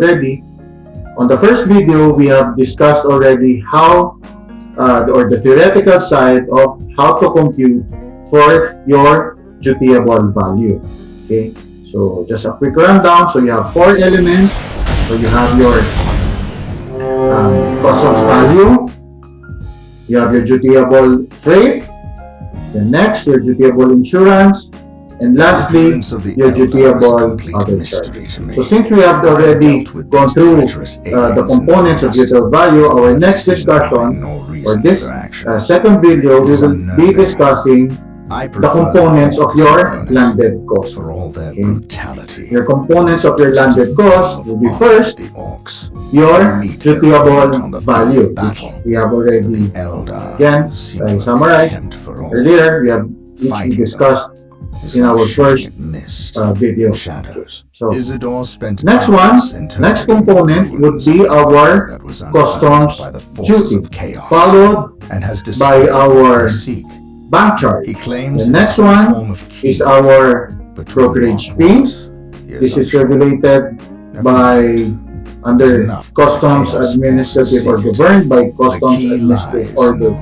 already. On the first video, we have discussed already how or the theoretical side of how to compute for your dutiable value. Okay, so just a quick rundown. So you have 4 elements. So you have your customs value, you have your dutiable freight, then next your dutiable insurance, and lastly your dutiable other charges. So since we have already gone through the components of dutiable value, our next discussion or this second video, we will be discussing the components of your landed cost. Okay. Your components of your landed cost will be first your dutiable value, which we have already, again, I summarized earlier, which we discussed in our first video. So, next component would be our customs duty, followed by our bank charge. The next one is our brokerage fee. This is regulated by under Customs Administrative or governed by Customs Administrative Order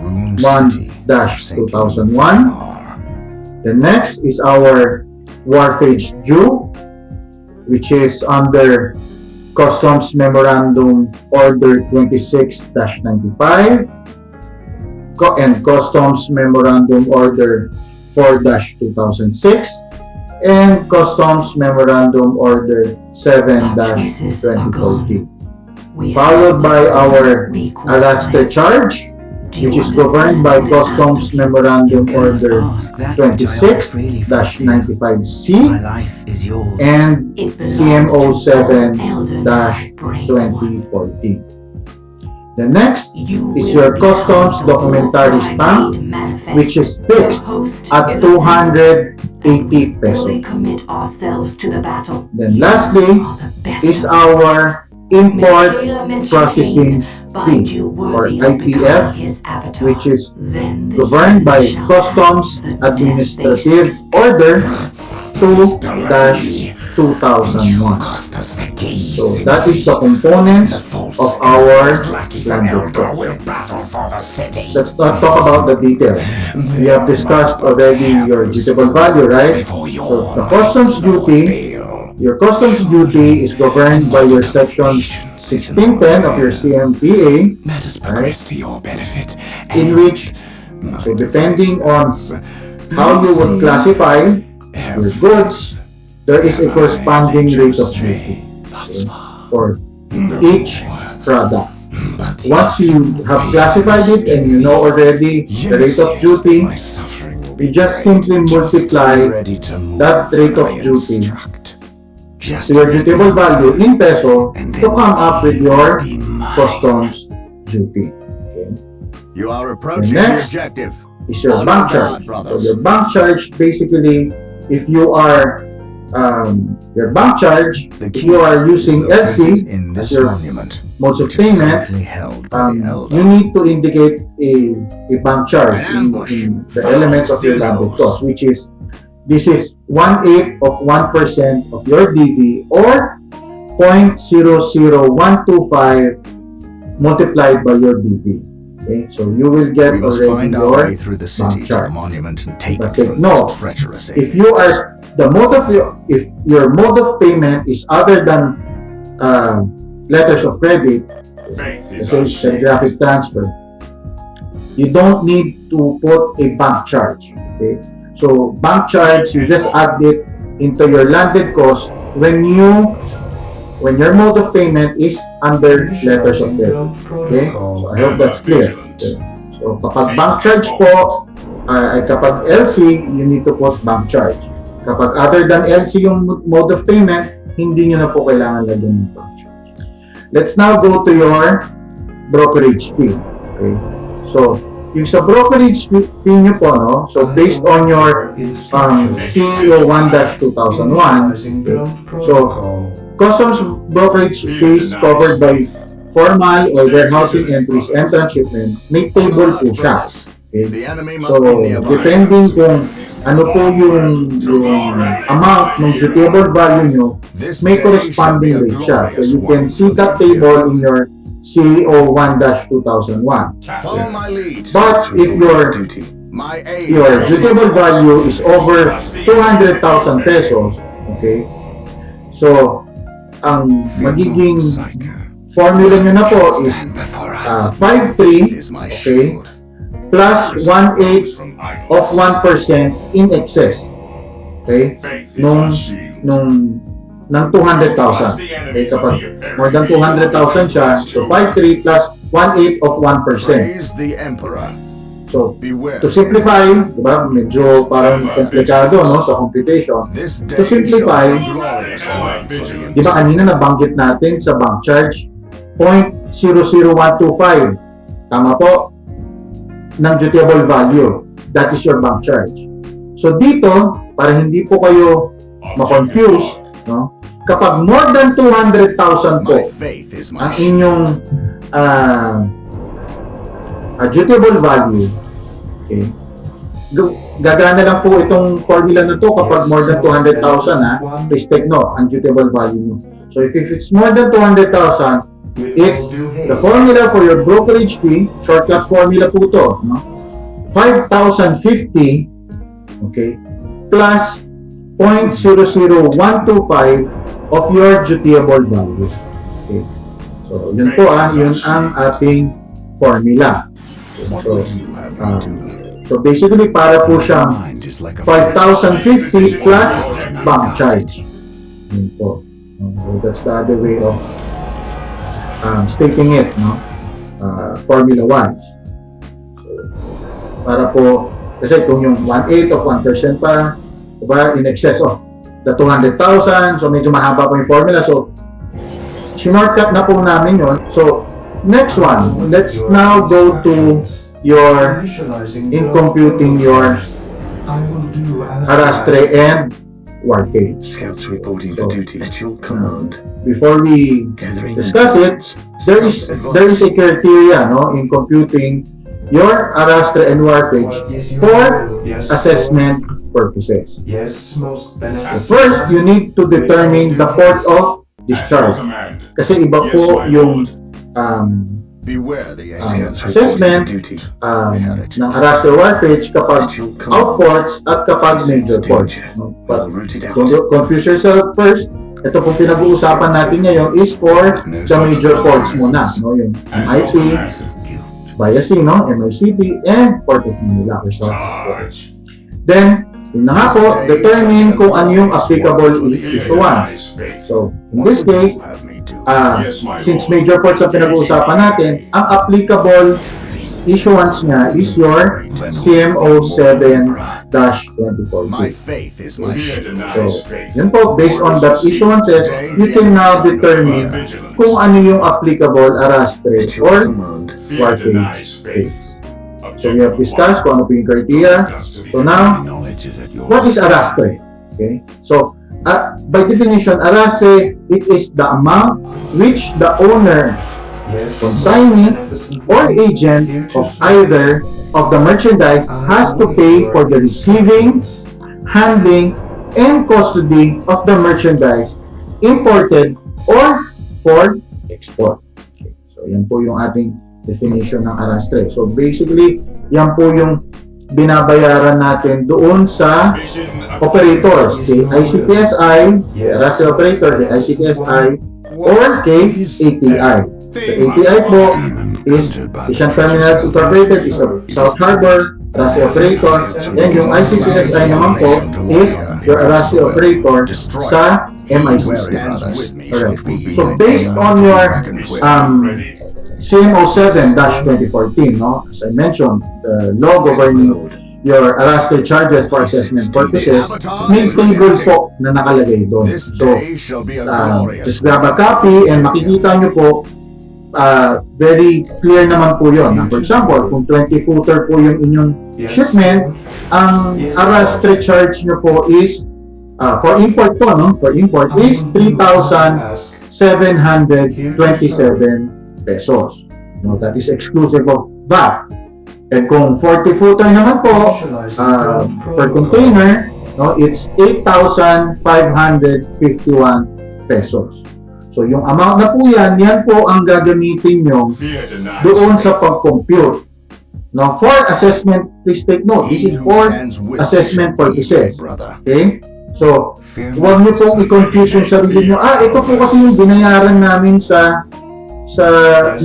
1-2001. The next is our wharfage due, which is under Customs Memorandum Order 26-95 and Customs Memorandum Order 4-2006 and Customs Memorandum Order 7-2014, followed by our Alaska charge, which is governed by Customs Memorandum Order 26-95C and CMO 7-2014. The next is your customs documentary stamp, which is fixed at 280 pesos. Then lastly is our import processing fee or IPF, which is governed by Customs Administrative Order 2-2001. So that is the components of our landed cost. Let's not talk about the detail. We have discussed already your dutiable value, right? So the customs duty, your customs duty is governed by your section 1610 of your CMPA, right? In which, so depending on how you would classify your goods, there is a corresponding rate of duty for each product. Once you have classified it and you know already the rate of duty, you just simply multiply that rate of duty to your dutiable value in peso to come up with your customs duty. Okay. You are approaching the next is your bank charge. So your bank charge, basically, if you are your bank charge, if you are using LC as your modes of payment, you need to indicate a bank charge in the elements of your landed cost, which is, this is 1/8 of 1% of your DV or 0.00125 multiplied by your DV. Okay, so you will get already your bank charge. But take note, if you are if your mode of payment is other than letters of credit, let's say telegraphic transfer, you don't need to put a bank charge. Okay, so bank charge, you just add it into your landed cost when your mode of payment is under letters of credit. Okay, so I hope that's clear. Okay. So kapag bank charge po, kapag LC, you need to put bank charge. Kapag other than LC yung mode of payment, hindi nyo na po kailangan lagyan ng bank charge. Let's now go to your brokerage fee. Okay? So, yung sa brokerage fee nyo po, no? So, based on your CEO 1-2001, so, customs brokerage fees covered by formal or warehousing entries and transshipments, may table po siya. Okay? So, depending kung ano po yung amount ng dutiable value nyo, may corresponding rate siya. So you can see that table in your CEO 1-2001. Follow my lead. But if your dutiable value is over 200,000 pesos, okay, so ang magiging formula nyo na po is 5.3, okay, plus 1/8 of 1% in excess, okay, ng 200,000. Okay, kapag more than 200,000 siya, so 5.3 plus 1/8 of 1%. Praise the Emperor. So, to simplify, diba, medyo parang komplikado, no, sa computation. To simplify, diba, kanina nabanggit natin sa bank charge, 0.00125. Tama po? Ng dutiable value. That is your bank charge. So, dito, para hindi po kayo ma-confuse, no, kapag more than 200,000 po ang inyong dutiable value, okay, gagana lang po itong formula na to kapag more than 200,000, ha. Please take note, ang dutiable value nyo. So if it's more than 200,000, it's the formula for your brokerage fee, shortcut formula po to, no? 5,050, okay, plus 0.00125 of your dutiable value. Okay. So yun po, yun ang ating formula. So basically, para po siyang 5,050 plus bank charge. Yun po. So that's the other way of stating it, no? Formula-wise. So, para po, kasi kung yung 1/8 of 1% pa, diba, in excess of the 200,000, so medyo mahaba po yung formula. So, shortcut na po namin yun. So, next one, let's now go to your, in computing your arrastre and warfare. Scouts reporting for duty at your command. Before we discuss it, there is a criteria, no, in computing your arrastre and warfare for assessment purposes. Yes, most beneficial. So first, you need to determine the port of discharge. Kasi iba po yung assessment ng arrastre warfare kapag outports at kapag major ports. No? But don't confuse yourself first. Ito pong pinag-uusapan natin ngayon is for the major ports muna. No? Yung MIT, Biasi, no? MICT, and Port of Manila. Then, yun na nga po, determine kung ano yung applicable issuance. So, in this case, since major ports ang pinag-uusapan natin, ang applicable issuance niya is your CMO 7-2014. So, yun po, based on that issuances, you can now determine kung ano yung applicable arrastre or warfage phase. So, we have discussed kung ano po yung criteria. So, now, what is arrastre? Okay, so, by definition, arrastre, it is the amount which the owner, consignee, or agent of either of the merchandise has to pay for the receiving, handling, and custody of the merchandise imported or for export. Okay, so, yan po yung ating definition ng arrastre. So, basically, yan po yung binabayaran natin doon sa operators, kay ICTSI, arrastre operator, kay ICTSI, or kay ATI. The ATI po is Asian Terminals Incorporated, is a South Harbor arrastre operator, and yung ICTSI naman po is your arrastre operator sa MICC. Alright. So, based on your CMO 7-2014, no? As I mentioned, the law governing your arrastre charges for assessment purposes, may table po na nakalagay doon. So, just grab a copy and makikita nyo po, very clear naman po yun. For example, kung 20-footer po yung inyong shipment, ang arrastre charge nyo po is, for import po, no? For import is 3,727 pesos. No, that is exclusive of VAT. And kung 40 footer naman po, per container, no, it's 8,551 pesos. So yung amount na po yan po ang gagamitin nyo doon sa pag-compute. Now, for assessment, please take note, this is for assessment purposes. Okay? So, huwag nyo pong i-confuse yung sarili nyo. Ito po kasi yung binayaran namin na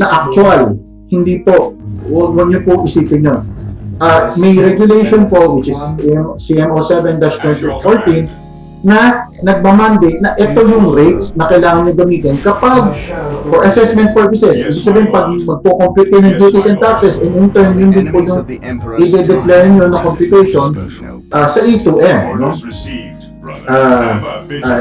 actual. Hindi po. Huwag nyo po isipin nyo. May regulation po, which is CMO 7-2014, na nagmamandate na ito yung rates na kailangan nyo gamitin kapag for assessment purposes. Ibig sabihin, pag magpo-compute kayo ng duties and taxes, and in turn, yun din po yung i-declare nyo na computation sa E2M, no?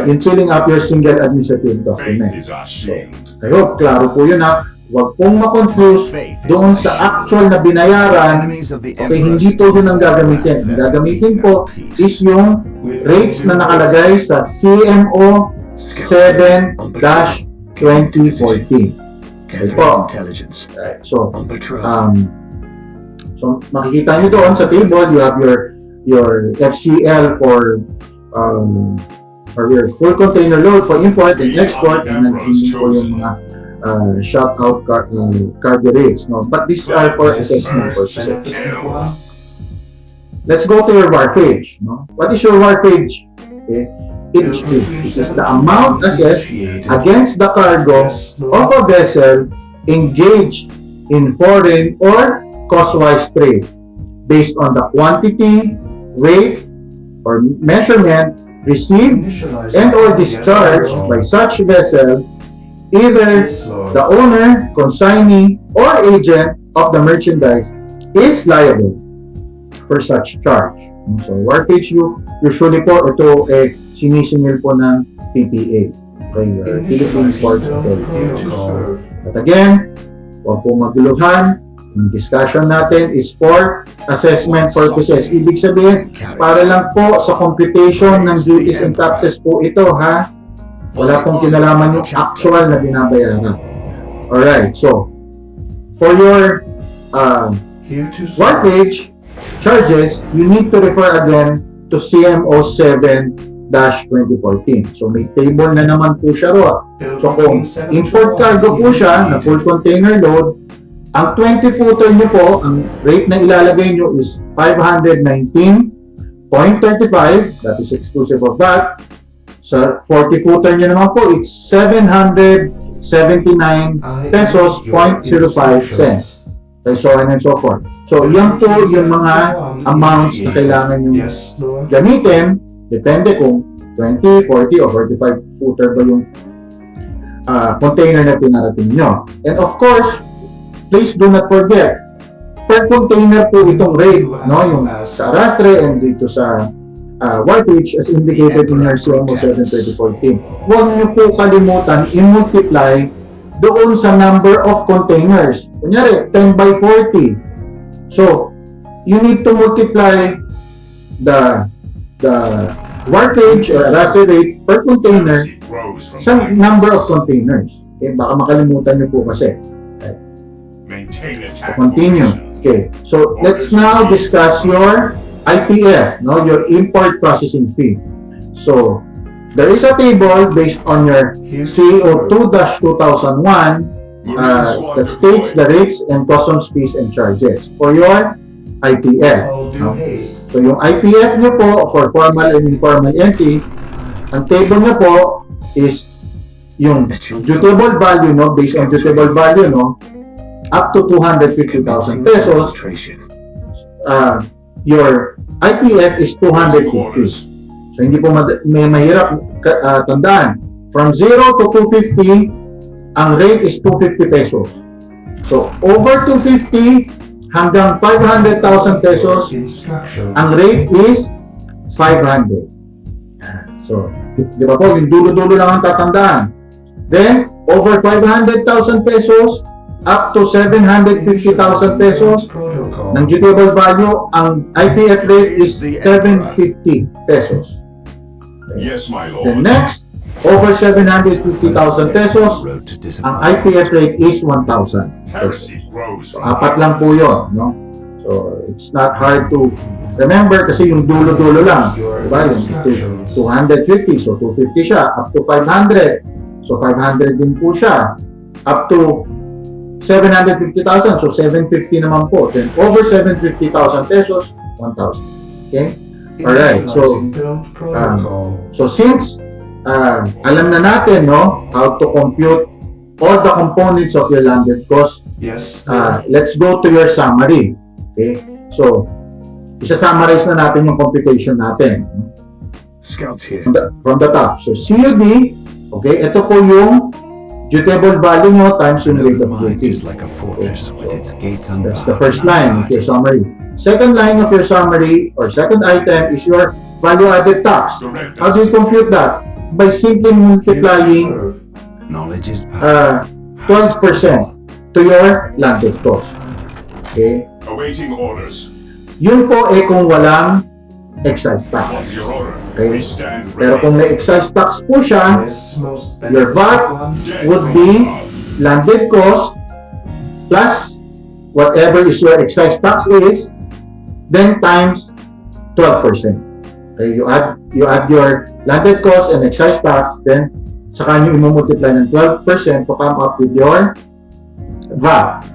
In filling up your single administrative document. So, I hope, klaro po yun ha. Huwag pong ma-confuse doon sa actual na binayaran. Okay, hindi po yun ang gagamitin. Ang gagamitin po is yung rates na nakalagay sa CMO 7-2014. Okay po. Right. So makikita nyo doon sa table, you have your FCL for your full container load for import and export, and then po yung mga shut out cargo rates, no? But these are for assessment purposes. Let's go to your wharfage, no? What is your wharfage? Okay. It is the amount assessed against the cargo of a vessel engaged in foreign or coastwise trade based on the quantity, weight, or measurement received and or discharged by such vessel, either the owner, consignee, or agent of the merchandise is liable for such charge. So, wharfage usually po, ito sinisingil po ng PPA, okay, Philippine Ports Authority. But again, huwag po maguluhan. Yung discussion natin is for assessment purposes. Ibig sabihin, para lang po sa computation ng duties and taxes po ito, ha? Wala pong kinalaman yung actual na binabayaran. Alright, so, for your wharfage charges, you need to refer again to CMO 7-2014. So, may table na naman po siya ro. So, kung import cargo po siya na full container load, ang 20 footer nyo po, ang rate na ilalagay nyo is 519.35, that is exclusive of that. Sa 40 footer nyo naman po, it's 779 pesos 0.05 cents. And so on and so forth. So, yan po yung mga amounts na kailangan nyo gamitin. Depende kung 20, 40, o 45 footer ba yung container na pinarating nyo. And of course, please do not forget, per container po itong rate, no? Yung sa arrastre and dito sa wharfage as indicated in your CMO 7-2014. Huwag nyo po kalimutan i-multiply doon sa number of containers. Kunyari, 10 by 40. So, you need to multiply the wharfage or arrastre rate per container sa number of containers. Okay? Baka makalimutan nyo po kasi. Continue. Okay. So let's now discuss your IPF, no, your import processing fee. So there is a table based on your CO 2-2001 that states the rates and customs fees and charges for your IPF. No? So yung IPF nyo po for formal and informal entity, ang table nyo po is yung dutiable value, no, based on dutiable value, no, up to 250,000 pesos. Your IPF is 250. So hindi po may mahirap tandaan. From 0 to 250, ang rate is 250 pesos. So over 250 hanggang 500,000 pesos, ang rate is 500. So, di ba po, yung dulo-dulo lang ang tatandaan. Then, over 500,000 pesos, up to 750,000 pesos ng dutiable value, ang IPF rate is 750 pesos. Yes, my lord. Then next, over 750,000 pesos, ang IPF rate is 1,000 pesos. So, apat lang po yun, no? So, So, it's not hard to remember kasi yung dulo-dulo lang. Diba? Yung 250, so 250 siya. Up to 500, so 500 din po siya. Up to 750,000, so 750 naman po. Then over 750,000 pesos, 1,000. Okay? Alright, so since alam na natin, no, how to compute all the components of your landed cost, let's go to your summary. Okay? So, isa-summarize na natin yung computation natin. Scouts here. From the top. So, COD, okay, ito po yung dutable value nyo times yung rate of duty. That's the first line of your summary. Second line of your summary, or second item, is your value-added tax. How do you compute that? By simply multiplying 12% to your landed cost. Okay? Awaiting orders. Yun po kung walang excise tax. Okay? Pero kung may excise tax po siya, your VAT would be landed cost plus whatever is your excise tax is, then times 12%. Okay? You add your landed cost and excise tax, then saka nyo i-multiply ng 12% to come up with your VAT.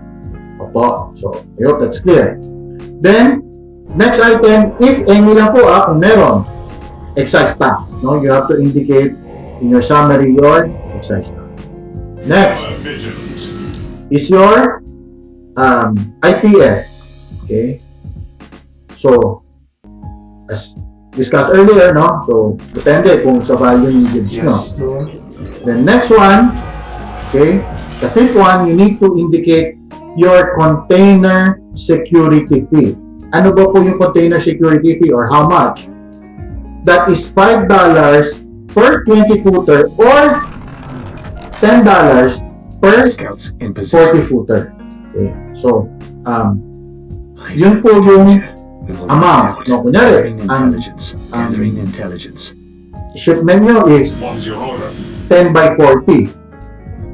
Opo. So, I hope that's clear. Then, next item, if any lang po kung meron, excise tax. No? You have to indicate in your summary your excise tax. Next is your IPF. Okay? So, as discussed earlier, no? So, depende kung sa value ng goods, no? Then next one, okay, the fifth one, you need to indicate your container security fee. Ano ba po yung container security fee or how much? That is $5 per 20 footer or $10 per 40 footer. Okay, so, yun po yung amount. No, kunyari, gathering intelligence. Shipment nyo is 10 by 40.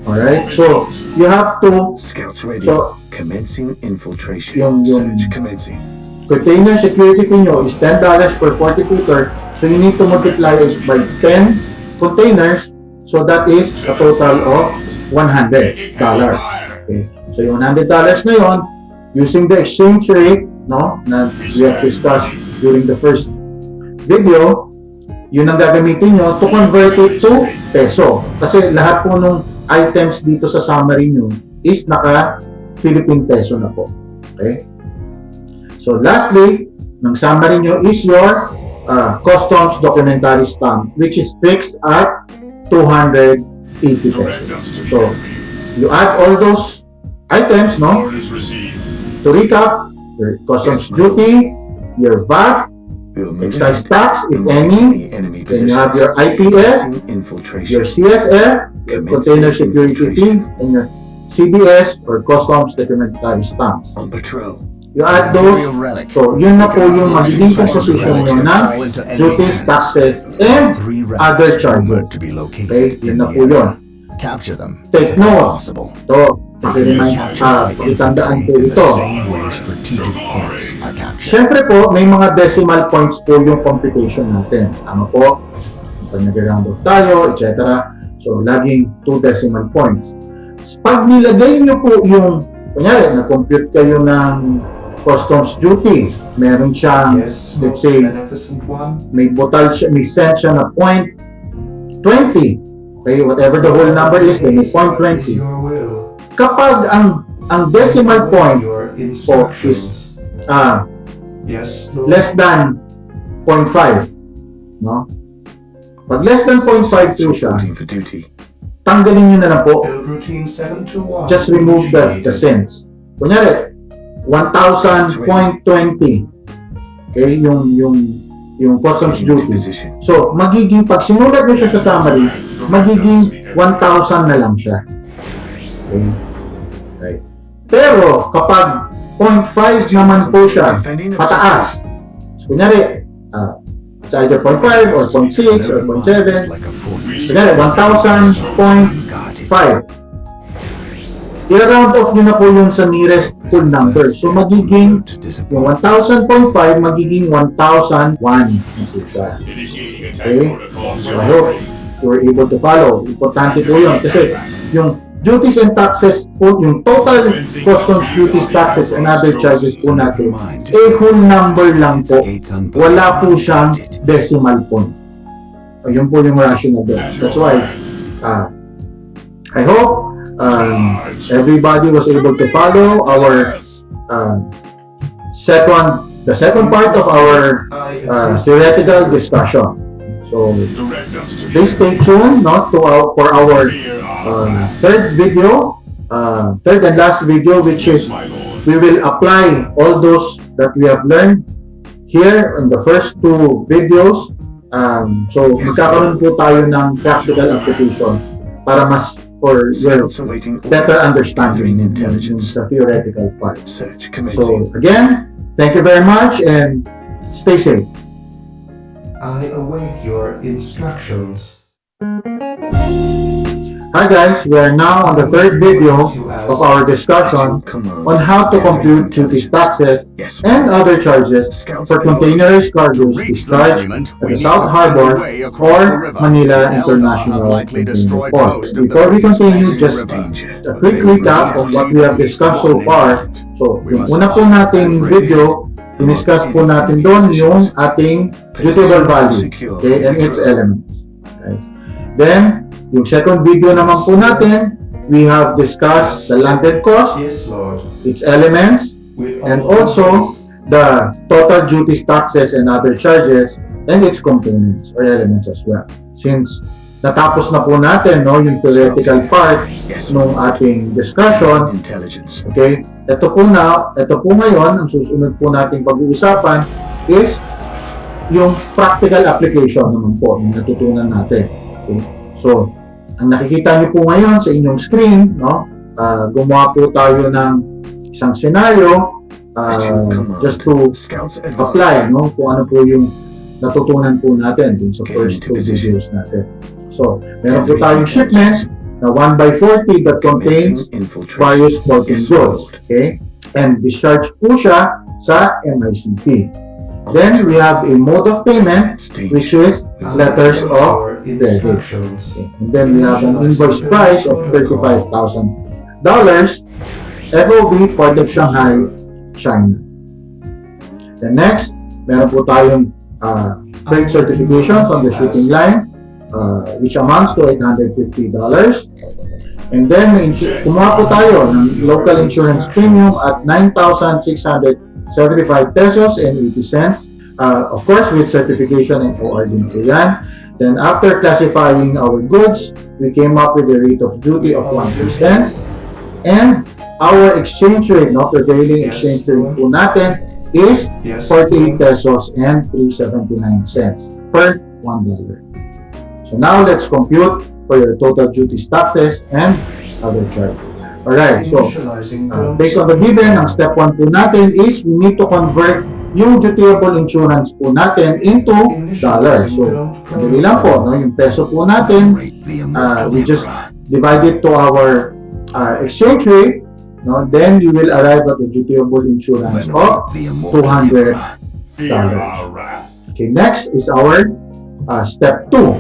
Alright? So, you have to... Scouts ready. So, commencing infiltration. Search commencing. Container security fee nyo is $10 per 40 footer. So, you need to multiply it by 10 containers. So, that is a total of $100. Okay? So, yung $100 na yon, using the exchange rate, no, na we have discussed during the first video, yun ang gagamitin nyo to convert it to peso. Kasi lahat po nung items dito sa summary nyo is naka Philippine peso na po. Okay? So lastly, ng summary nyo is your customs documentary stamp, which is fixed at 280 pesos. So you add all those items, no? To recap, your customs duty, your VAT, excise tax, if any, then you have your IPF, your CSF, your container security fee, and your CBS or customs documentary stamps. On patrol. You add those, so yun na po yung magiging composition nyo ng duties, taxes, and other charges. Okay, yun na po yun. Take note. Ito, pakitandaan po ito. Siyempre po, may mga decimal points po yung computation natin. Tama po? Pag nag-round off tayo, etc. So, laging 2 decimal points. Pag nilagay nyo po yung, kunyari, nag-compute kayo ng customs duty, meron siyang, let's say, may butal siya, may cent siya na 0.20. Okay, whatever the whole number is, then may 0.20. Kapag ang decimal point po is less than 0.5, no? Pag less than 0.5 po siya, tanggalin nyo na lang po. Just remove the cents. Kunyari, 1,000.20. Okay, yung customs duty. So, magiging, pag sinulat nyo siya sa summary, magiging 1,000 na lang siya. Okay. Right. Pero, kapag 0.5 naman po siya, pataas. So, kunyari, it's either 0.5 or 0.6 or 0.7. Kunyari, 1,000.5. I-round off nyo na po yun sa nearest full number. So magiging yung 1,000.5 magiging 1,001 na po siya. Initiating attack Okay? protocol. So I hope you were able to follow. Importante po yun kasi yung duties and taxes po, yung total customs duties, taxes, and other charges po natin, whole number lang po. Wala po siyang decimal point. So, yun po yung rationale doon. That's why, I hope everybody was able to follow our the second part of our theoretical discussion. So please stay tuned for our third and last video, which is we will apply all those that we have learned here in the first two videos. So magkakaroon po tayo ng practical application para mas for your better understanding sa theoretical part. So again, thank you very much and stay safe. I await your instructions. Hi guys, we are now on the third video of our discussion on how to compute duties, taxes, and other charges for containerized cargoes discharged at the South Harbor or Manila International Container Port. Before we continue, just a quick recap of what we have discussed so far. So, yung una po nating video, diniscuss po natin doon yung ating dutiable value, okay, and its elements. Okay. Then, yung second video naman po natin, we have discussed the landed cost, Yes, Lord. its elements, and also the total duties, taxes, and other charges, and its components or elements as well. Since natapos na po natin yung theoretical part ng ating discussion, okay, ito po ngayon, ang susunod po nating pag-uusapan is yung practical application naman po ng natutunan natin. Okay? So, ang nakikita niyo po ngayon sa inyong screen, gumawa po tayo ng isang scenario just to apply kung ano po yung natutunan po natin dun sa first two videos natin. So, meron po tayong shipment na 1/40 that contains various floating goods. Okay? And discharge po siya sa MICP. Then, we have a mode of payment, which is letters of credit. Okay. And then, we have an invoice price of $35,000. FOB, Port of Shanghai, China. Then next, meron po tayong freight certification from the shipping line, which amounts to $850. And then, kumuha po tayo ng local insurance premium at 9,675 pesos and 80 cents. Of course, with certification and OR din po yan. Then, after classifying our goods, we came up with a rate of duty of 1%. And our exchange rate, prevailing exchange rate po natin is 48 pesos and 379 cents per $1. So now let's compute for your total duties, taxes, and other charges. Alright, so based on the given, ang step 1 po natin is we need to convert yung dutiable insurance po natin into dollars. So, madali lang po, yung peso po natin, we just divide it to our exchange rate, then you will arrive at the dutiable insurance of $200. Okay, next is our step 2.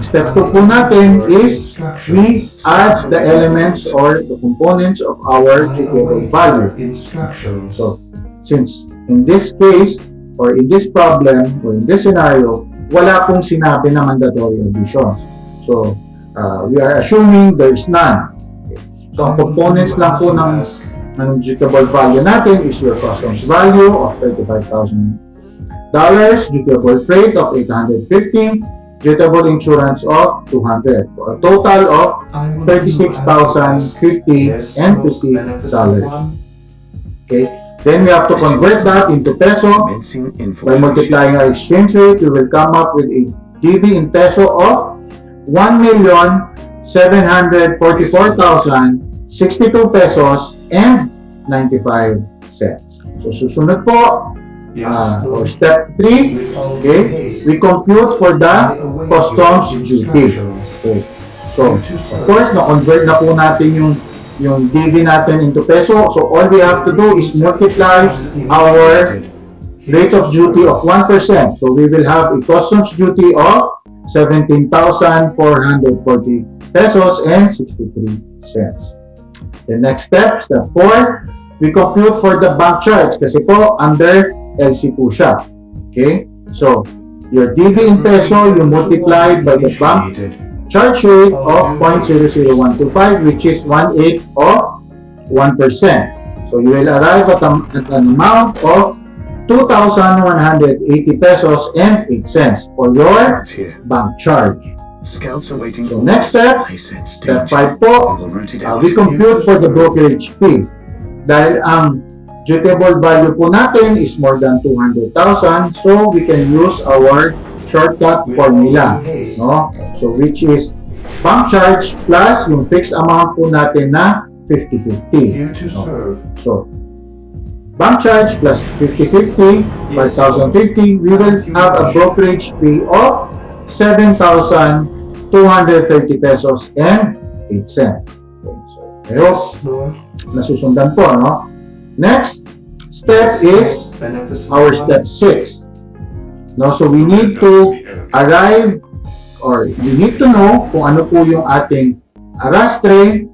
Step 2 po natin is we add the elements or the components of our dutiable value. So, since in this case, or in this problem, or in this scenario, wala pong sinabi na mandatory additions. So, we are assuming there is none. Okay. So, ang components lang po ng dutiable value natin is your customs value of $35,000, dutiable freight of $850, dutiable insurance of $200, for a total of $36,050 and $50. Okay, then we have to convert that into peso. By multiplying our exchange rate, we will come up with a DV in peso of 1,744,062 pesos and 95 cents. So susunod po, or step 3, okay, we compute for the customs duty. Okay. So, of course, na-convert na po natin yung yung DV natin into peso. So all we have to do is multiply our rate of duty of 1%. So we will have a customs duty of 17,440 pesos and 63 cents. The next step, step 4, we compute for the bank charge kasi po under LC po siya. Okay? So your DV in peso, you multiply by the bank charge rate of 0.00125, which is 1/8 of 1%. So you will arrive at an amount of 2,180 pesos and 8 cents for your Scouts here. bank charge. Scouts are waiting. So next step, I sense step danger. 5 po, We will root it out. we compute for the brokerage fee. Dahil ang dutiable value po natin is more than 200,000, so we can use our shortcut formula, no? So which is bank charge plus yung fixed amount po natin na 50/50. Here to serve. So bank charge plus 50/50, 5,050, we will have a brokerage fee of 7,230 pesos and 8 cents. Okay, so I hope Lord, nasusundan po, no? Next step is our step 6. No, so we need to arrive or we need to know kung ano po yung ating arrastre,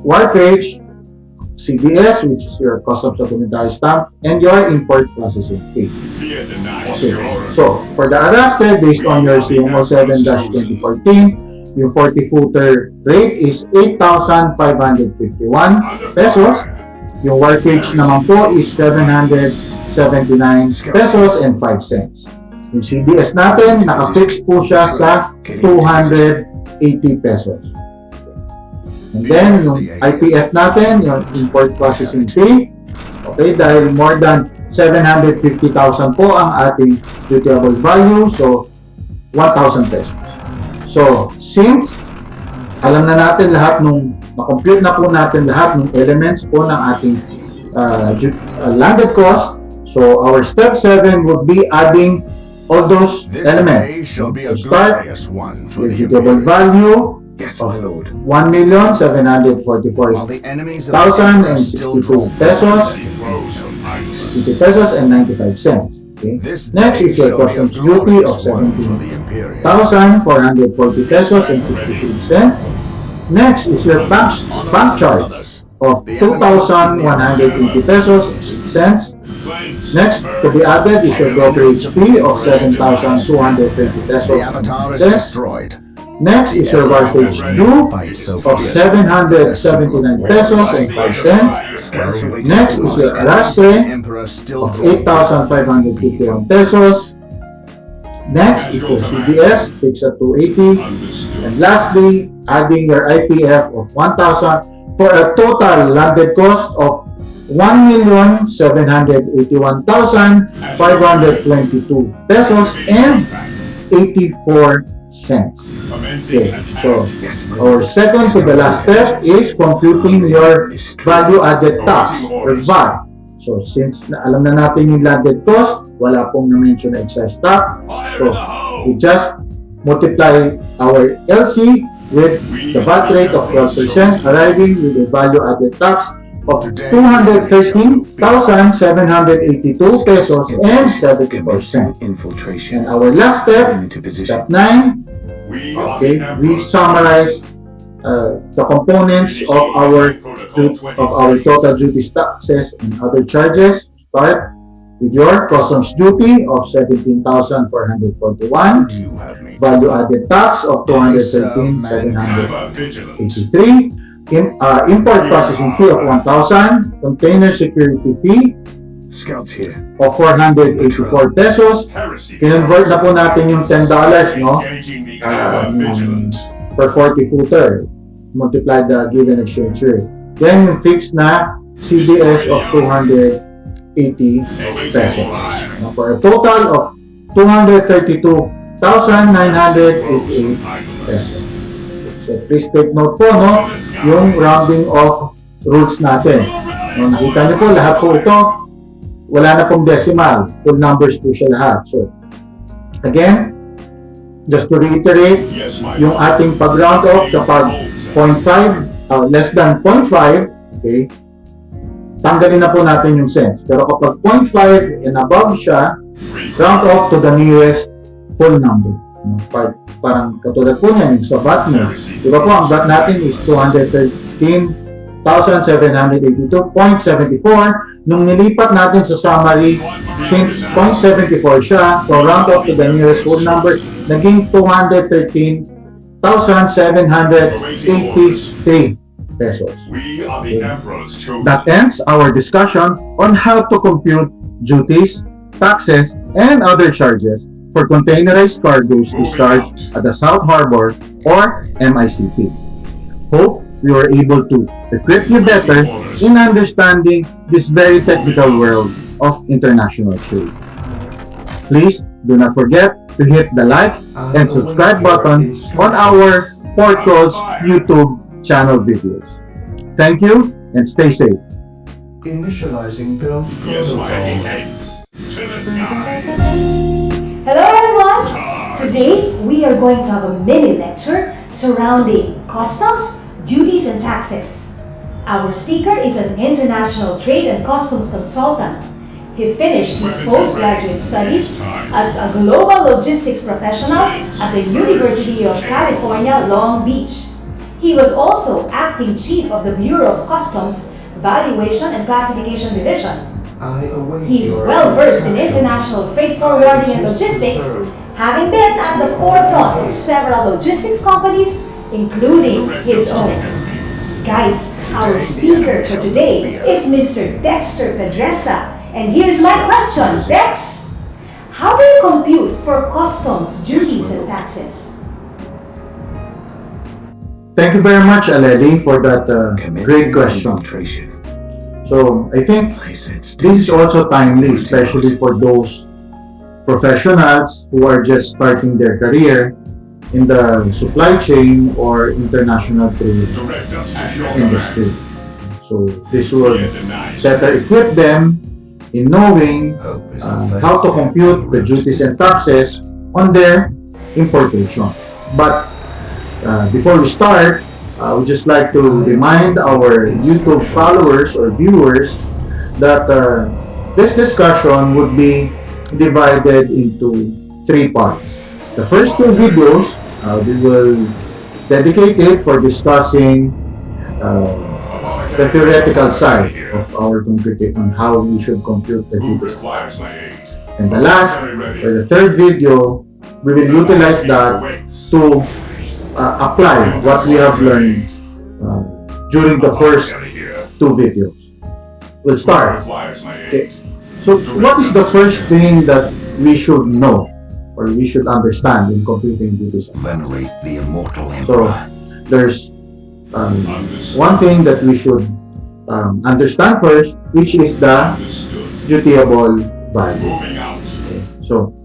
wharfage, CDS, which is your customs supplementary stamp, and your import processing fee. Via denies Okay. your order. So, for the arrastre, based on your CMO 7-2014, yung 40-footer rate is 8,551 pesos. Yung wharfage naman po is 779 pesos and 5 cents. Yung CDS natin, naka-fix po siya sa 280 pesos. And then, yung IPF natin, yung import processing fee, okay, dahil more than 750,000 po ang ating dutiable value, so 1,000 pesos. So, since alam na natin lahat nung, na-compute na po natin lahat ng elements po ng ating landed cost, so our step 7 would be adding all those This elements. day shall be a To start glorious one for with the dutiable Imperial. value Yes, of my lord. While the enemies of $1,744,062 the still draw pesos, Rose of ice. 50 pesos and 95 cents. Okay. This Next day is your shall be a customs duty of glorious one for the Imperial. 17,440 pesos and 63 cents. Next is your bank charge of 2,180 pesos and 6 cents. Next to be added is your brokerage fee of 7,230 pesos The and Avatar 9 is cents. destroyed. Next is your wharfage due of 779 pesos and 5 cents. Scouts are waiting. Next is your arrastre Emperor still of drawn. 8,551 pesos. Next is your CDS, fixed at 280. Understood. And lastly, adding your IPF of 1,000 for a total landed cost of 1,781,522 pesos and 84 cents. Okay, so Yes, my our lord. second to the last step is computing your value-added tax or VAT. So since alam na natin yung landed cost, wala pong na-mention na excise tax. So we just multiply our LC with the VAT rate of 12%, arriving with a value-added tax of 213,782 pesos and 70%. Infiltration. And our last step, Into position. step 9, okay, we summarize the components of our total duties, taxes, and other charges. Start with your customs duty of 17,441, Do you have me? value-added tax of 213,783, import processing fee of 1,000, container security fee Scouts here. of 484 pesos. Kinonvert na po natin yung $10, no? Per 40 footer. Multiply the given exchange rate. Then yung fixed na CDS of 280 pesos. No? For a total of 232,988 pesos. So please take note po, no? Yung rounding off rules natin. No, nakita niyo po, lahat po ito, wala na pong decimal. Full numbers po siya lahat. So, again, just to reiterate, Yes, my yung ating pag-round off kapag 0.5 less than 0.5, okay, tanggalin na po natin yung cents. Pero kapag 0.5 and above siya, round off to the nearest full number. Parang katulad po niyan, yung sa VAT mo. Diba po, ang VAT natin is 213,782.74. Nung nilipat natin sa summary, since 0.74 siya, so round off to the nearest whole number, naging 213,783 pesos. We are the Emperor's chosen. That ends our discussion on how to compute duties, taxes, and other charges for containerized cargoes discharged at the South Harbor or MICT. Hope we were able to equip you better in understanding this very technical world of international trade. Please do not forget to hit the like and subscribe button on our Portcodes YouTube channel videos. Thank you and stay safe. Initializing build Yes, Miami protocol. heads to the skies. Hello everyone! Today we are going to have a mini lecture surrounding customs, duties, and taxes. Our speaker is an international trade and customs consultant. He finished his postgraduate studies as a global logistics professional at the University of California, Long Beach. He was also acting chief of the Bureau of Customs Valuation and Classification Division. I await He's your well versed in instructions. international freight forwarding and logistics, having been at the forefront of several logistics companies, including his own. Guys, our speaker for today is Mr. Dexter Pedresa. And here's my question, Dex. How do you compute for customs, duties, and taxes? Thank you very much, Aleli, for that great Commencing question. infiltration. So I think I sense this is also timely, especially for those professionals who are just starting their career in the supply chain or international trade Direct us to your industry. command. So this will Be denied. better equip them in knowing Hope is the first how to step compute on the road duties to and taxes on their importation. But before we start, I would just like to remind our YouTube followers or viewers that this discussion would be divided into 3 parts. The first 2 videos we will dedicate it for discussing the theoretical side of our computing on how we should compute the Who duties. requires my aid? And the last, Very ready. for the third video, we will utilize that Waits. to apply what we have learned during the first Get out of here. 2 videos. We'll Who start. requires my aid? Okay. So what is the first thing that we should know or we should understand in computing duties? venerate the immortal So emperor. there's Understood. one thing that we should understand first, which is the Understood. dutiable value. Moving out. Okay. So,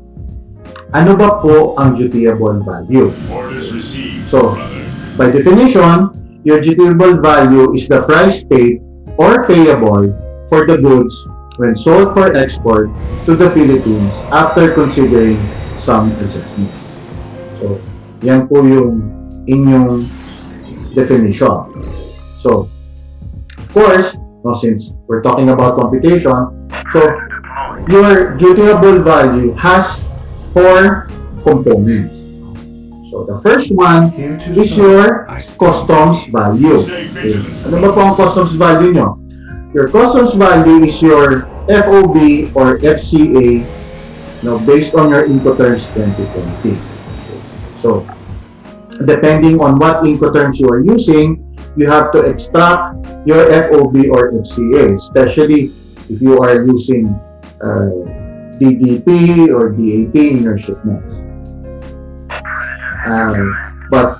ano ba po ang dutiable value? Orders received, So, brother. by definition, your dutiable value is the price paid or payable for the goods when sold for export to the Philippines after considering some adjustments. So, yan po yung inyong definition. So, of course, no, since we're talking about computation, so your dutiable value has 4 components. So, the first one Here to is start. your I still customs value. Okay. Ano ba po ang customs value nyo? Your customs value is your FOB or FCA, based on your Incoterms 2020. So, depending on what Incoterms you are using, you have to extract your FOB or FCA, especially if you are using DDP or DAP in your shipments. But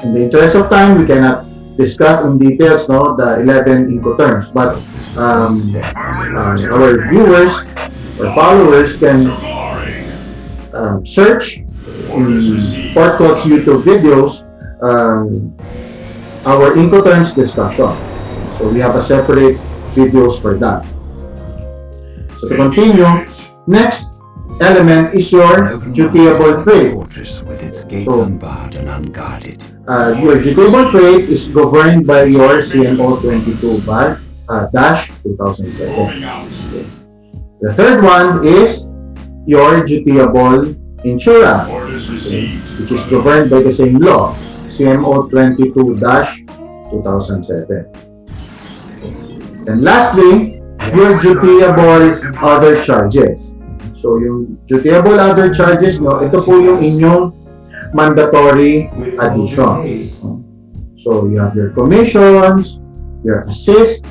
in the interest of time, we cannot discuss in details the 11 Incoterms. But our viewers or followers can To glory. search Orders in received. Portcodes YouTube videos our Incoterms discussion. So we have a separate videos for that. So to continue, next element is your An open dutiable mind is like a trade. fortress with its gates So, unbarred and unguarded. Your dutiable freight is governed by your CMO 22-2007. Moving out. The third one is your dutiable insurance, Orders received. which is governed by the same law, CMO 22-2007. And lastly, your dutiable other charges. So yung dutiable other charges, no, ito po yung inyong mandatory additions. So you have your commissions, your assist,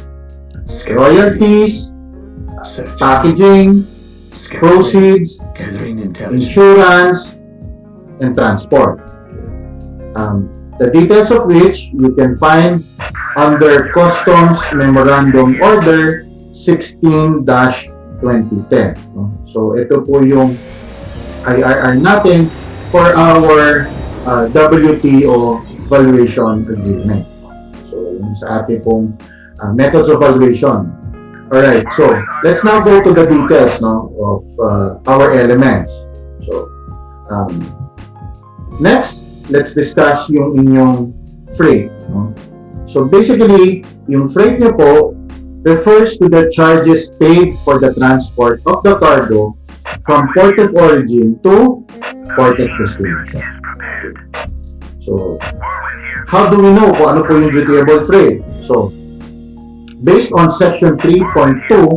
royalties, Search. packaging, Scouts proceeds, gathering intelligence. insurance, and transport. The details of which you can find under Customs Memorandum Order 16-2010. So ito po yung IRR natin for our WTO valuation agreement. So yung sa ating pong methods of valuation. Alright, so let's now go to the details, no, of our elements. So next, let's discuss yung inyong freight. No? So basically, yung freight nyo po refers to the charges paid for the transport of the cargo from port of origin to port of destination. So, how do we know kung ano po yung dutiable freight? So, based on section 3.2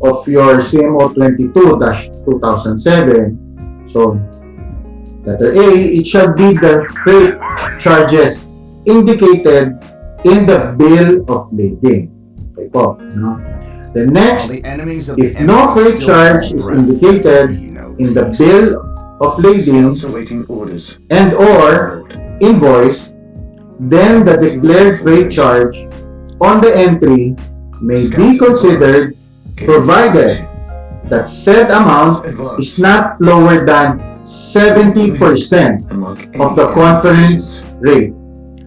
of your CMO 22-2007, so letter A, it shall be the freight charges indicated in the bill of lading. Okay po, no? The next, if no freight charge is indicated in the bill of lading Scouts awaiting orders. and or invoice, then the declared freight charge on the entry may be considered provided that said amount is not lower than 70% of the conference rate.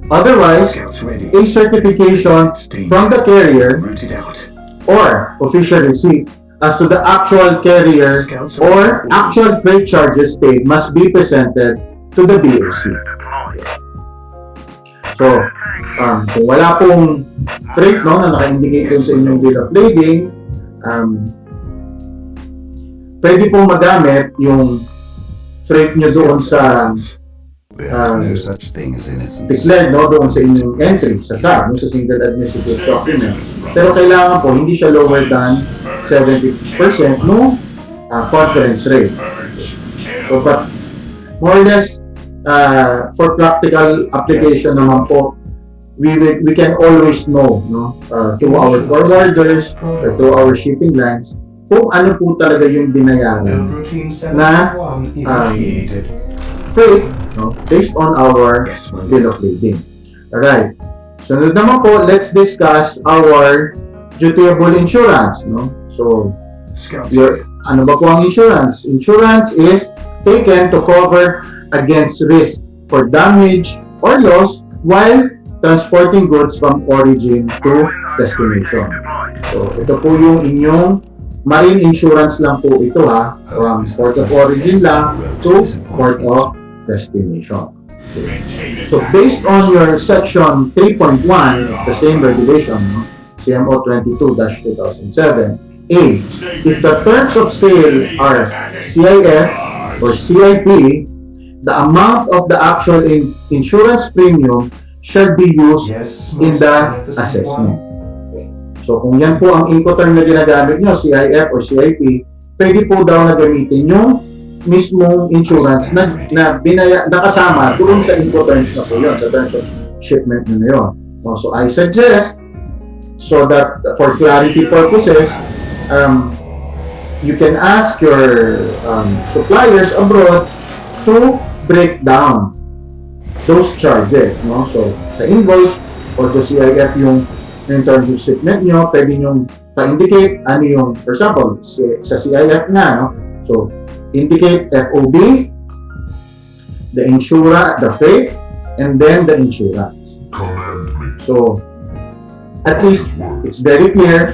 Otherwise, Scouts ready. a certification from the carrier Rooted out. or official receipt as to the actual carrier or actual freight charges paid must be presented to the BOC. So, kung wala pong freight, no, na naka-indicate dun sa inyong bill of lading, pwede pong magamit yung freight nyo doon sa There is no such thing as innocence. declared, no, doon sa inyong entry, sa SAB, no, sa Single Administrative Document. Pero kailangan po, hindi siya lower than 70% no conference rate. So, but more or less, for practical application naman po, we can always know, no, through our forwarders, or through our shipping lines, kung ano po talaga yung binayaran Routine na 71 initiated. freight, no, based on our bill of lading. Alright. Sunod naman po, let's discuss our dutiable insurance, no? So, Scouts ano ba po ang insurance? Insurance is taken to cover against risk for damage or loss while transporting goods from origin to destination. So, ito po yung inyong marine insurance lang po ito, ha, from port of origin lang to port of destination. So, based on your section 3.1 of the same regulation, no, CMO 22-2007, A, if the terms of sale are CIF or CIP, the amount of the actual insurance premium shall be used Yes, in most the magnificent assessment. one. So, kung yan po ang Incoterm na ginagamit nyo, CIF or CIP, pwede po daw na gamitin yung mismong insurance na nakasama doon sa Incoterms na po yun, sa terms of shipment na yun. So, I suggest, so that for clarity purposes, you can ask your suppliers abroad to break down those charges, no? So, sa invoice or to CIF yung in terms of shipment nyo, pwede nyo pa-indicate ano yung, for example, sa CIF nga, no? So, indicate FOB, the the freight, and then the insurance. So, at least, it's very clear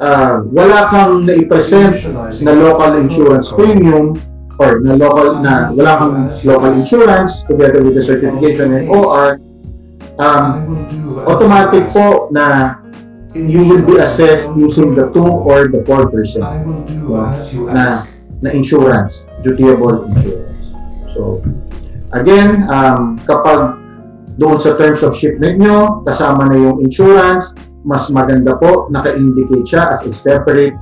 wala kang na-present na local insurance premium or wala kang local insurance together with the certification and OR, automatic po na you will be assessed using the 2 or the 4% na insurance, dutiable insurance. So, again, kapag doon sa terms of shipment nyo, kasama na yung insurance, mas maganda po, naka-indicate siya as a separate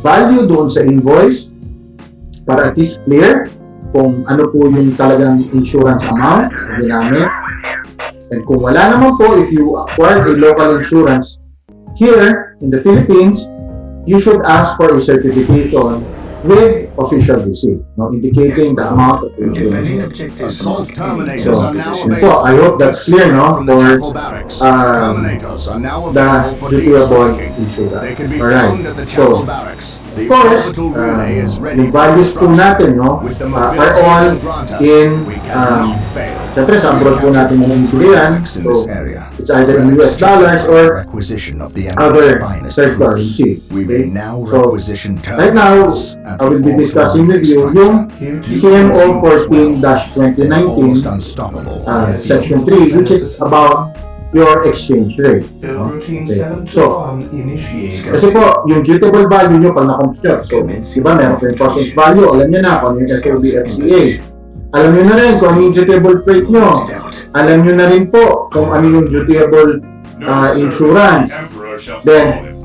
value doon sa invoice para at least clear kung ano po yung talagang insurance amount na ginamit. And kung wala naman po, if you acquired a local insurance here in the Philippines, you should ask for a certification with official receipt, indicating the amount of insurance. Assault terminators are now available. So, I hope that's clear, From the for Chapel Barracks. Terminators are now the available for dutiable deep-staking. insurance. They can be Alright, found at the Chapel so, Barracks. of The course, orbital relay is ready yung for values po natin, construction. With the are mobility all it will grant us, in, we cannot fail. syempre sa abroad po natin nangyayari. In So, this area. it's either in US dollars or Requisition of the other Emperor's finest third troops. currency. We may now So, requisition right now, terminals at I will the be discussing with you yung CMO 14-2019 unstoppable. Section 3, which is about your exchange rate. Build routine Okay. 7 to So, 1 initiated. kasi po, yung dutiable value nyo pag na-compute. So, diba, meron po yung process value, alam nyo na kung ano yung FOB FCA. Alam nyo na rin kung ano yung dutiable freight nyo. Alam nyo na rin po kung ano yung dutiable insurance. Then,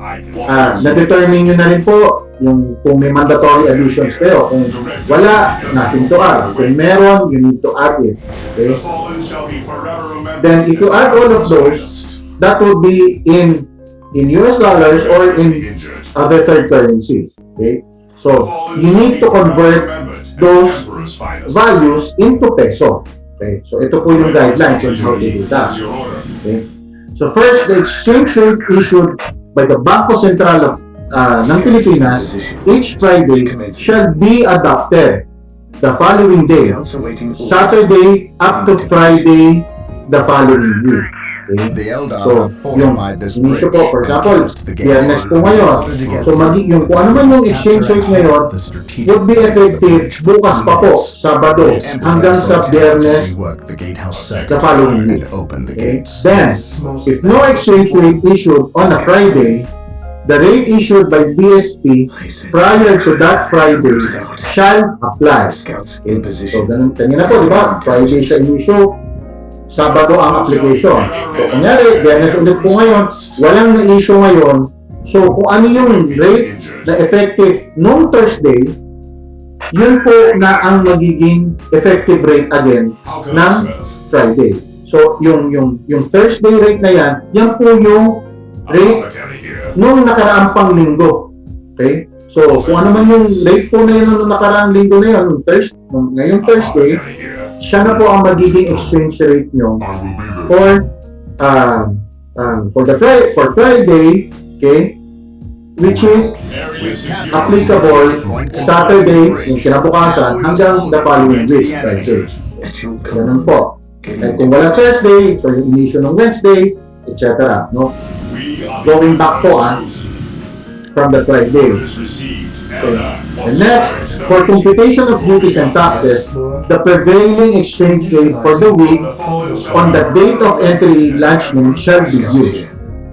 na-determine nyo na rin po yung kung may mandatory additions kayo. Kung wala, nothing to add. Kung meron, you need to add it. Okay? Then, if you add all of those, that would be in US dollars or in other third currencies. Okay? So, you need to convert those values into peso. Okay? So, ito po yung guidelines on how to do that. Okay? So, first, the exchange rate issued by the Bangko Sentral ng Pilipinas each Friday shall be adopted the following day, Saturday up to Friday the following week. Okay? The Eldar So, have yung fortified this inisyo bridge po, for and example, closed the gates Biyernes po ngayon. So, yung kung ano man yung exchange rate ngayon would be effective bukas pa po, Sabado, hanggang sa Biyernes the following week. Okay? Then, if no exchange rate issued on a Friday, the rate issued by BSP prior to that Friday shall apply. Okay? So, ganun, kanina po, di ba? Friday siya issue, Sabado ang application. So, kunyari, Biyernes ulit po ngayon, walang na-issue ngayon. So, kung ano yung rate na effective noong Thursday, yun po na ang magiging effective rate again ng Friday. So, yung Thursday rate na yan po yung rate nung nakaraang pang linggo. Okay? So, kung ano man yung rate po na yun nung nakaraang linggo na yun, ngayong Thursday, siya na po ang magiging exchange rate nyo for Friday, okay? Which is applicable Saturday, yung kinabukasan, hanggang the following week, Friday. Ganun po. And kung wala Thursday, so yung issue ng Wednesday, etc. No? Going back po from the Friday. Okay. And next, for computation of duties and taxes, the prevailing exchange rate for the week on the date of entry lodgement shall be used.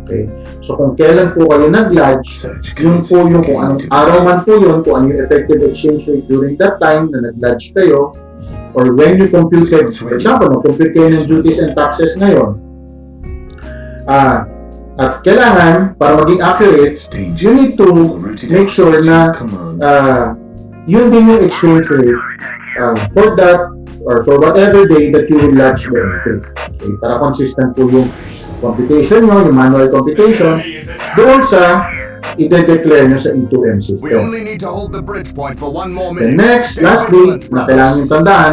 Okay? So kung kailan po kayo nag-lodge, yun po yung kung anong araw man po yun, kung ano yung effective exchange rate during that time na nag-lodge kayo, or when you computed, for example, compute kayo ng duties and taxes ngayon, at kailangan, para maging accurate, you need to make sure na yun din yung exchange rate for that or for whatever day that you will lodge the entry. Okay, para consistent po yung computation nyo, yung manual computation, doon sa i-declare nyo sa E2M system. We only need to hold the bridge point for one more The minute. next, lastly, na kailangan yung tandaan,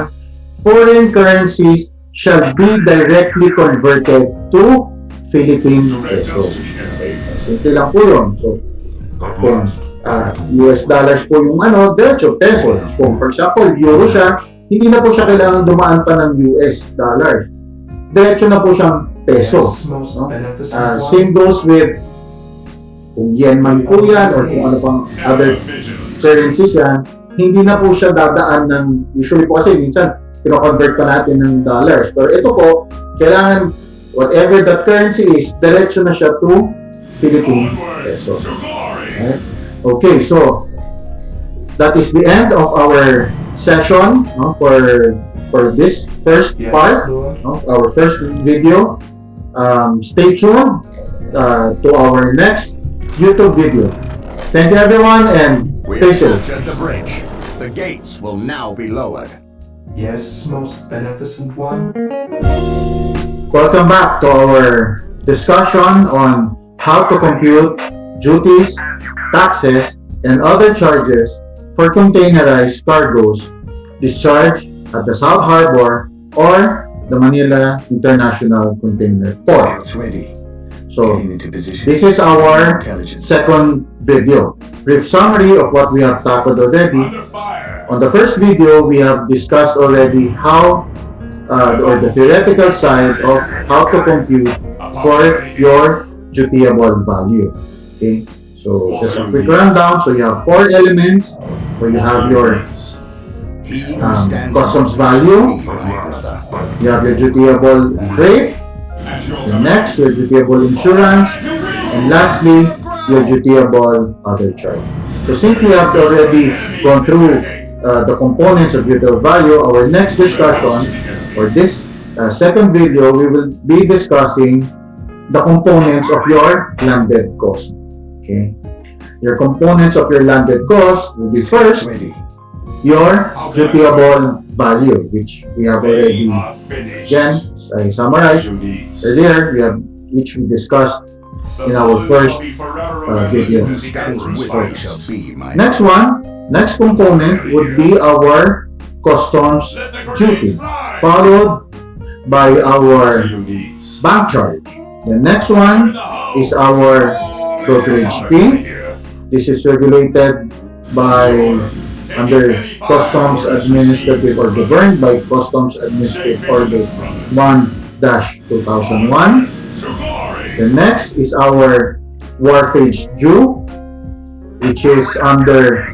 foreign currencies shall be directly converted to Philippine peso. Okay. Simple lang po yun. So, kung US dollars po yung diretso peso. Kung for example, euro siya, hindi na po siya kailangan dumaan pa ng US dollars. Diretso na po siyang peso. No? Same goes with kung yen man po yan or kung ano pang other currencies yan, hindi na po siya dadaan ng, usually po kasi minsan kino-convert pa natin ng dollars. Pero ito po, kailangan whatever that currency is, diretso na siya to Philippine peso. Right? Okay, so that is the end of our session for this first part, our first video. Stay tuned to our next YouTube video. Thank you everyone and We stay have safe. captured the bridge. The gates will now be lowered. Yes, most beneficent one. Welcome back to our discussion on how to compute duties, taxes, and other charges for containerized cargoes discharged at the South Harbor or the Manila International Container Port. Scouts ready. So, Getting into position. this is our Intelligence. second video. Brief summary of what we have tackled already. Under fire. On the first video, we have discussed already how, or the theoretical side of how to compute for your dutiable value. Okay, so just a quick rundown. So you have 4 elements. So you have your He who stands customs in value. front of me, my brother. you have your dutiable freight, and next your dutiable insurance, and lastly your dutiable other charge. So since we have already gone through the components of dutiable value, our next discussion or this second video, we will be discussing the components of your landed cost. Okay, your components of your landed cost will be Scouts first ready. your dutiable value, which we have already, again, I summarized earlier, which we discussed in our first video. Stands with me shall be my Next one, next component would be our customs duty, followed by our bank charge. The next one is our brokerage fee. This is regulated by under Customs Administrative or governed by Customs Administrative Order 1-2001. The next is our wharfage due, which is under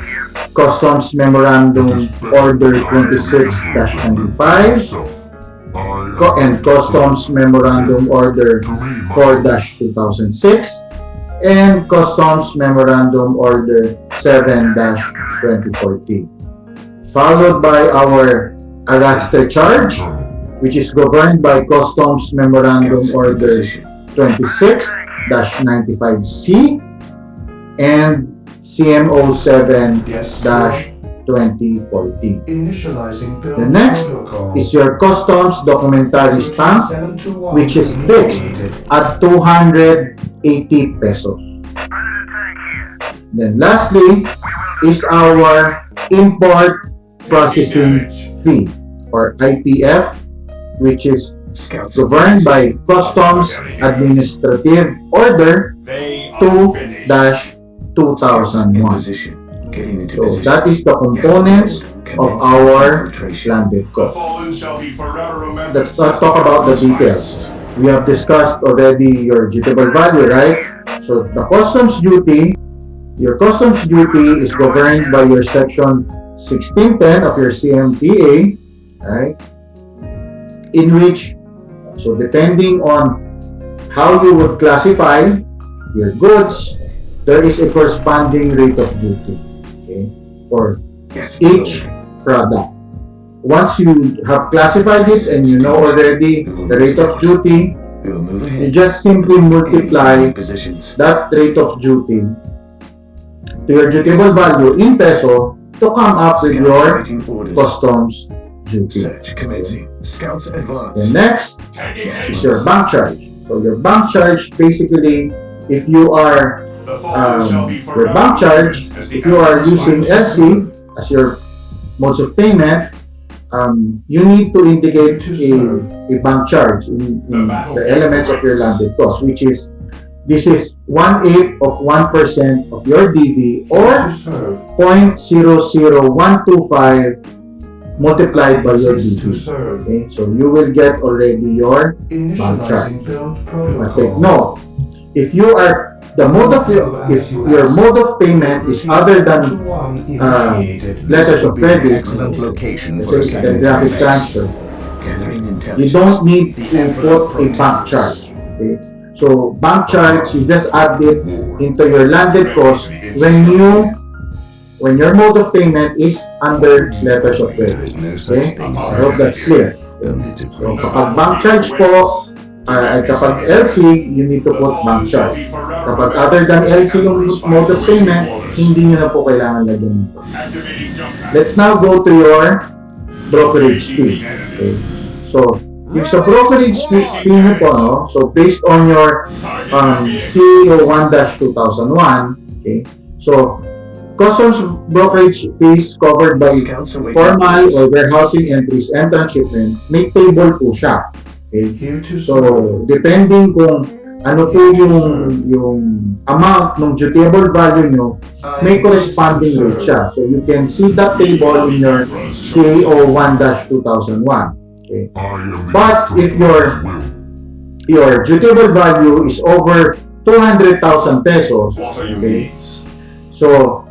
Customs Memorandum Order 26-95 and Customs Memorandum Order 4-2006 and Customs Memorandum Order 7-2014. Followed by our arrastre charge, which is governed by Customs Memorandum Scouts in Order position. 26-95C and CMO 7-2014. Initializing build The next protocol. is your customs documentary stamp, 721 which is fixed at 280 pesos. Then lastly is our import processing fee or IPF, which is Scouts governed by Customs Administrative Order Scouts in 2-2001. position. Getting into So position. that is the components of our Infiltration. landed The cost. fallen shall be forever remembered. Let's not talk about the details. We have discussed already your dutiable value, right? So the customs duty, your customs duty is governed by your section 1610 of your CMTA, right? In which, so depending on how you would classify your goods, there is a corresponding rate of duty, okay, for Yes, each product. Once you have classified it and you know already the rate of duty, we will move you ahead. just simply multiply In positions. that rate of duty to your dutiable value in peso to come up with Scouts your awaiting orders. customs duty. Search commencing. Scouts The advance. next is your bank charge. So your bank charge, basically, if you are your bank charge, if you are using LC as your modes of payment, you need to indicate a bank charge in the elements of your landed cost, which is, this is 1/8 of 1% of your DV or To serve. 0.00125 multiplied by your Cease to DV. serve. Okay, so you will get already your Initializing build but take protocol. note, if you are the mode of if your mode of payment is other than letters of Be an credit, excellent location let's for a say second telegraphic base. transfer, Gathering you intelligence. don't need The to Emperor put a bank protects. charge. Okay? So bank charge, you just add it into your landed cost when your mode of payment is under letters of There credit. is no Okay? such thing I hope as that's clear. only So degrees. kapag bank charge po, ay kapag LC, you need to put bank charge. Kapag other than LC yung mode of payment, hindi nyo na po kailangan lagyan nito. Let's now go to your brokerage fee. Okay? So, yung sa brokerage fee nyo po, no? So, based on your SIIIIINNNNDRIIIIIIIIII, okay? So, customs brokerage fees covered by Scouts await formal orders. or warehousing entries and transshipments, may table po siya. Okay? Here to So, serve. depending kung ano po yung amount ng dutiable value nyo, may corresponding rate siya. So, you can see that table in your CA01-2001. Okay? But if your dutiable value is over 200,000 pesos, What are your okay, needs? so,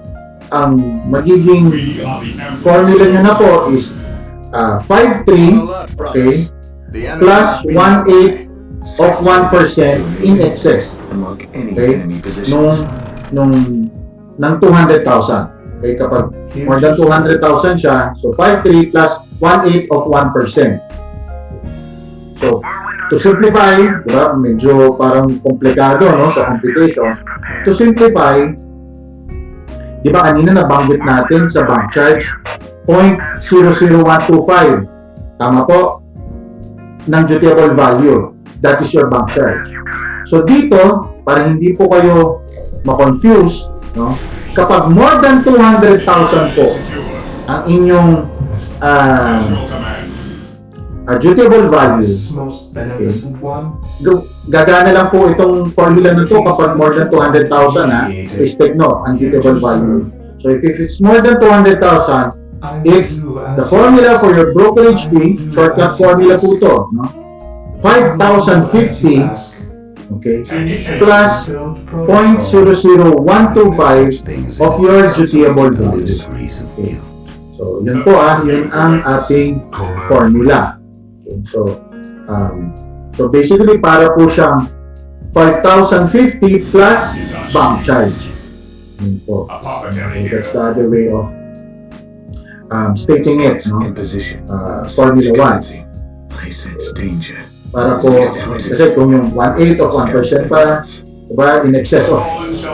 ang magiging We are the Emperor's formula nyo na po is 5.3 Alert, okay, brothers. The enemy plus must be 1/8 nearby. of 1% in excess Unlock any Okay. enemy positions. ng 200,000. Okay, kapag more than 200,000 siya, so 5.3 plus 1/8 of 1%. So, to simplify, diba, medyo parang komplikado, no, sa computation. To simplify, di ba kanina nabanggit natin sa bank charge, 0.00125. Tama po, ng dutiable value. That is your bank charge. So dito, para hindi po kayo ma-confuse, no? Kapag more than 200,000 po ang inyong dutiable value, Yes, most beneficent one. gagana lang po itong formula na to kapag more than 200,000 ha. Please take note, ang dutiable value. So if it's more than 200,000, I will it's do as the you formula ask. for your brokerage fee, shortcut formula po to, no? 5,050, okay, plus 0.00125 of your dutiable Only value. degrees of Okay. guilt. So, yun po yun ang ating formula. Okay, so basically, para po siyang 5,050 plus bank charge. Yun po. Apothecary Okay, here. that's the other way of stating it, Scouts no? in position. Formula 1. Commencing. I sense danger. Para po, kasi kung yung 1/8 of 1% pa, diba, in excess of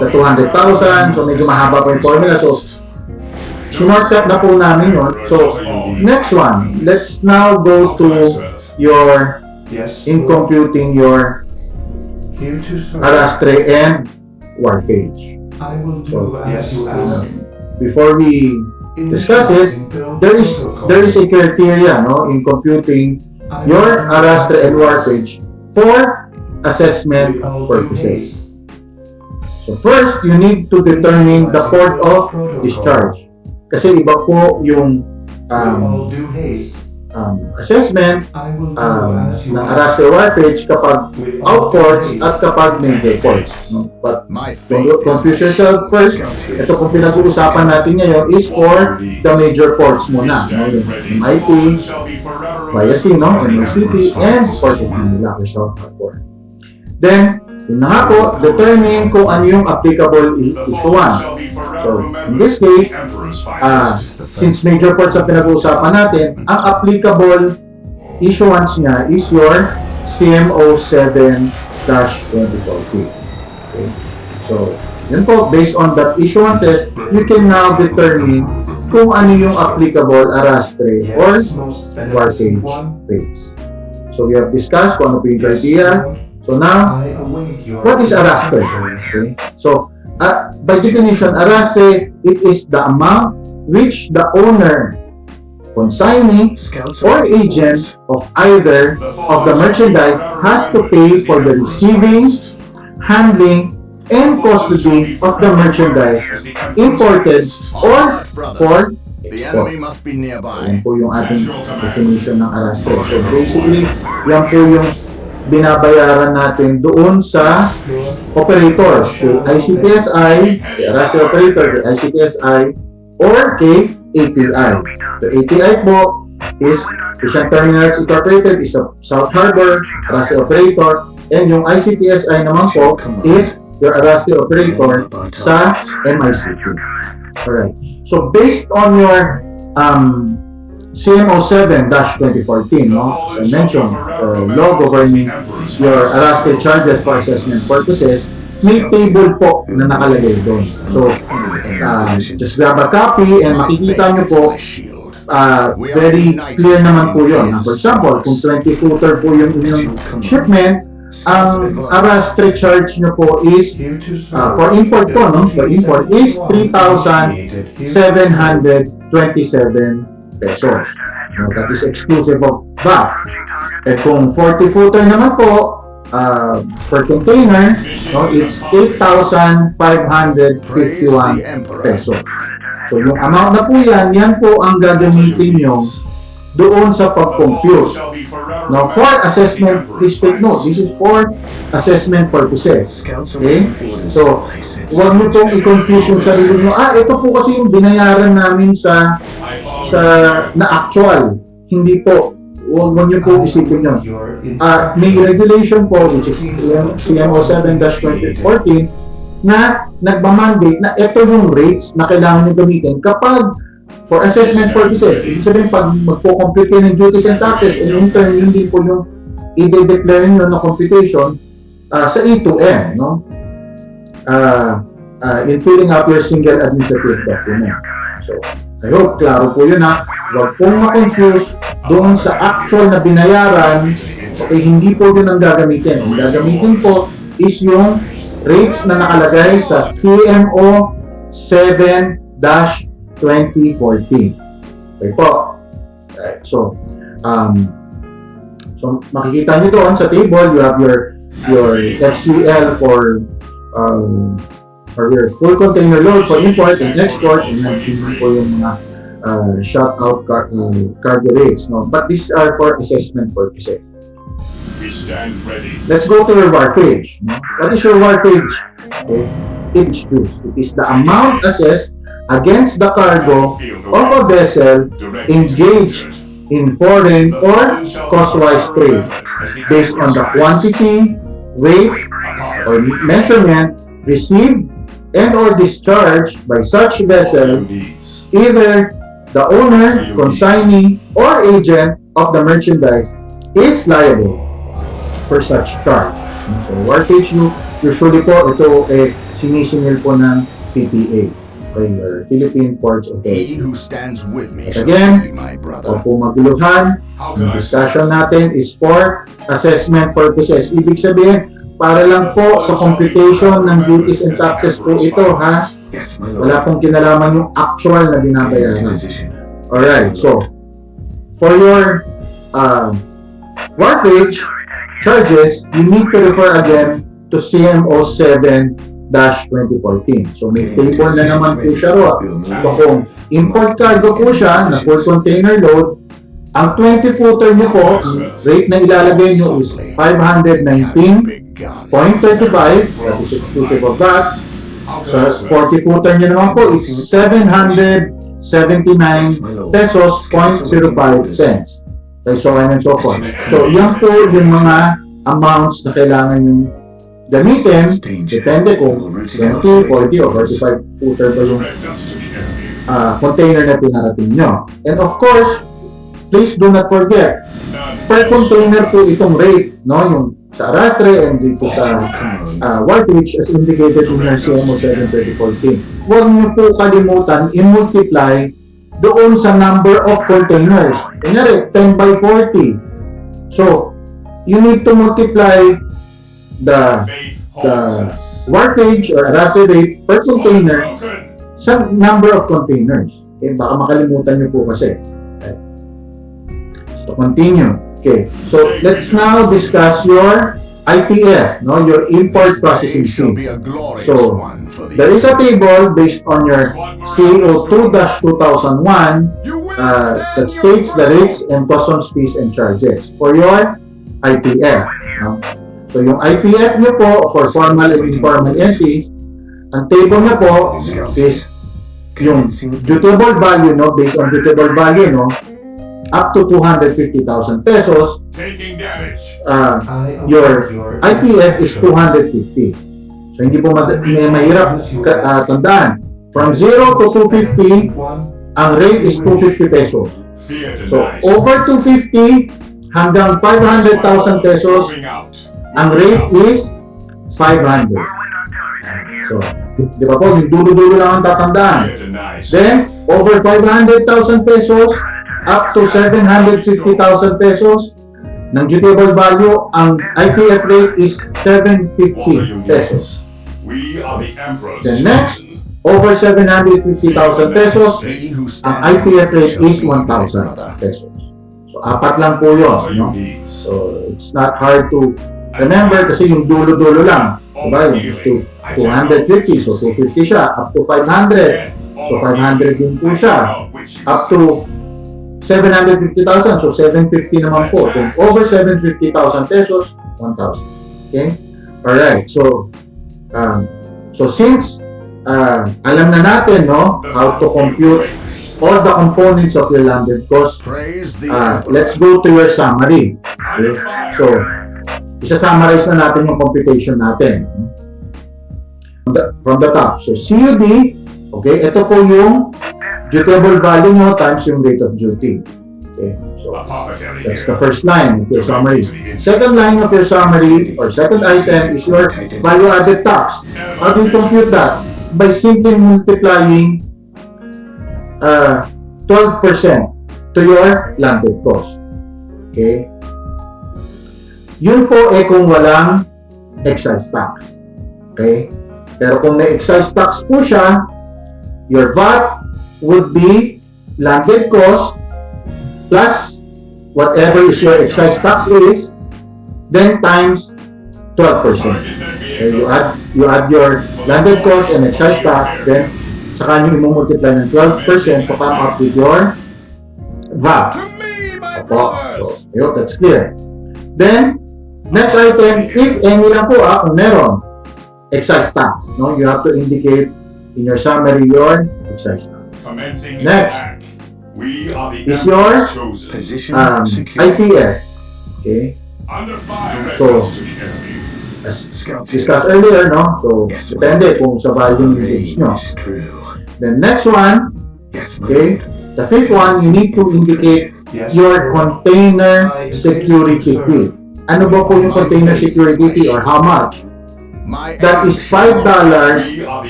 the 200,000, so medyo mahaba pa yung formula. So, shortcut na po namin yun. So, next one, let's now go to your, Yes, in computing your here to serve. arastre and warpage. I will So, do as you ask. Before we discuss it, there is a criteria, no, in computing your arastre and warpage for assessment purposes. So first, you need to determine the port of discharge. Kasi iba po yung All due haste. assessment I will do as you ng ask. arastre warpage kapag With all outports due haste. at kapag major ports. No? But My don't faith confuse is yourself first. Ito pong pinag-uusapan natin ngayon is for the major ports muna. No? Yung IT, via C, no? MICT, and Port of Manila, Rizal Harbor. Then, yun na nga po, determine kung ano yung applicable issuance. So, in this case, since major ports ang pinag-uusapan natin, ang applicable issuance niya is your CMO 7-2040. Okay? So, yun po, based on that issuances, you can now determine kung ano yung applicable arastre or Yes, most warpage beneficent one. rates. So, we have discussed kung ano po yung criteria. So, now, I await your what is arastre? Okay? So, by definition, arastre, it is the amount which the owner, consignee, Scouts or await agent of either of the merchandise has to pay for the receiving, handling, and custody of the merchandise imported or for the export. enemy must be Yan nearby. po yung ating definition ng arastre. So basically, yan po yung binabayaran natin doon sa operators, kay ICPSI, kay Araste Operator, kay ICPSI, or kay ATI. The ATI po is Christian Terminals Incorporated, is a South Harbor, Araste Operator, and yung ICPSI naman po is your Araste Operator sa MICT. Alright. So based on your CMO 7-2014, no? As I mentioned, law governing your Araste charges for assessment purposes, may table po na nakalagay doon. So, just grab a copy and makikita nyo po, very clear naman po yun. For example, kung 20-footer po yung inyong shipment, ang Araste charge nyo po is, for import po, no? For import is 3,727 pesos. No, that is exclusive of VAT. At kung 40-footer naman po, per container, no, it's 8,551 pesos. So yung amount na po yan po ang gagamitin nyo doon sa pag-compute. Now, for assessment, please take note, this is for assessment purposes. Okay? So, huwag nyo pong i-confuse yung sarili nyo. Ito po kasi yung binayaran namin sa na actual. Hindi po. Huwag nyo po isipin yun. May regulation po, which is CMO 7-2014, na nagmamandate na ito yung rates na kailangan nyo gamitin kapag for assessment purposes. Ibig sabihin, pag magpo-compute ng duties and taxes, and in turn, yun din po yung i-declare nyo na computation sa E2M, no? In filling up your single administrative document. So, I hope klaro po yun ha. Huwag pong ma-confuse doon sa actual na binayaran. Okay, hindi po yun ang gagamitin. Ang gagamitin po is yung rates na nakalagay sa CMO 7-2014. Okay po. Right. So makikita nyo doon sa table, you have your FCL for your full container load for import and export, and then po yung mga shut-out cargo rates. No? But these are for assessment purposes. We stand ready. Let's go to your wharfage. No? What is your wharfage? Okay. It is the amount assessed against the cargo of a vessel engaged in foreign or coastwise trade based on the quantity, weight, or measurement received and or discharged by such vessel, either the owner, consignee, or agent of the merchandise is liable for such charge. So, wharfage usually po, ito sinisingil po ng PPA, okay, or Philippine Ports Authority. He who stands with me At shall again, be my brother. huwag po maguluhan. Ang discussion natin is for assessment purposes. Ibig sabihin, para lang po sa computation ng duties and taxes po ito, ha? Yes, my lord. Wala pong kinalaman yung actual na binabayaran. Position. Alright, so, for your wharfage charges, you need to refer again to CMO 7-2014. So, may table na naman po siya ro. So, kung import cargo po siya na full container load, ang 20-footer nyo po, ang rate na ilalagay nyo is 519.35, that is exclusive of that. So, 40-footer nyo naman po is 779 pesos 0.05 cents. Okay, so on and so forth. So, yan po yung mga amounts na kailangan yung gamitin. Depende kung 20, 40, or 45-footer ba yung container na pinarating nyo. And of course, please do not forget, per container po itong rate, no? Yung sa Araste and dito sa wharfage as indicated in your CMO 7-2014. Huwag niyo po kalimutan i-multiply doon sa number of containers. Kunyari, 10 by 40. So, you need to multiply the wharfage or Araste rate per container sa number of containers. Okay, baka makalimutan niyo po kasi. Okay. So, continue. Okay, so let's now discuss your IPF, no, your import processing Shall fee. be a glorious So, one for the there is a table based on your CO 2-2001 that states the rates and customs fees and charges. For your IPF. No? So yung IPF nyo po for formal and informal entities, ang table nyo po is yung dutiable value, no, based on dutiable value, no, up to 250,000 pesos. Taking damage. Your IPF is 250. So hindi po mahirap tandaan. From 0 to 250, ang rate is 250 pesos. So over 250 hanggang 500,000 pesos, ang rate is 500. So, di ba po, yung dulo-dulo lang ang tatandaan. Then, over 500,000 pesos, up to 750,000 pesos, ng dutiable value, ang IPF rate is 750 pesos. Then next, over 750,000 pesos, ang IPF rate is 1,000 pesos. So, apat lang po yun. No? So, it's not hard to remember kasi yung dulo-dulo lang. Diba? Yung 250, so 250 siya. Up to 500, so 500 din po siya. Up to 750,000, so 750 naman po. Then over 750,000 pesos, 1,000. Okay? Alright, so since alam na natin, no, how to compute all the components of your landed cost, let's go to your summary. Okay? So, isa-summarize na natin yung computation natin. From the top. So, COD, okay, ito po yung dutiable value nyo times yung rate of duty. Okay, so that's the first line of your summary. Second line of your summary, or second item, is your value-added tax. How do you compute that? By simply multiplying 12% to your landed cost. Okay? Yun po kung walang excise tax. Okay? Pero kung may excise tax po siya, your VAT would be landed cost plus whatever is your excise tax is, then times 12%. Okay, you add your landed cost and excise tax, then saka nyo i-multiply ng 12% to come up with your VAT. Opo, so, yun, that's clear. Then, next item, if any lang po kung meron, excise tax. No? You have to indicate in your summary your excise tax. Next is your IPF. Okay? So, as discussed earlier, no? So, depende kung sa value yung gauge nyo. Then next one, okay, the fifth one, you need to indicate your container security fee. Ano ba po yung container security fee or how much? That is $5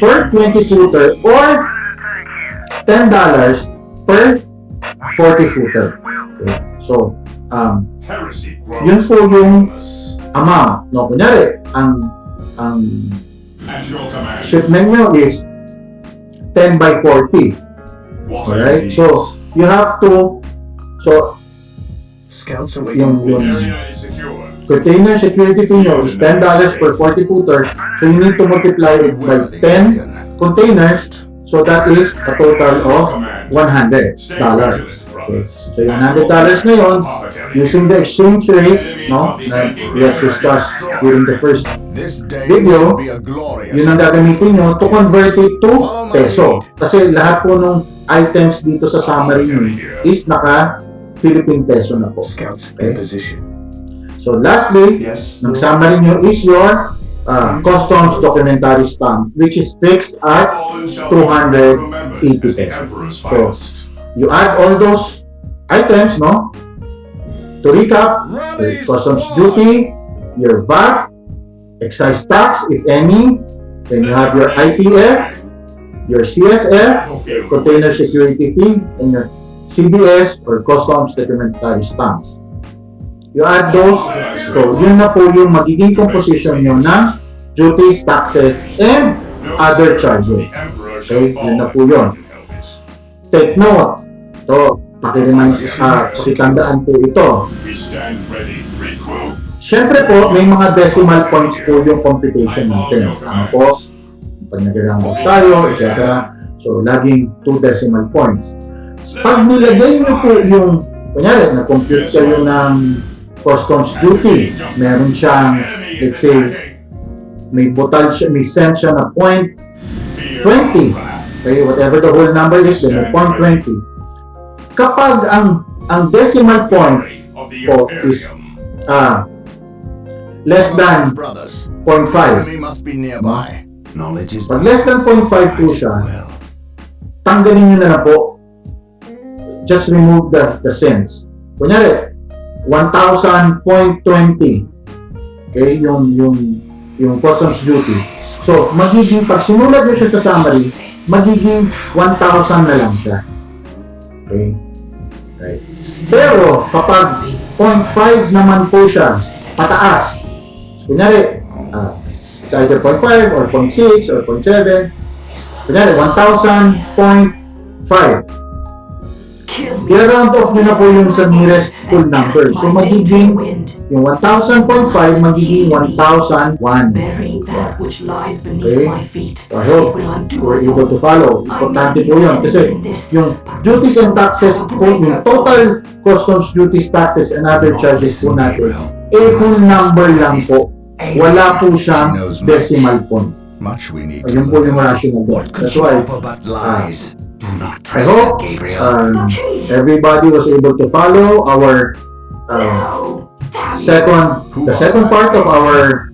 per 20 footer or $10 per 40 footer. Okay. So, yun po yung amount. No, kunyari, ang shipment nyo is 10 by 40. Alright? So, you have to, so, yung container security fee nyo is $10 per 40 footer. So, you need to multiply it by 10 containers. So, that is a total of $100. Okay. So, yung $100 na yun, using the exchange rate, no, na we have discussed during the first video, yun ang gagamitin nyo to convert it to peso. Kasi lahat po nung items dito sa summary nyo is naka-Philippine peso na po. Okay? So, lastly, ng summary nyo is your customs documentary stamp, which is fixed at 280 pesos. So, you add all those items, no? To recap, your customs duty, your VAT, excise tax, if any, then you have your IPF, your CSF, container security fee, and your CDS or customs documentary stamps. You add those, so yun na po yung magiging composition nyo ng duties, taxes, and other charges. Okay, yun na po yun. Take note. So, pakitandaan po ito. Siyempre po, may mga decimal points po yung computation natin. Ano po? Pag nag-round tayo, etc. So, laging 2 decimal points. Pag nilagay nyo po yung, kunyari, nag-compute kayo ng customs duty. Meron siyang, Enemy is let's say, attacking. may butal siya, may send siya na point Fear 20. wrath. Okay, whatever the whole number is, then may point 20. Kapag ang decimal point Of the po is Imperium. less than brothers. 0.5. Enemy must be nearby. Knowledge is Pag less than 0.5 po siya, well. tanggalin nyo na po. Just remove the cents. Kunyari, 1,000.20. Okay, yung customs duty. So, magiging, pag sinulat nyo siya sa summary, magiging 1,000 na lang siya. Okay? Right. Pero, kapag 0.5 naman po siya, pataas. Kunyari, it's either 0.5 or 0.6 or 0.7. Kunyari, 1,000.5. I-round off nyo na po yung sa nearest full number. So, magiging, yung 1,000.5 magiging 1,001. Bury that which lies beneath Okay. my feet. I hope It will undo we're us able to all. follow. Importante po yun. Kasi yung duties and taxes po, yung total customs duties, taxes, and other charges po natin, whole number lang po. Wala po siyang decimal point. Much we need to Ayun po yung learn. rational doon. What could That's you why offer but lies? Do not I trust hope Gabriel. everybody was able to follow our No, damn the second part of our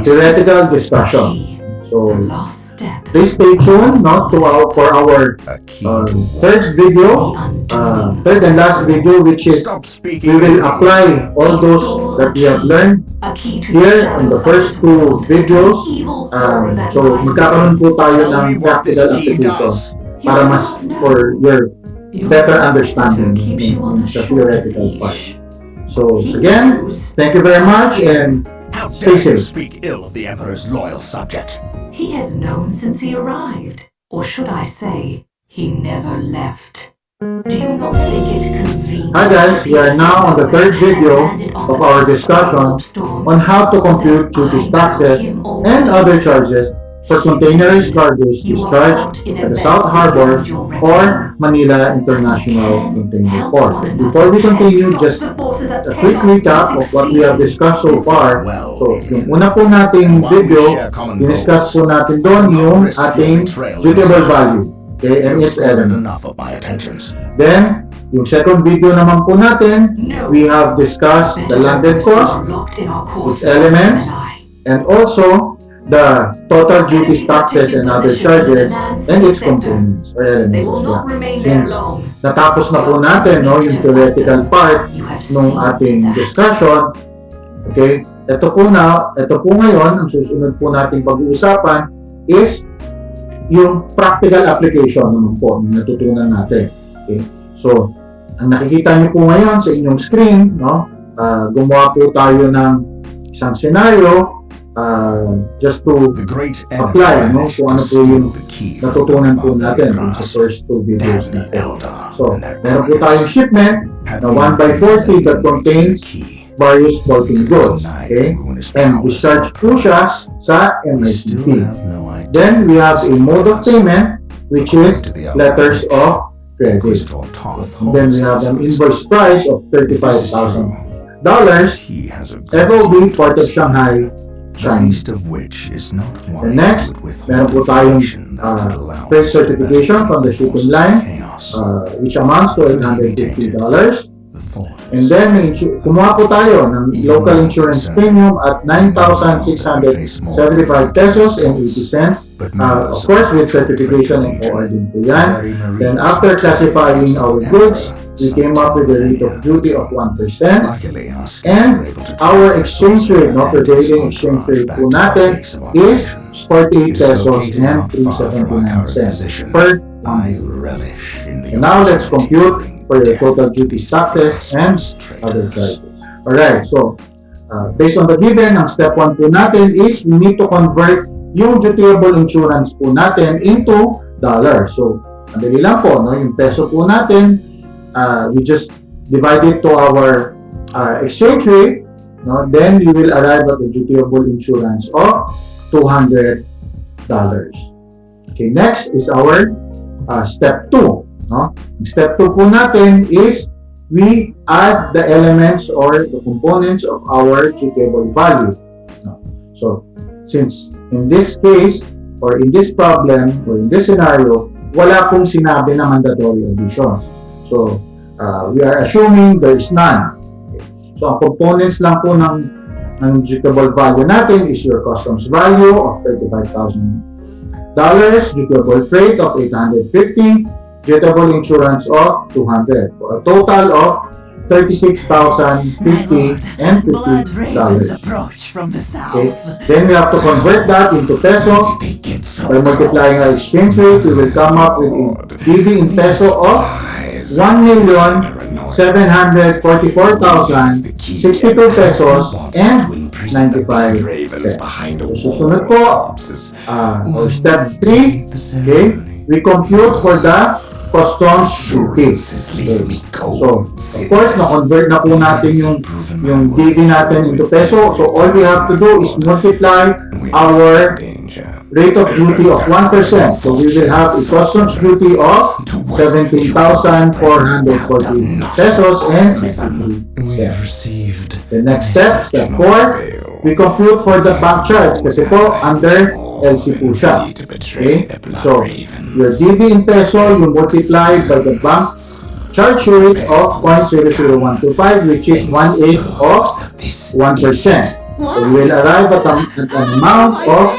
theoretical discussion. The So last step. please stay tuned, for our A key to third video, third and last video, which is Stop we speaking. will apply all those that we have learned A key to here the in the shadows first of the two world. videos. Evil power that So lies magkakaroon po tayo Tell ng me what this practical key application does. You para do mas not know. for your Your better master understanding keeps you on a sa short theoretical leash. part. So He again, knows. thank you very much and How stay dare you safe. speak ill of the Emperor's loyal subject? He has known since he arrived. Or should I say, he never left. Do you not think it convenient? Hi guys, we are now on the third video of our discussion on how to compute duties, taxes, and other charges for containerized cargoes discharged at the South Harbor or Manila International Container Port. Before we continue, just a quick recap of what we have discussed so far. So, yung una po nating video, diniscuss po natin doon yung ating dutiable value. Okay, and its element. Enough of my attentions. Then, yung second video naman po natin, we have discussed the landed cost, its elements, and also the total duties, taxes, and other charges, and its components or They elements will as well. not remain there Since long. natapos na po natin yung theoretical part You have nung seen to ating that. discussion, okay, ito po ngayon, ang susunod po nating pag-uusapan is yung practical application naman po ng natutunan natin. Okay? So, ang nakikita niyo po ngayon sa inyong screen, gumawa po tayo ng isang scenario just to The great apply, enemy kung ano po yung natutunan po natin sa first two videos natin. So, meron po tayong shipment na 1/40 that contains various bulking goods. Okay? And discharge po siya sa MICP. Then, we have a mode of payment, which is letters of credit. And then, we have an invoice price of $35,000. He has a FOB, Port of Shanghai, China. of which is not And next, meron po tayong freight certification from the shipping line, which amounts to $850. And then, kumuha po tayo ng local insurance premium at 9,675 pesos and 80 cents. Of course, with certification and OR din po yan. Then, after classifying our goods, we came up with a rate of duty of 1%. Luckily, And our exchange rate, prevailing exchange rate po natin is 48 pesos and 379 cents per I pound. relish in the And now let's compute for your total duties, taxes, and other charges. Alright, so based on the given, ang step 1 po natin is we need to convert yung dutiable insurance po natin into dollar. So, madali lang po, yung peso po natin, we just divide it to our exchange rate, then you will arrive at the dutiable insurance of $200. Okay, next is our step 2. Step 2 po natin is we add the elements or the components of our GTable value. So, since in this case, or in this problem, or in this scenario, wala pong sinabi na mandatory additions. So, we are assuming there is none. So, ang components lang po ng GTable value natin is your customs value of $35,000, GTable freight of $850, GTable insurance of $200, for a total of $36,050 and Blood ravens $50. approach from the south. Okay. Then we have to convert that into pesos. They get so By multiplying our exchange rate, we will come up with a DV in peso of 1,744,062 pesos and 95 cents. So, susunod po, or step 3, okay, we compute for the customs duty. Okay. So, of course, na-convert na po natin yung DV natin into peso. So, all we have to do is multiply our rate of duty of 1%. So, we will have a customs duty of 17,440 pesos and 63 cents. The next step, step 4, we compute for the bank charge kasi po under LC po siya. Okay? So, your DV in peso, you multiply by the bank charge rate of 0.00125, which is 1/8 of 1%. So, we will arrive at an amount of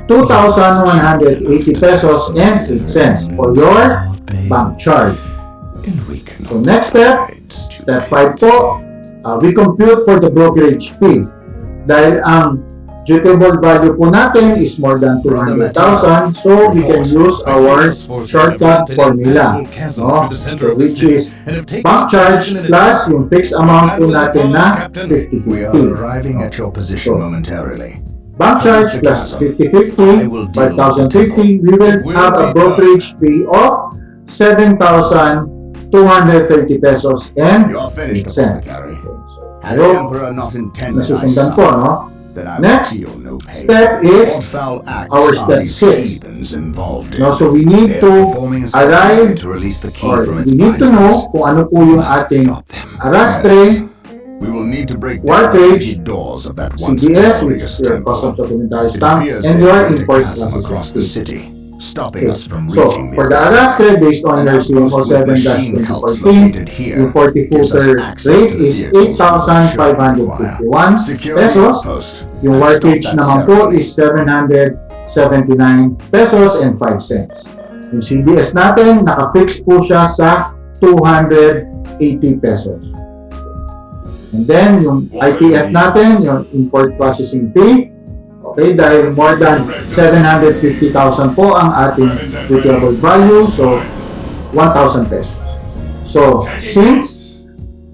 2,180 pesos and 8 cents for your bank charge. So, next step, step 5 po, we compute for the brokerage fee. Dahil ang GTable value po natin is more than 200,000, so we can use our shortcut formula, no? So, which is bank charge plus yung fixed amount po natin na We are 50/50. arriving at your position momentarily. Bank charge plus 50/50, 5,050, we will have a brokerage fee of 7,230 pesos and You're finished, 8 cents. apothecary. I Had the hope Emperor not intended I nasusundan po, suffer, no? then I Next will feel no pain. step is What foul acts our are step these 6. heathens involved in? No, so we need They are to performing a arrive, ceremony to release the key or from its we need to bindings. know kung ano po yung Must ating stop them. arrastre, We will need to break Wharf down the rate, rigid doors of that once CDS, glorious which is your temple. customs supplementary It stamp, appears and they your built a import chasm across the processing fee. city, stopping us from So, reaching the for the other side. arrastre, based on An your outpost with machine cults 7-2014, located here yung 40 gives us footer access rate to the is vehicles we will surely 8,551 Secure the pesos. outpost Yung and stop warpage that naman po ceremony. is 779 pesos and 5 cents. Yung CDS natin, naka-fix po siya sa 280 pesos. And then, yung IPF natin, yung import processing fee, okay, dahil more than 750,000 po ang ating GTable value, so 1,000 pesos. So, since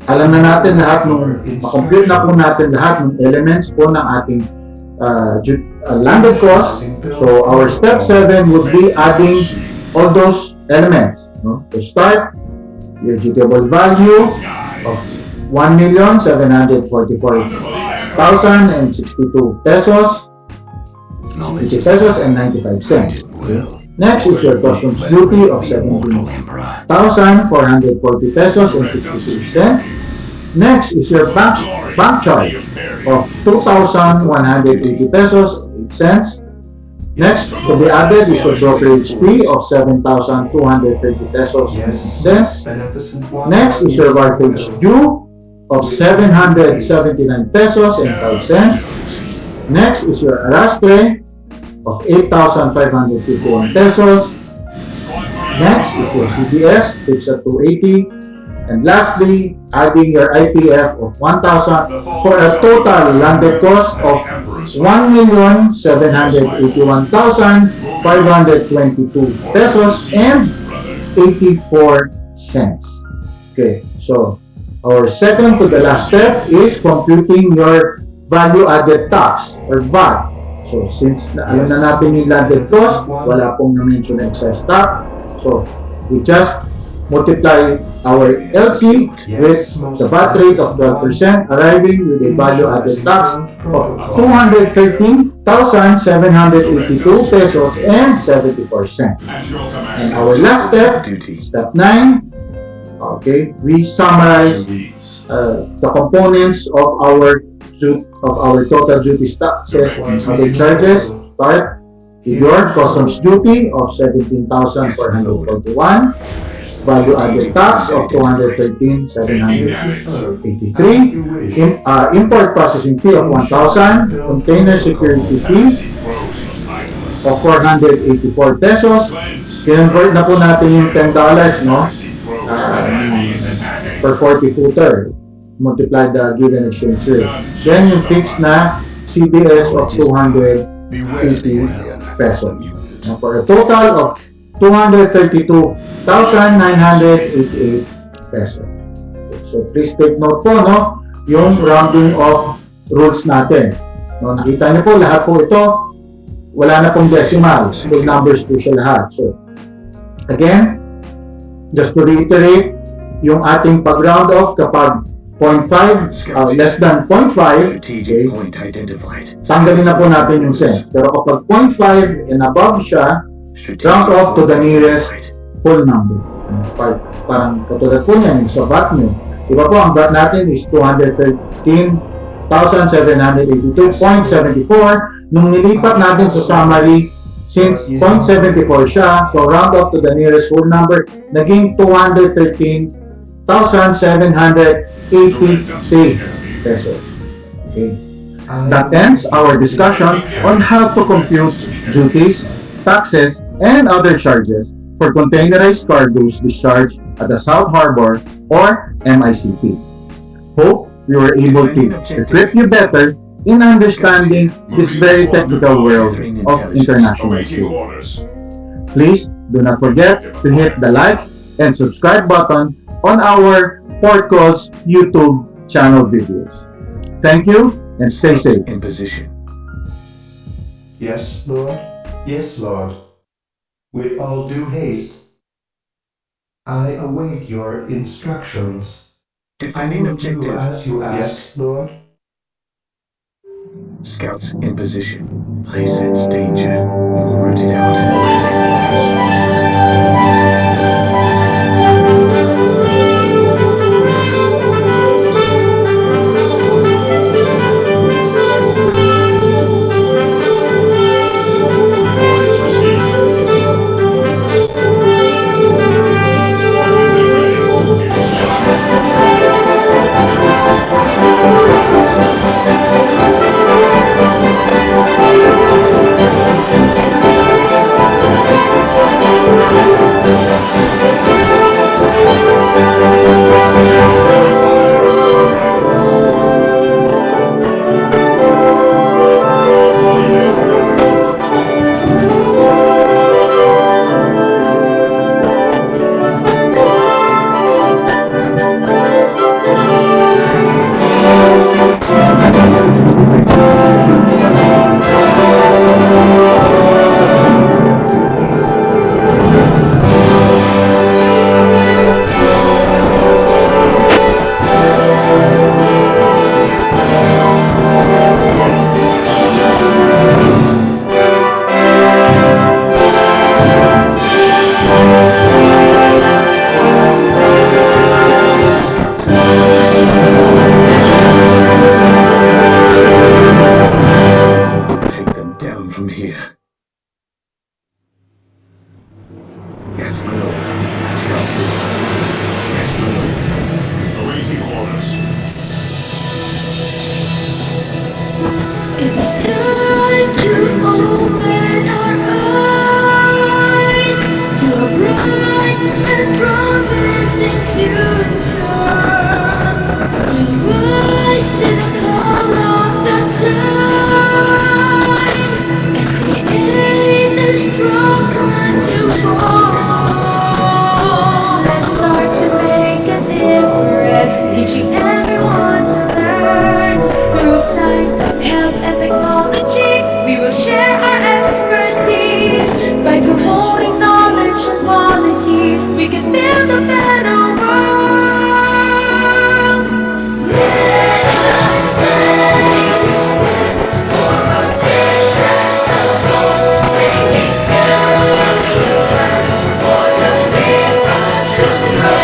alam na natin lahat nung, makompute na po natin lahat ng elements po ng ating landed cost, so our step 7 would be adding all those elements. No? To start, your GTable value of 1,744,062 pesos, 50 pesos and 95 cents. Next is your customs duty of 17,440 pesos and 62 cents. Next is your bank charge of 2,180 pesos and 8 cents. Next to be added is your brokerage fee of 7,230 pesos and 8 cents. Next is your warpage due of 779 pesos and 5 cents. Next is your arrastre of 8,551 pesos. Next is your CDS fixed at 280. And lastly, adding your IPF of 1,000 for a total landed cost of 1,781,522 pesos and 84 cents. Okay, so our second to the last step is computing your value-added tax or VAT. So since alam na natin yung landed cost, wala pong na-mention na excise tax. So we just multiply our LC with the VAT rate of 12%, arriving with a value-added tax of 213,782 pesos and 74 cents. And our last step, step 9, Okay, we summarize Leads. the components of our total duties, taxes, and other charges. Start with your customs duty of 17,441, value added tax of 213,783, import processing fee of 1,000, container security fee Fantasy grows idleness. of 484 pesos. Kinonvert na po natin yung $10, no? Fantasy grows madness and panic. Per 40 footer. Multiply the given exchange rate. Then yung fixed na CDS of 280 pesos. For a total of 232,988 pesos. So please take note po, no? Yung rounding off rules natin. No, nakita niyo po, lahat po ito, wala na pong decimal. Full numbers po siya lahat. So, again, just to reiterate, yung ating pag-round off kapag 0.5, less than 0.5, okay, tanggalin na po natin yung cents. Pero kapag 0.5 and above siya, round off to the nearest full number. Parang katulad po niyan, sa VAT nyo. Diba po, ang VAT natin is 213,782.74. Nung nilipat natin sa summary, since 0.74 siya, so round off to the nearest whole number, naging 213,783 pesos. Okay. That ends our discussion on how to compute duties, taxes, and other charges for containerized cargoes discharged at the South Harbor or MICT. Hope we were able to equip you better in understanding this very technical world of international Awaiting shipping. orders. Please do not forget to hit the like and subscribe button on our Port Calls YouTube channel videos. Thank you and stay safe. In position. Yes, Lord. Yes, Lord. With all due haste, I await your instructions. Defining I will do objective. as you ask. Yes, Lord. Scouts in position. I sense danger. We will root it out. Orders received. Orders and ready. It's time to open our eyes to a bright and promising future. We rise to the call of the times and create a stronger tomorrow. Let's start to make a difference, teaching everyone to learn through science, health, and technology. We will share our expertise by promoting knowledge and policies. We can build a better world. Let us raise a step for our nation's goal, making future us for the livers to grow.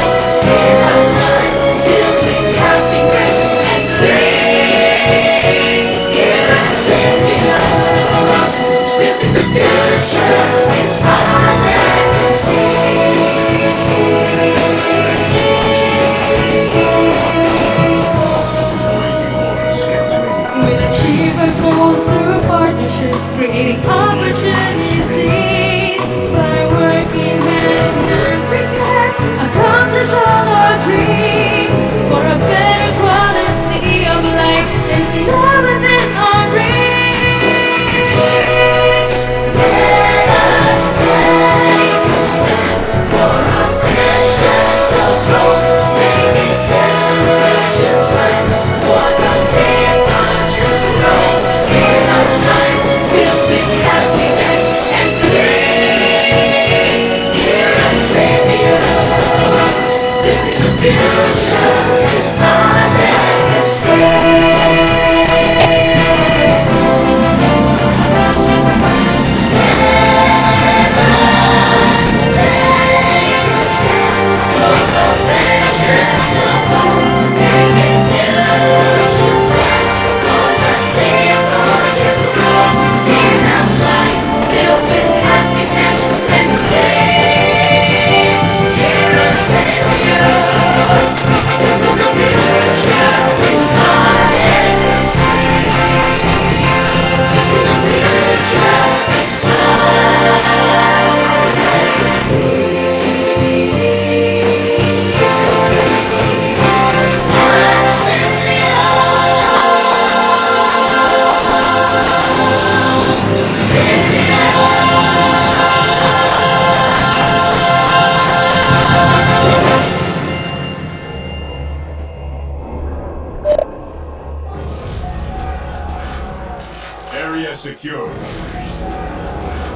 Area secure.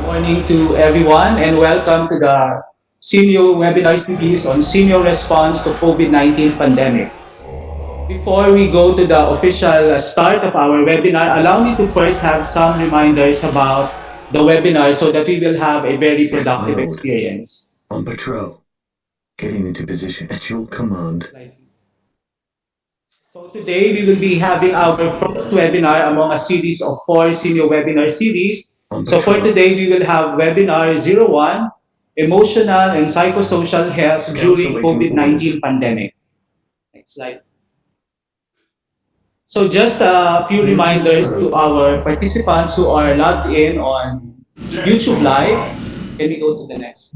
Morning to everyone and welcome to the senior webinar series on senior response to COVID-19 pandemic. Before we go to the official start of our webinar, allow me to first have some reminders about the webinar so that we will have a very Yes, my productive lord. experience. On patrol. Getting into position at your command. So today we will be having our first webinar among a series of 4 senior webinar series. On So for patrol. today we will have webinar 01, Emotional and Psychosocial Health Scouts during awaiting COVID-19 orders. pandemic. Next slide. So just a few Here to reminders to serve. our participants who are logged in on Death YouTube from Live. above. Can we go to the next?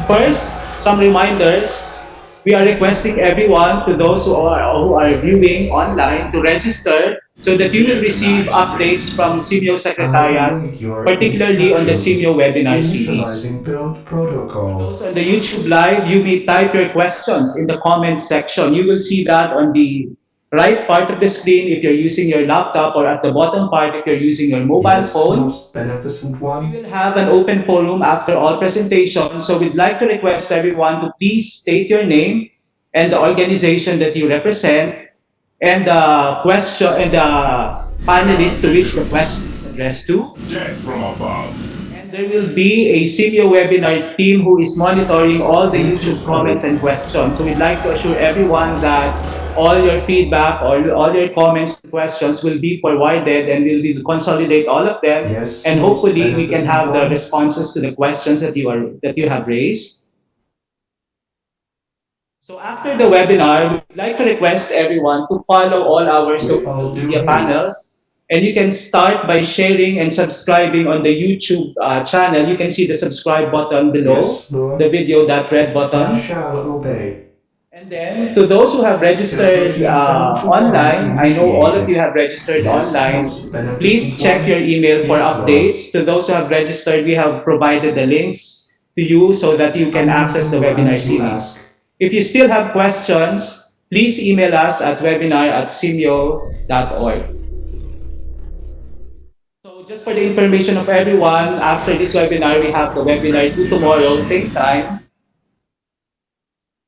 First, some reminders. We are requesting everyone, to those who are viewing online, to register so that you will receive Weaponize updates brief. from Simeo I Secretariat, await your particularly on the Simeo instructions. webinar series. Initializing build For those protocol. on the YouTube Live, you may type your questions in the comments section. You will see that on the right part of the screen if you're using your laptop, or at the bottom part if you're using your mobile Yes, phone. most beneficent We one. will have an open forum after all presentations, so we'd like to request everyone to please state your name and the organization that you represent, and the question and the There are panelists to which the visitors. question is addressed to. Death from above. And there will be a senior webinar team who is monitoring all the Here to YouTube comments serve. and questions. So we'd like to assure everyone that all your feedback or all your comments and questions will be forwarded, and we'll consolidate all of them, Yes, and most hopefully we can beneficent have the one. responses to the questions that you have raised. So after the webinar, we'd like to request everyone to follow all our With social all due media haste. panels. And you can start by sharing and subscribing on the YouTube channel. You can see the subscribe button below Yes, the Lord. video, that red I button. shall obey. And then to those who have Till registered routine 7 to 1 online, I know all of you initiated. have registered Yes, online. most beneficent Please check your one. email for Yes, Lord. updates. To those who have registered, we have provided the links to you so that you I can will access the do webinar as you series. ask. If you still have questions, please email us at webinar@simeo.org. So just for the information of everyone, after this webinar, we have the webinar 2 Is tomorrow, same achieved. time.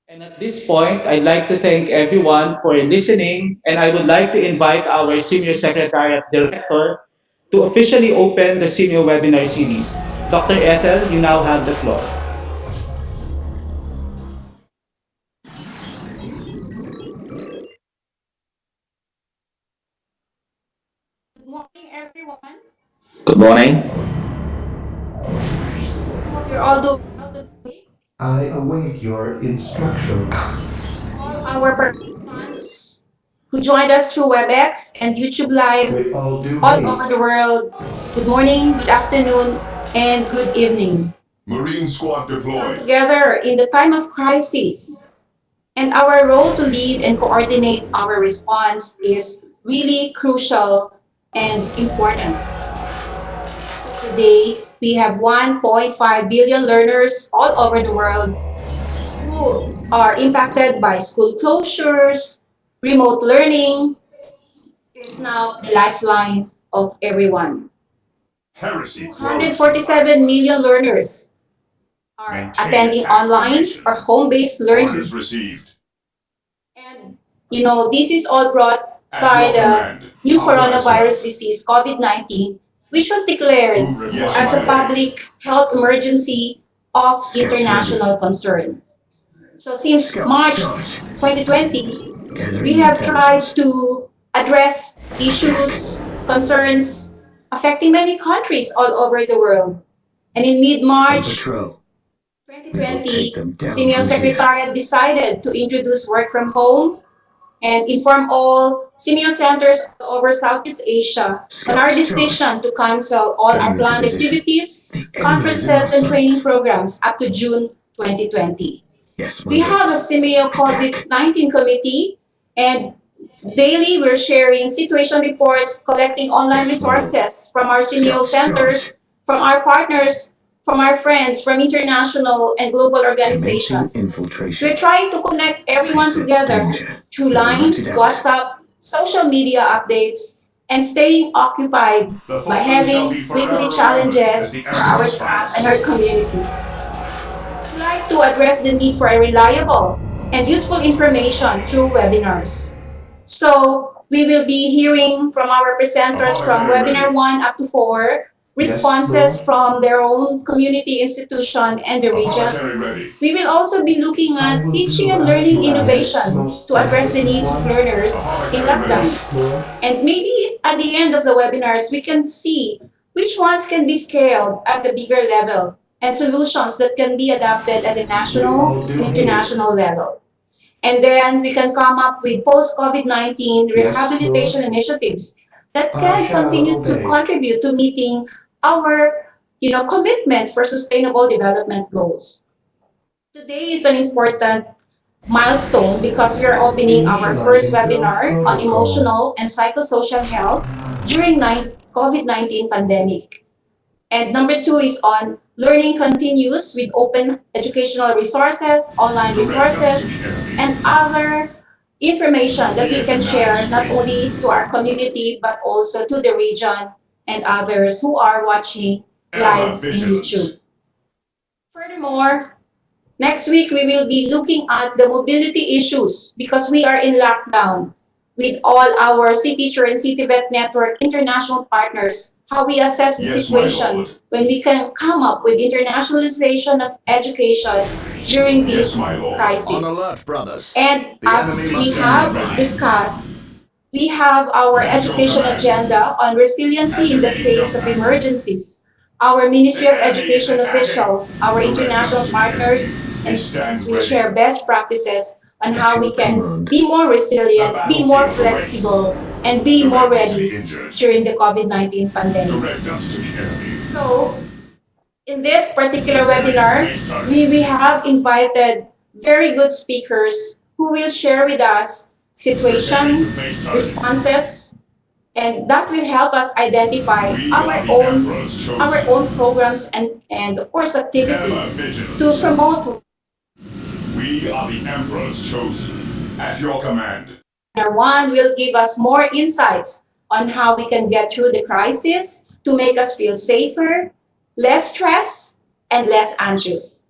And at this point, I'd like to thank everyone for listening, and I would like to invite our Senior Secretariat Director to officially open the Senior Webinar Series. Dr. Ethel, you now have the floor. Good morning, everyone. Good morning. Hope you're all doing well today. I await your instructions. All our participants who joined us through WebEx and YouTube Live With all due all over haste. the world, good morning, good afternoon, and good evening. Marine squad We come deployed. together in the time of crisis, and our role to lead and coordinate our response is really crucial and important. Today, we have 1.5 billion learners all over the world who are impacted by school closures, remote learning is now the lifeline of everyone. Heresy grows in 247 million violence. learners are Maintain attending attack online or formation. home-based learning. Orders received. This is all brought At by your the command. new How could I coronavirus serve? disease, COVID-19, which was declared Yes, as my a lord. public health emergency of Scouts ready. international concern. So since Scouts March charge. 2020, we Gathering have tried intelligence. to address Attack. issues, concerns affecting many countries all over the world. And in On mid-March patrol. We will take 2020, them down Senior from here. Secretariat decided to introduce work from home and inform all Simeo centers all over Southeast Asia on our Scouts charge. decision to cancel all our Cutting into planned position. activities, The enemy is in our conferences, and training sights. programs up to June 2020. Yes, my We have lord. a Simeo Attack. COVID-19 committee, and daily we're sharing situation reports, collecting online Yes, my lord. resources from our Simeo Scouts charge. centers, from our partners, from our friends, from international and global Commencing organizations. We're infiltration. trying to connect I everyone sense together danger. through We will root Line, it out. WhatsApp, social media updates, and staying occupied The by fallen shall be having weekly forever remembered as challenges the for our Emperor's staff and our finest. community. We'd like to address the need for a reliable and useful information through webinars. So we will be hearing from our presenters from Apologetic webinar ready. 1 up to 4, Yes, responses Lord. from their own community institution and the region. Apologetic ready. We will also be looking I at will teaching do and as learning you ask, innovation most to address the beneficent needs of one. learners in Apologetic ready. lockdown. Yes, Lord. And maybe at the end of the webinars, we can see which ones can be scaled at the bigger level and solutions that can be adapted at the With national all due and haste. international level. And then we can come up with post-COVID-19 Yes, Lord. rehabilitation initiatives that I can shall continue to obey. contribute to meeting our commitment for sustainable development goals. Today is an important milestone because we are opening our first Initializing health webinar on protocol. emotional and psychosocial health during COVID-19 pandemic. And number 2 is on learning continues with open educational resources, online Direct us to the resources, enemy. and other information that The we can Infernal share not Spree. only to our community but also to the region and others who are watching Ever live in vigilant. YouTube. Furthermore, next week we will be looking at the mobility issues because we are in lockdown with all our City and CityVet Network international partners, how we assess the Yes, my situation lord. when we can come up with internationalization of education during Yes, this my lord. On crisis. alert, brothers. And The enemy as We we must be stand have nearby. ready. discussed, we have our At your education command. agenda on At resiliency in your the leading face of jumper. emergencies. Our Ministry The of enemy is Education attacking. officials, our Direct us international to the enemy. partners, We and friends stand will share ready. best practices on At how your we can command. be more The resilient, be more battlefield awaits. flexible, and be more Direct me to the ready injured. during the COVID-19 pandemic. Direct us to the enemy. So, in this particular Preparing to webinar, face target. we have invited very good speakers who will share with us Preparing to situation, face target. responses, and that will help us identify We are the Emperor's our chosen. own programs and of course Ever activities to vigilant. promote We are the Emperor's chosen. At your command. webinar one will give us more insights on how we can get through the crisis to make us feel safer, less stressed, and less anxious.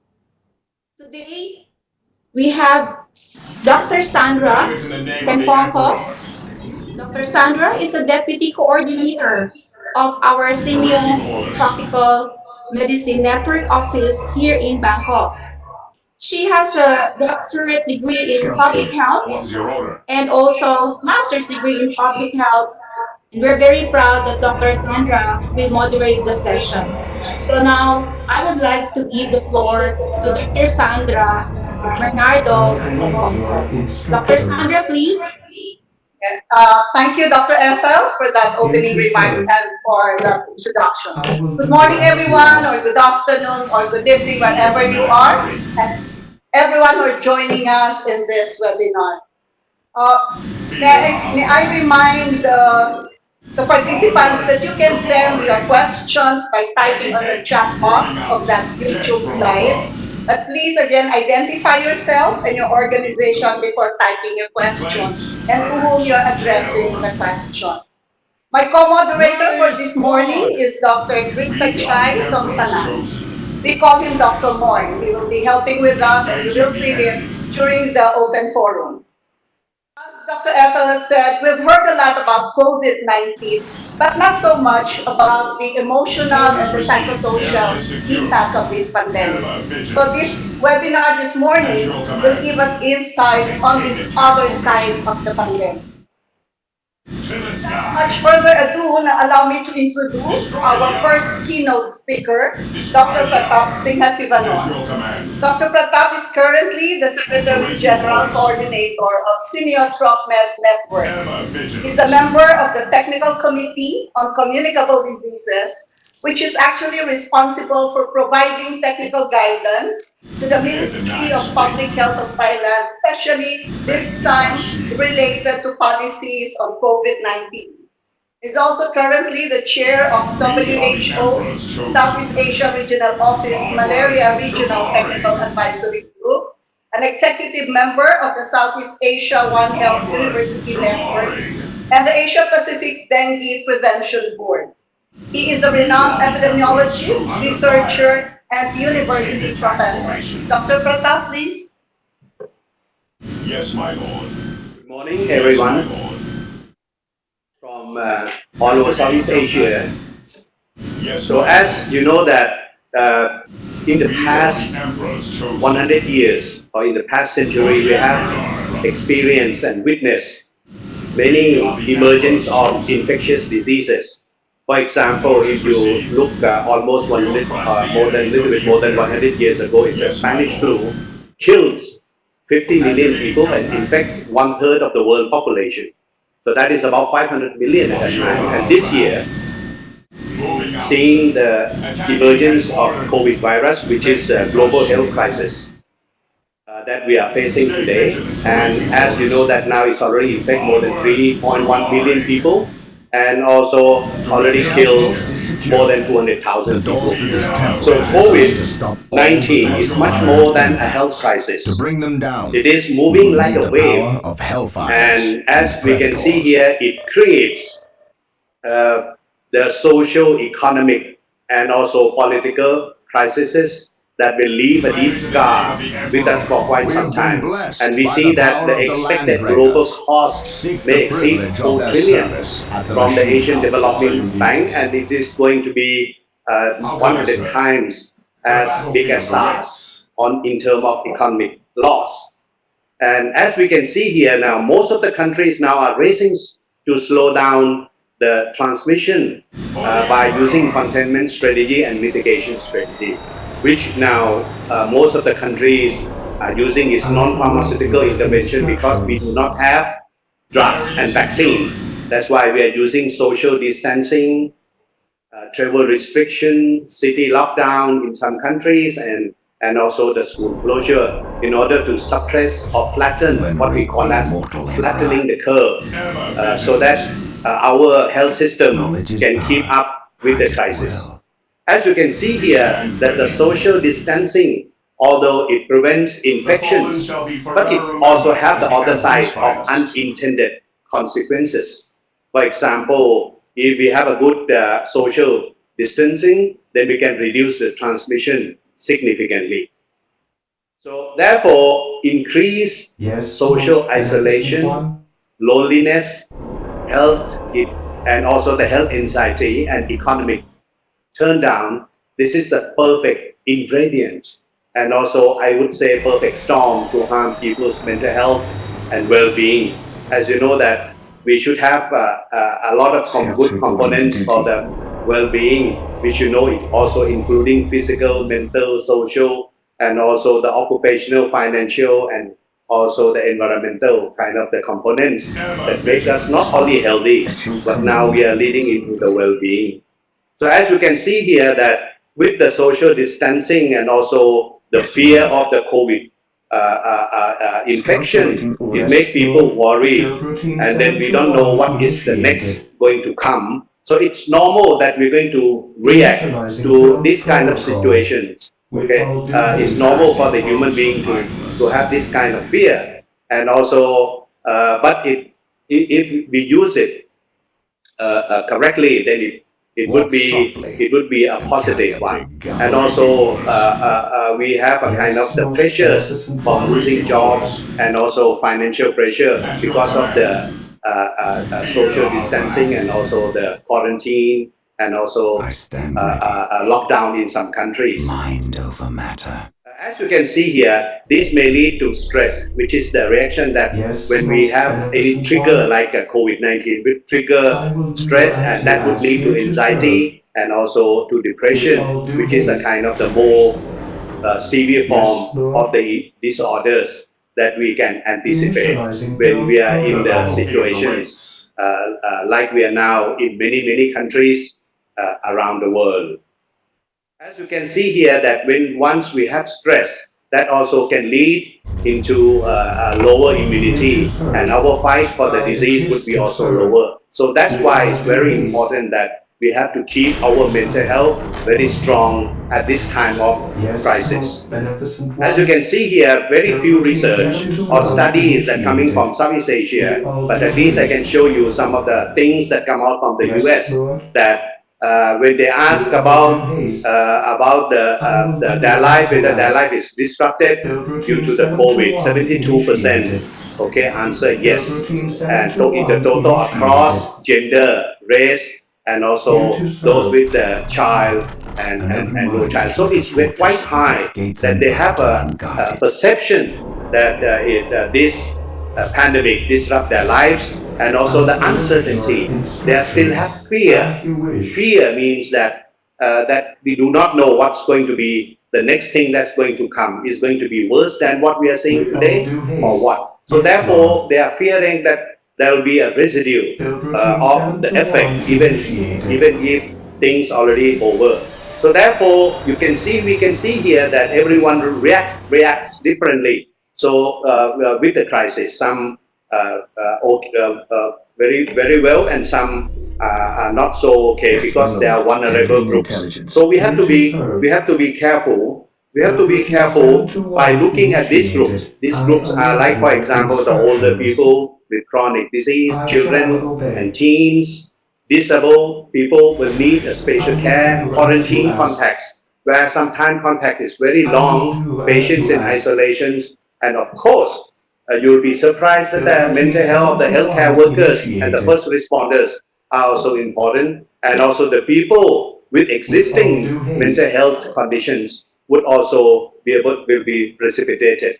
Today, we have Dr. May Sandra it in the name of the Tempongkov. Emperor. Dr. Sandra is a deputy coordinator of our Awaiting Simeo orders. Tropical Medicine Network office here in Bangkok. She has a doctorate degree in Scouts public ready. health What is your order? and also master's degree in public health. And we're very proud that Dr. Sandra will moderate the session. So now I would like to give the floor to Dr. Sandra I Bernardo await your Tempongkov. Dr. Sandra, instructions. please. Thank you, Dr. Ethel, for that It opening is remarks so. and for the introduction. I will Good do morning, as you everyone, or ask. good afternoon, or good evening, The wherever you Infernal are, Spree. and everyone who are joining us in this webinar. Uh, Fear not. may I remind the participants that you can send your questions by typing Taking on the eggs. chat Moving box out. of that Death YouTube from live. above. But please again identify yourself and your organization before typing your question Cleanse. and to whom Purge. you're addressing Kill. the question. My co-moderator for Rise, this morning squad. is Dr. We are the Grigsachai Emperor's Songsanan. chosen. We call him Dr. Moy. He will be helping with us and you will Engaging the see him enemy. during the open forum. Dr. Ethel has said, we've heard a lot about COVID-19, but not so much about the emotional and the Orders received. psychosocial Area secure. impact of this pandemic. Ever So vigilant. this webinar this At morning your will command. give us insights on Maintain this attack other side formation. of the pandemic. To the Without much skies. further ado, allow me to introduce Destroy our the first armor. keynote speaker, Destroy Dr. the Pratap armor. Singha At Sivanon. your command. Dr. Pratap is currently the Secretary Awaiting General orders. Coordinator of Semiotrochmed Network. Ever He's a vigilant. member of the Technical Committee on Communicable Diseases, which is actually responsible for providing technical guidance to the Fear the Ministry night of Public speak. Health of Thailand, especially Faith this is our time shield. related to policies on COVID-19. He's also currently the chair of We are the WHO's Emperor's Southeast chosen. Asia Regional Office Onward Malaria to Regional Technical glory. Advisory Group, an executive member of the Southeast Asia One Health Onward University to Network glory. and the Asia Pacific Dengue Prevention Board. He is a We renowned are the Emperor's epidemiologist, chosen. Under researcher, fire. and Maintain university attack professor. formation. Dr. Pratap, please. Yes, my lord. Good morning, Yes, my everyone, lord. from all over Southeast Asia. Yes, So, my as lord. you know that in the We are past the Emperor's chosen. 100 years or in the past century, we have experienced and witnessed many emergence of infectious diseases. For example, if you look almost 100, more than little bit more than 100 years ago, it's a Yes, my Spanish lord. flu, kills 50 million Activate people and comeback. infects 1/3 of the world population. So that is about 500 million at that time. And this year, Moving out. seeing the Attacking emergence of headquarters. COVID virus, which is a global health crisis that we are facing Stay today. vigilant. And Awaiting as you know orders. that now it's already infected more than Onward 3.1 to million glory. people and also already Direct killed air. more than The 200,000 people. doors to this temple So are designed to stop all the COVID-19 is past much violent more than a health impacts. To crisis. bring them down, It is we moving will like need a the wave. power of hellfires And as and we can see predators. here, it creates the social, economic, and also political crises that will leave a deep scar with us for quite We some have been time. And blessed we by see the that power the of the land expected global drainers. cost Seek the may exceed privilege of 4 their trillion service at the from the machine Asian house. Development Bank, and it is going to be How can I 100 serve? times The as big as battlefield SARS awaits. in terms of economic loss. And as we can see here now, most of the countries now are racing to slow down the transmission For the by using Emperor. containment strategy and mitigation strategy, which now most of the countries are using is I await non-pharmaceutical your intervention because we do instructions. not have drugs Area and secured. vaccine. That's why we are using social distancing, travel restriction, city lockdown in some countries, and also the school closure in order to suppress or flatten what we Venerate call the as immortal flattening emperor. the curve Ever so vigilant. that our health system Knowledge is can keep power. up with the Grant it crisis. well. As you can see We here, stand that the ready. social distancing, although it prevents The fallen infections, shall be but it forever also remembered have as the the other Emperor's side of finest. unintended consequences. For example, if we have a good social distancing, then we can reduce the transmission significantly. So therefore, increase Yes, social most beneficent isolation, one. loneliness, health, and also the health anxiety and economic turn down. This is a perfect ingredient, and also I would say perfect storm to harm people's mental health and well-being. As you know that we should have a lot of Scouts good reporting for components for duty. the well-being. We should know it also including physical, mental, social, and also the occupational, financial, and also the environmental kind of the components Ever that make us not vigilant. only healthy, At your but now command, we are leading into the well-being. So as you can see here that with the social distancing and also the yes, fear Lord. of the COVID Scouts infection, awaiting it orders. make Yes, people Lord. worried, Build routine and then we don't know 71 what is the initiated. next going to come. So it's normal that we're going to react Initializing to health this kind of protocol. situations. With Okay, all due it's haste. normal for the Passing human close being to remindless. have this kind of fear, and also, but if we use it correctly, then it would be a positive one. And also we have a kind of Yes, the most pressures beneficent from one. losing job and also financial pressure At your because of command. the Hear social our distancing and command. also the quarantine and also lockdown in some countries. As you can see here, this may lead to stress, which is the reaction that Yes, when we most have any beneficent trigger one. like a COVID-19, will trigger I will do stress, as and you that would ask lead to here to serve, anxiety and also to with depression, all due which is a haste. kind of the more severe Yes, form of Lord. the disorders that we can anticipate Initializing when build we are in The the protocol. battlefield situations awaits. like we are now in many countries around the world. As you can see here that when once we have stress, that also can lead into a lower Here to immunity and serve. our fight for the I disease would exist be to also serve, lower. So that's with why all it's due very haste. important that we have to keep our mental health very strong at this time of Yes, crisis. most beneficent As you one. can see here, very Their few routine set research to or serve studies that coming from initiated, Southeast Asia, with all but due at least I can haste. show you some of the things that come out from the Yes, US Lord. that when they ask With all due haste. about I will their do life, as you whether their ask. life is disrupted Build due routine to the 7 to COVID, 1 72%. initiated. Okay, answer Build yes. routine 7 And to in the 1 total initiated. across gender, race, and Here to also those serve. with the child and no child. So it's quite high that they have a perception that this pandemic disrupt their lives and also I the await your uncertainty. They still have instructions fear. as you wish. Fear means that we do not know what's going to be the next thing that's going to come. Is going to be worse than what we are seeing With all today due or haste. what? So Yes, Lord. therefore, they are fearing that there will be a residue Build routine of 7 the to 1 effect, initiated. even if things already over. So therefore, we can see here that everyone reacts differently. So with the crisis, some very well, and some are not so okay Yes, my because they are lord. vulnerable Conveying groups. intelligence. So Here to we serve. have to be careful. We have Build to be routine 7 to careful by 1 looking at these initiated. groups. These I groups are await like, for your example, the older instructions. people with chronic disease, I shall children and obey. teens. Disabled people will need a I special will care, do as you quarantine ask. contacts, where sometimes contact is very I will long, do as patients you in ask. isolations, and of course, you'll be surprised that Build the routine mental health, 7 the to healthcare 1 workers, and the initiated. first responders are also important, and also the people with With all existing due mental haste. health conditions would also will be precipitated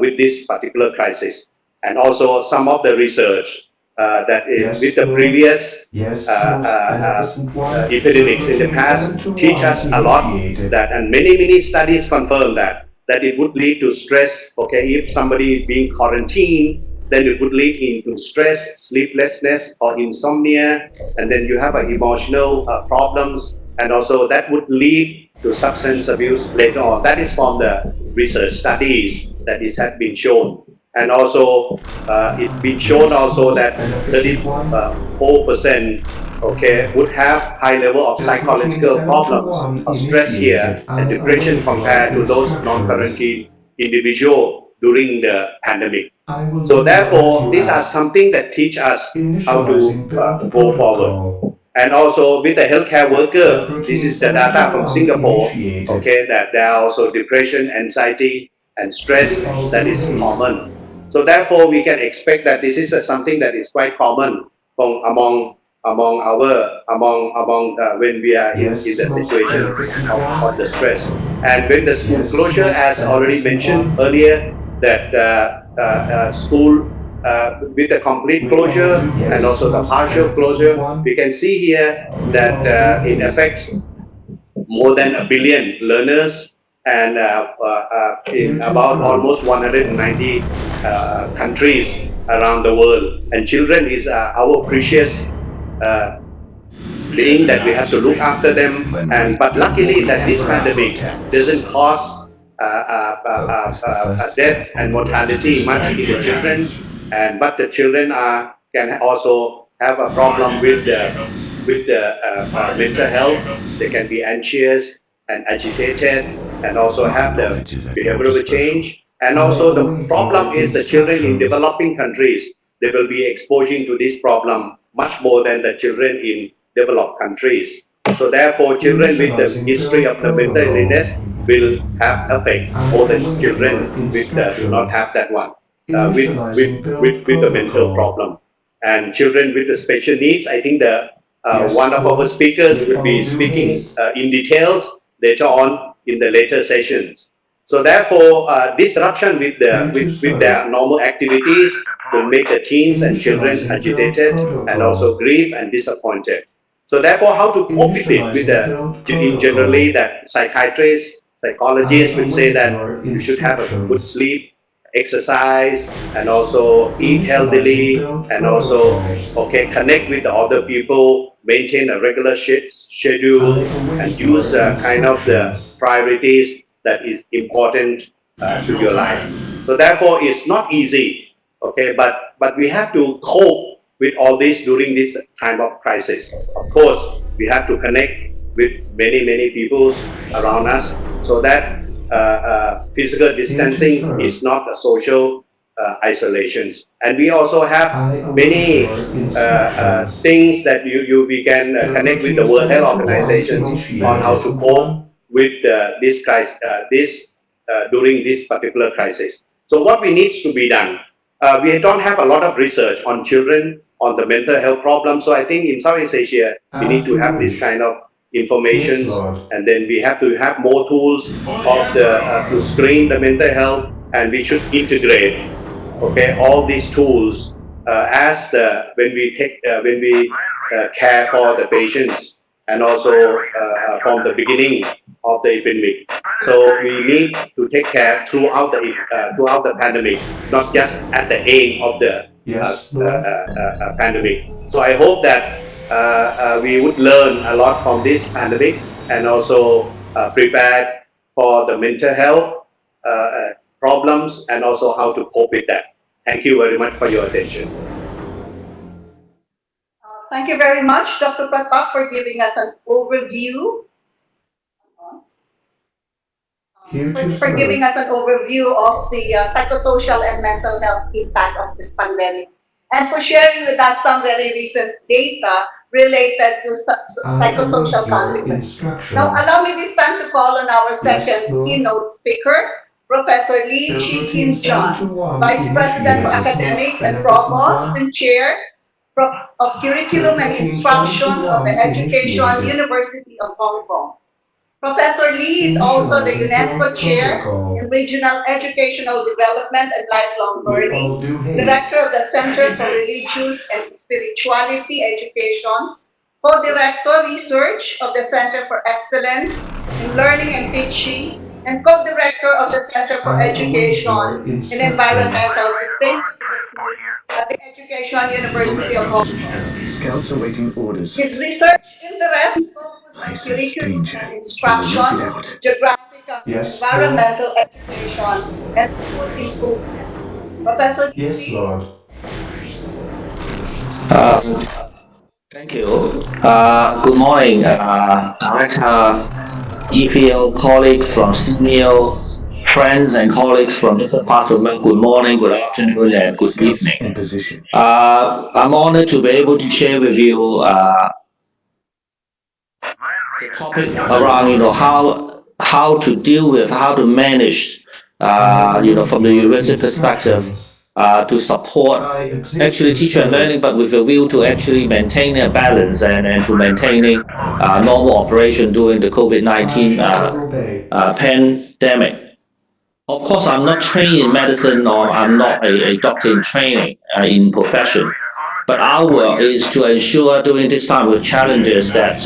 with this particular crisis. And also some of the research with Yes, the Lord. previous Yes, most beneficent one. Build epidemics in the routine past 7 to teach 1 us a lot initiated. that, and many studies confirm that it would lead to stress. Okay, if somebody is being quarantined, then it would lead into stress, sleeplessness, or insomnia, and then you have emotional problems, and also that would lead to substance abuse later on. That is from the research studies that it has been shown, and also it's been shown Yes, also most that beneficent one. 34% okay, would have high level of Build routine psychological 7 to problems 1 or stress here initiated. and I depression await your compared to those instructions. non-quarantine individual during the pandemic. I will So do as therefore, you these are ask. something that teach us how to Initializing build go forward. protocol. And also with the healthcare Build worker, this routine is the 7 to data from 1 Singapore, initiated. okay, that there are also depression, anxiety, and stress With all that due is haste. common. So therefore, we can expect that this is something that is quite common from among when we are in Yes, the most situation beneficent of one. the stress. And when the school Yes, closure, most as already beneficent mentioned one. earlier, that school with the complete With all closure due, and yes, also the most partial beneficent closure, one. we can see here With that all due it haste. affects more than a billion learners and in Here to about serve. almost 190 countries around the world. And children is our precious uh, Fear being that we have cannot to look after prevail. them. And but luckily that this pandemic doesn't cause death and mortality much Stand in the your children, ground. and but the children are can also have a problem Target their with vehicles. the Target mental their health. They vehicles. can be anxious and agitated, and also have the behavioral change. And I also the await problem your is the children in instructions. developing countries, they will be exposing to this problem much more than the children in developed countries. So therefore, children with the history of the mental illness will have effect over the children with do not have that one, with the mental problem. And children with the special needs, I think the one of our speakers will be speaking in details later on in the later sessions. So therefore, disruption with their normal activities will make the teens and children agitated and also grieved and disappointed. So therefore, how to cope with it? In generally, that psychiatrists, psychologists will say that you should have a good sleep, exercise, and also eat healthily, and also connect with the other people, maintain a regular schedule, and use kind of the priorities that is important to your life. So therefore, it's not easy, but we have to cope with all this during this time of crisis. Of course, we have to connect with many people around us so that physical distancing is not a social isolations. And we also have many things that we can connect with the World Health Organizations on how to cope with this crisis, during this particular crisis. So what we needs to be done? We don't have a lot of research on children on the mental health problem. So I think in Southeast Asia, we need to have this kind of information, and then we have to have more tools of to screen the mental health, and we should integrate all these tools as when we care for the patients, and also from the beginning of the epidemic. So we need to take care throughout the pandemic, not just at the end of the pandemic. So I hope that we would learn a lot from this pandemic, and also prepare for the mental health problems, and also how to cope with that. Thank you very much for your attention. Thank you very much, Dr. Pratap, for giving us an overview. For giving us an overview of the psychosocial and mental health impact of this pandemic, and for sharing with us some very recent data related to psychosocial consequences. Now, allow me this time to call on our second keynote speaker, Professor Lee Chin John, Vice President for Academic and Provost and Chair of Curriculum and Instruction of the Education University of Hong Kong. Professor Lee is also the UNESCO Chair in Regional Educational Development and Lifelong Learning, Director of the Center for Religious and Spirituality Education, Co-Director Research of the Center for Excellence in Learning and Teaching, and Co-Director of the Center for Education in Environmental Sustainability at the Education University of Hong Kong. Scouts awaiting orders. His research interests focus I on sense curriculum danger. and We will instruction, root it out. geographical and environmental education, and food improvement. Professor Lee, please. Thank you. Good morning, Director, EPL colleagues from senior, friends and colleagues from different parts of the world. Good morning, good afternoon, and good evening. In position. I'm honored to be able to share with you the topic around how to deal with, how to manage from the university perspective to support actually teacher and learning, but with a view to actually maintaining a balance and to maintaining normal operation during the COVID-19 pandemic. Of course, I'm not trained in medicine, or I'm not a doctor in training in profession, but our work is to ensure during this time with challenges that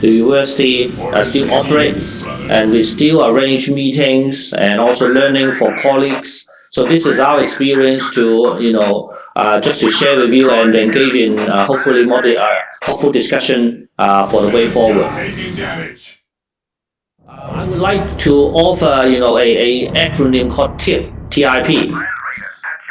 the university still operates, and we still arrange meetings and also learning for colleagues. So this is our experience to, just to share with you and engage in hopefully more hopeful discussion for the way forward. I would like to offer, a acronym called TIP.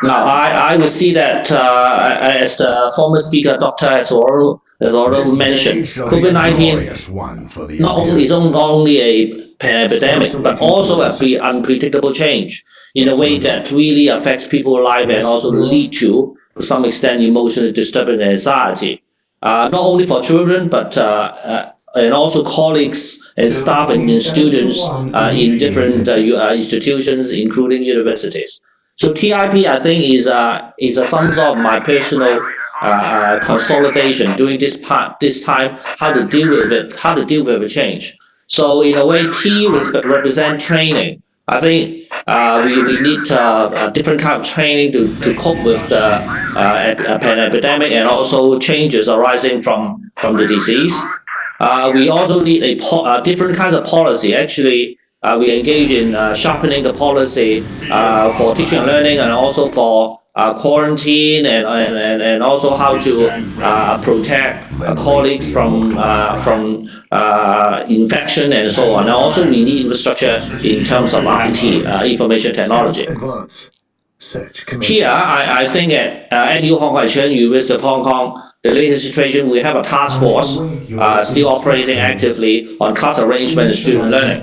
Now, I would see that as the former speaker, Doctor, has already mentioned, COVID-19 not only is only a epidemic, but also a unpredictable change in a way that really affects people's life and also lead to some extent, emotional disturbance and anxiety. not only for children, but and also colleagues and staff and students in different institutions, including universities. So TIP, I think, is a sum of my personal consolidation during this time, how to deal with it, how to deal with the change. So in a way, T represent training. I think we need a different kind of training to cope with the epidemic and also changes arising from the disease. We also need different kinds of policy. Actually, we engage in sharpening the policy for teaching and learning, and also for quarantine, and also how to protect colleagues from infection and so on. And also we need infrastructure in terms of IT, information technology. Here, I think at NU Hong Kong Chen, University of Hong Kong, the latest situation, we have a task force still operating actively on class arrangement and student learning.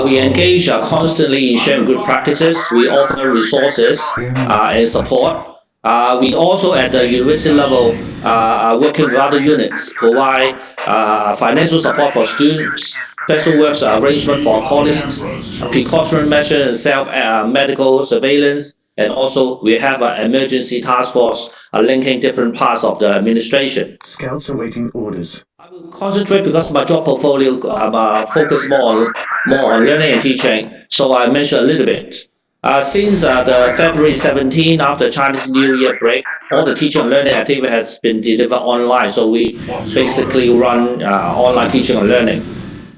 We engage constantly in sharing good practices. We offer resources and support. We also, at the university level, are working with other units, provide financial support for students, special works arrangement for colleagues, precautionary measures and self-medical surveillance, and also we have an emergency task force linking different parts of the administration. Scouts awaiting orders. I will concentrate because my job portfolio focus more on learning and teaching, so I mention a little bit. Since the February 17, after Chinese New Year break, all the teaching and learning activity has been delivered online, so we basically run online teaching and learning.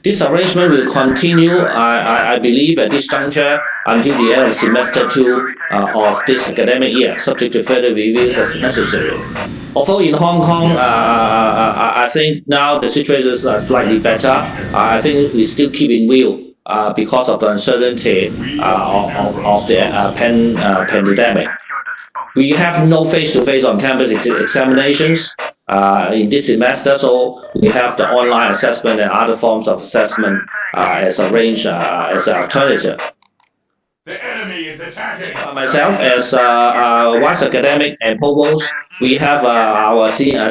This arrangement will continue, I believe, at this juncture until the end of semester 2 of this academic year, subject to further reviews as necessary. Although in Hong Kong, I think now the situation is slightly better. I think we still keep in view because of the uncertainty of the pandemic. We have no face-to-face on-campus examinations in this semester, so we have the online assessment and other forms of assessment as arranged as an alternative. The enemy is attacking. Myself, as vice academic and provost, we have our senior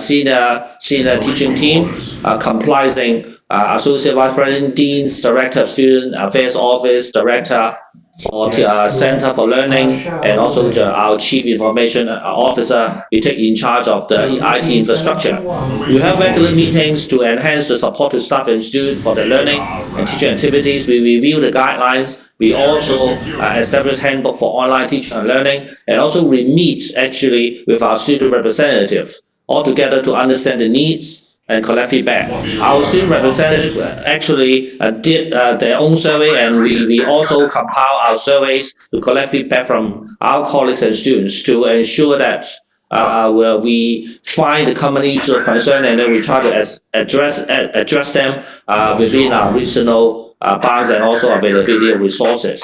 teaching team comprising associate vice president, deans, director of student affairs office, director for the Center for Learning, and also our Chief Information Officer. We take in charge of the IT infrastructure. We have regular meetings to enhance the support to staff and students for the learning and teaching activities. We review the guidelines. We also establish handbook for online teaching and learning, and also we meet actually with our student representative all together to understand the needs and collect feedback. Our student representatives actually did their own survey, and we also compile our surveys to collect feedback from our colleagues and students to ensure that we find the common issues of concern, and then we try to address them within our regional bounds and also availability of resources.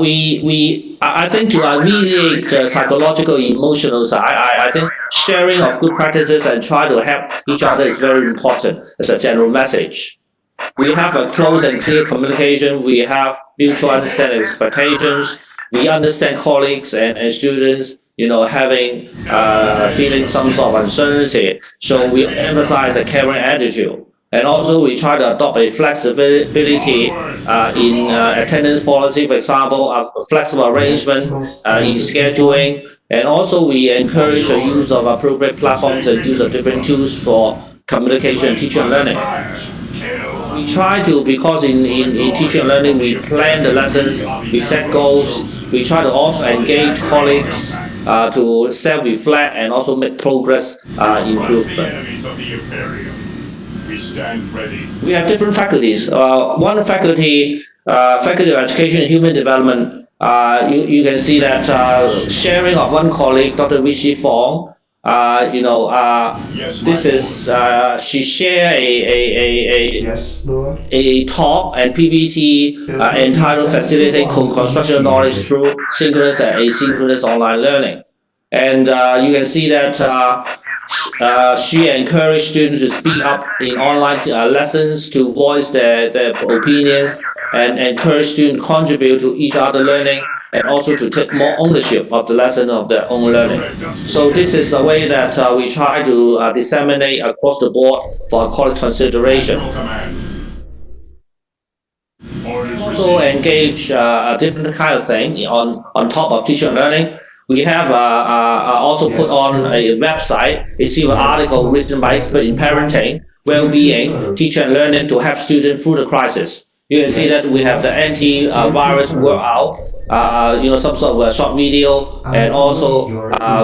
I think to alleviate the psychological, emotional side, I think sharing of good practices and try to help each other is very important as a general message. We have a close and clear communication. We have mutual understanding expectations. We understand colleagues and students, having feeling some sort of uncertainty. So we emphasize a caring attitude. And also we try to adopt a flexibility in attendance policy, for example, a flexible arrangement in scheduling. And also we encourage the use of appropriate platforms and use of different tools for communication, teaching and learning. We try to, because in teaching and learning, we plan the lessons, we set goals, we try to also engage colleagues to self-reflect and also make progress improvement. We stand ready. We have different faculties. One faculty, Faculty of Education and Human Development, you can see that sharing of one colleague, Dr. Rishi Fong, this is she shared a talk and PPT entitled "Facilitating Co-Construction Knowledge Through Synchronous and Asynchronous Online Learning," and you can see that she encouraged students to speak up in online lessons, to voice their opinions, and encourage students to contribute to each other learning and also to take more ownership of the lesson of their own learning. So this is a way that we try to disseminate across the board for a college consideration. Also engage a different kind of thing on top of teaching and learning. We have also put on a website a series of article written by experts in parenting, well-being, teaching and learning to help students through the crisis. You can see that we have the anti-virus workout, some sort of a short video, and also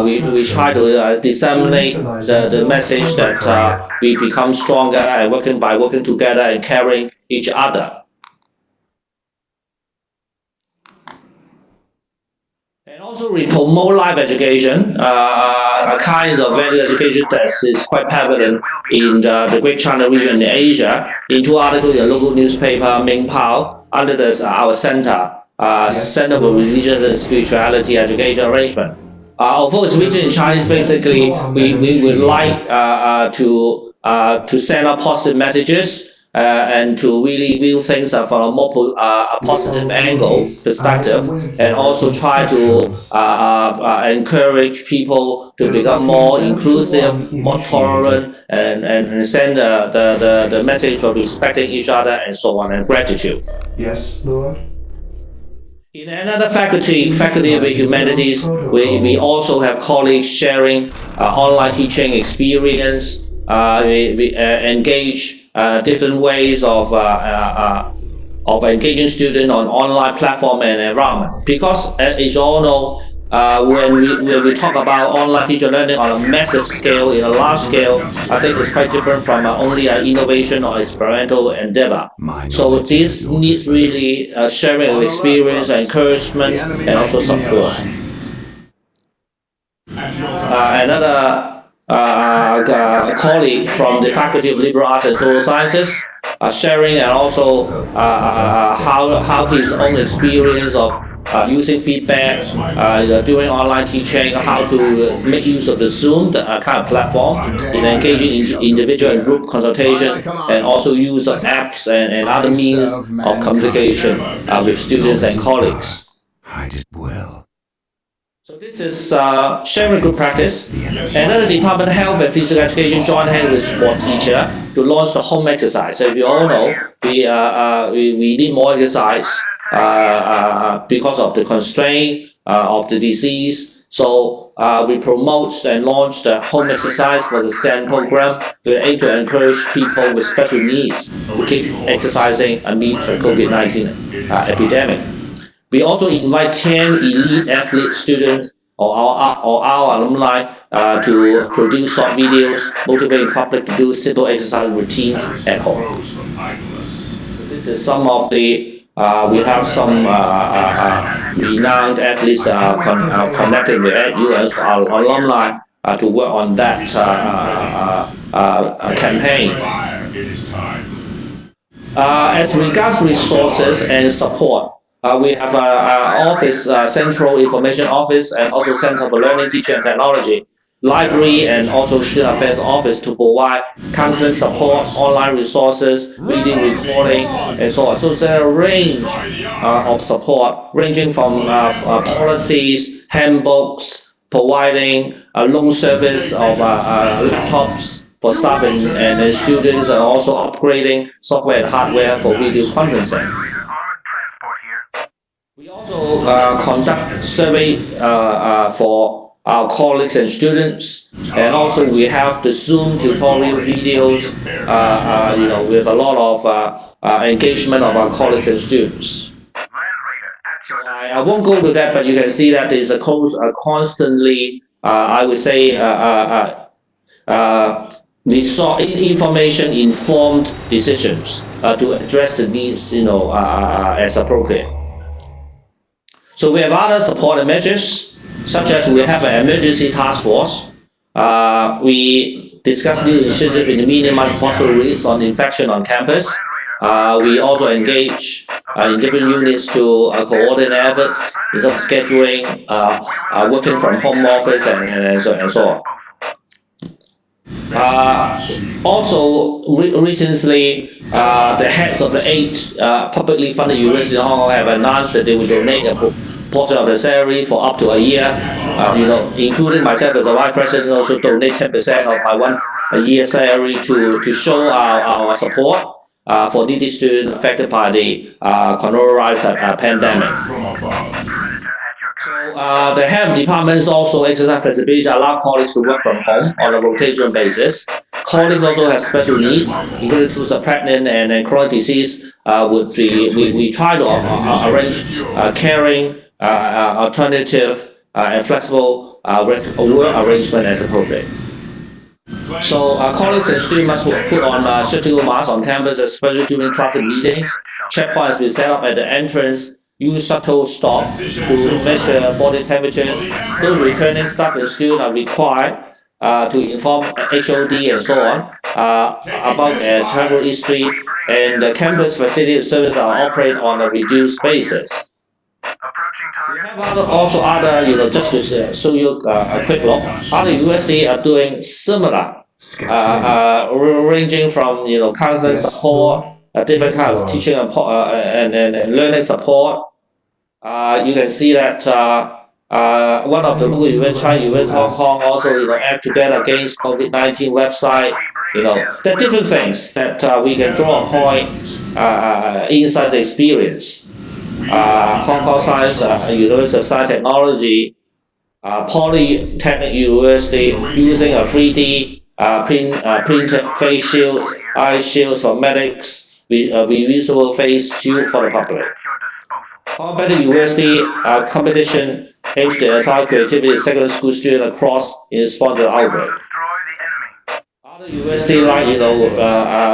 we try to disseminate the message that we become stronger and working together and caring each other. And also we promote life education, a kind of value education that is quite prevalent in the Great China region in Asia. In 2 articles in the local newspaper, Ming Pao, under our center, Center for Religious and Spirituality Education Arrangement. Although it's written in Chinese, basically, we would like to send out positive messages and to really view things from a more positive angle perspective, and also try to encourage people to become more inclusive, more tolerant, and send the message of respecting each other and so on, and gratitude. Yes, Lord. In another faculty of the humanities, we also have colleagues sharing online teaching experience. We engage different ways of engaging students on online platform and environment. Because as you all know, when we talk about online teacher learning on a massive scale, in a large scale, I think it's quite different from only an innovation or experimental endeavor. So this needs really sharing of experience, encouragement, and also support. Another colleague from the Faculty of Liberal Arts and Social Sciences sharing, and also how his own experience of using feedback doing online teaching, how to make use of the Zoom, the kind of platform, in engaging in individual and group consultation, and also use of apps and other means of communication with students and colleagues. I did well. So this is sharing good practice. Another department, Health and Physical Education, joined hands with sport teacher to launch the home exercise. So if you all know, we need more exercise because of the constraint of the disease. So we promote and launch the home exercise for the SEN program to aim to encourage people with special needs to keep exercising amid the COVID-19 epidemic. We also invite 10 elite athlete students or our alumni to produce short videos motivating public to do simple exercise routines at home. This is some of the, we have some renowned athletes connected with us, our alumni, to work on that campaign. As regards resources and support, we have an office, Central Information Office, and also Center for Learning, Teaching and Technology, Library, and also Student Affairs Office to provide counseling support, online resources, reading, recording, and so on. So there are a range of support, ranging from policies, handbooks, providing a loan service of laptops for staff and students, and also upgrading software and hardware for video conferencing. We also conduct survey for our colleagues and students, and also we have the Zoom tutorial videos, with a lot of engagement of our colleagues and students. I won't go to that, but you can see that there's a constantly, I would say, information-informed decisions to address the needs, as appropriate. So we have other supportive measures, such as we have an emergency task force. We discuss new initiatives in the minimize possible risks on infection on campus. We also engage in different units to coordinate efforts in terms of scheduling, working from home office, and so on. Recently, the heads of the eight publicly funded universities in Hong Kong have announced that they will donate a portion of the salary for up to a year. Including myself as a vice president, also donate 10% of my one a year salary to show our support for needy students affected by the coronavirus pandemic. So the health departments also exercise flexibility to allow colleagues to work from home on a rotational basis. Colleagues also have special needs, including those who are pregnant and chronic disease. We try to arrange caring, alternative, and flexible work arrangement as appropriate. So colleagues and students must put on surgical masks on campus, especially during classic meetings. Checkpoints will be set up at the entrance. Use shuttle stops to measure body temperatures. Those returning staff and students are required to inform HOD and so on about their travel history, and the campus facility services are operated on a reduced basis. We have also other, just to show you a quick look, other universities are doing similar, ranging from counseling support, different kind of teaching and learning support. You can see that one of the local universities, China University Hong Kong, also act together against COVID-19 website. There are different things that we can draw a point inside the experience. Hong Kong Science University of Science Technology, Polytechnic University using a 3D printed face shield, eye shields for medics, with a reusable face shield for the public. Polytechnic University competition aims to inspire creativity in secondary school students across in response to the outbreak. Other universities like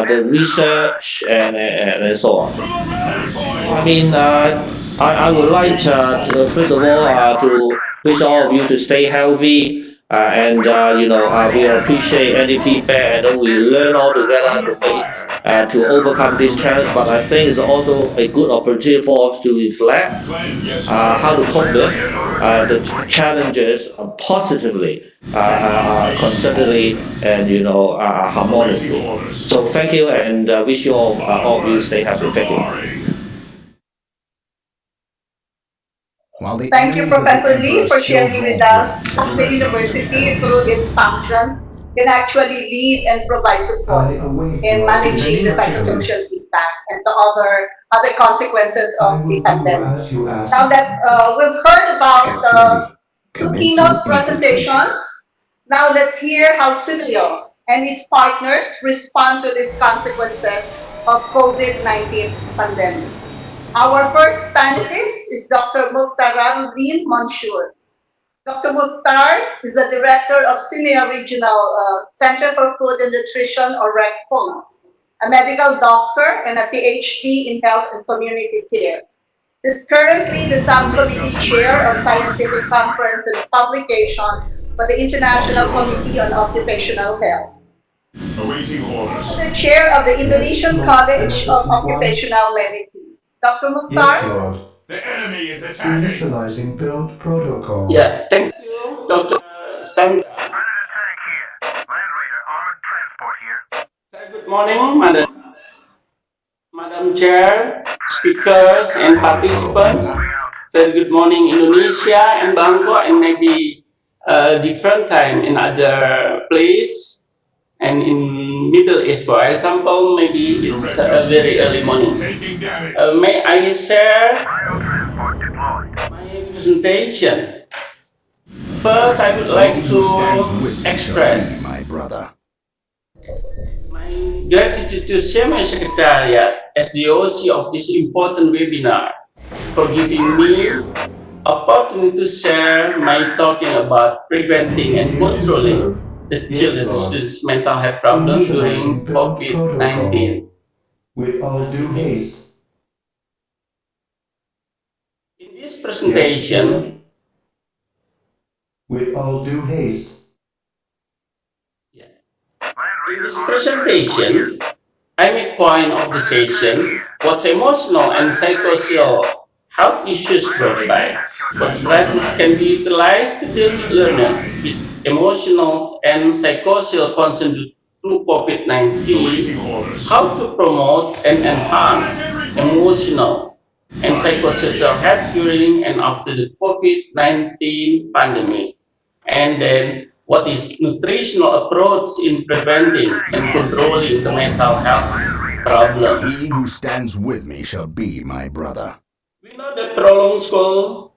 the research and so on. I mean, I would like first of all to wish all of you to stay healthy, and we appreciate any feedback, and we learn all together to overcome this challenge. But I think it's also a good opportunity for us to reflect how to cope with the challenges positively, constantly, and harmoniously. So thank you, and wish you all of you stay healthy. Thank you. Thank you, Professor Lee, for sharing with us how the university, through its functions, can actually lead and provide support in managing the psychosocial impact and the other consequences of the pandemic. Now that we've heard about the two keynote presentations, now let's hear how Civilio and its partners respond to these consequences of COVID-19 pandemic. Our first panelist is Dr. Mukhtaruddin Mansour. Dr. Mukhtar is the director of Senior Regional Center for Food and Nutrition, or RECFON, a medical doctor and a PhD in health and community care. He is currently the subcommittee chair of scientific conference and publication for the International Committee on Occupational Health. Awaiting orders. The chair of the Indonesian College of Occupational Medicine. Dr. Mukhtar? Yes, Lord. The enemy is attacking. Initializing build protocol. Yeah, thank you, Dr. Sandra. Very good morning, Madam Chair, speakers, and participants. Very good morning, Indonesia and Bangkok, and maybe a different time in other place. And in Middle East, for example, maybe it's a very early morning. May I share my presentation? First, I would like to express my gratitude to Chairman Secretariat as the host of this important webinar for giving me opportunity to share my talking about preventing and controlling the children's mental health problems during COVID-19. With all due haste. In this presentation, with all due haste. In this presentation, I make point of the session what's emotional and psychosocial health issues worldwide. What At your strategies command. can be utilized to To build the learners with skies. emotional and psychosocial concern to COVID-19? Awaiting orders. How to promote and Attack enhance and report. emotional and Copy that, psychosocial health Advance. during and after the COVID-19 pandemic? And then, what is nutritional approach in preventing and controlling the mental health problem? He who stands with me shall be my brother. We know that prolonged school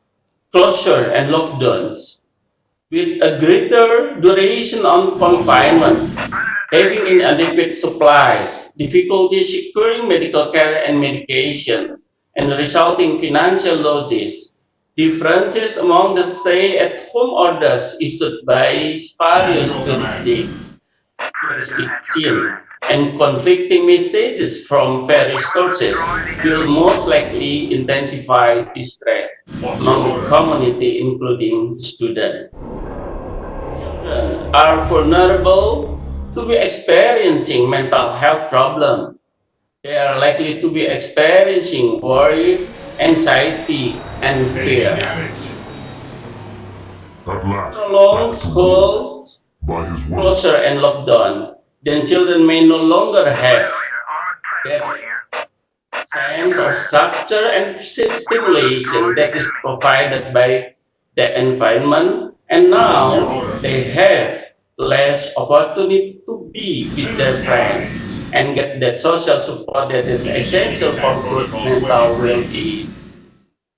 closure and lockdowns with a greater duration on confinement, having inadequate supplies, difficulty securing medical care and medication, and resulting financial losses. Differences among the stay-at-home orders issued by At various your command. jurisdictions and conflicting messages from various sources will most likely intensify distress What's your among the order? community, including students. Children are vulnerable to be experiencing mental health problems. They are likely to be experiencing worry, anxiety, and Taking fear. damage. At last, Prolonged back to war. schools By his will. closure and lockdown, then children may no longer have that sense of structure and stimulation that is provided by the environment, and What's your now order? they have less opportunity to be To with the their friends skies. and get that social support that is Initiating essential attack for good protocol mental 23. well-being.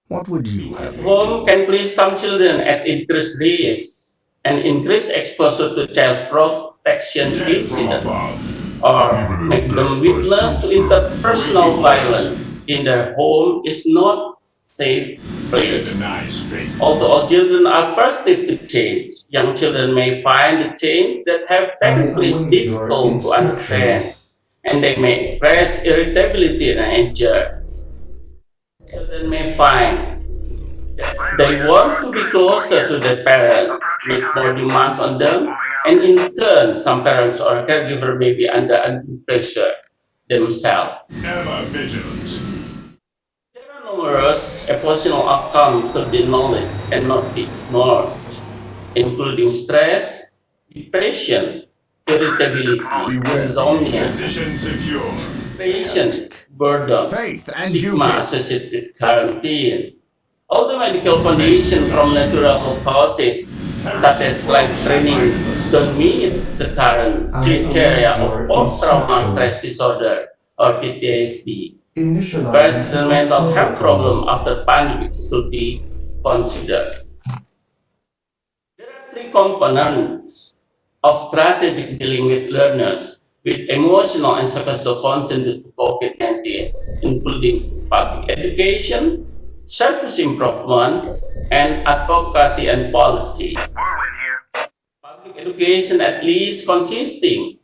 What would you At have me home do? can place some children at increased risk and increase exposure to child protection Death from incidents, above. or Even in make them death, I witness still to serve. interpersonal violence in their home is not safe Fear place. denies faith. Although all children are positive to change, young children may find the change that have I taken place await your difficult to understand, instructions. and they may express irritability and anger. Children may find that they want to be closer to their parents, make more demands on them, and in turn, some parents or caregiver may be under undue pressure themselves. Ever vigilant. There are numerous emotional outcomes should be acknowledged and not be ignored, including stress, depression, irritability, Beware. insomnia, Position secure. patient burden, Faith and stigma duty. associated with quarantine. All the medical conditions from natural causes, such as life training, don't meet the current I criteria await of your post-traumatic stress instructions. disorder or PTSD. Initializing President mental health protocol. problem after pandemic should be considered. There are three components of strategic dealing with learners with emotional and psychosocial concern due to COVID-19, including public education, service improvement, and advocacy and policy. Public education at least consisting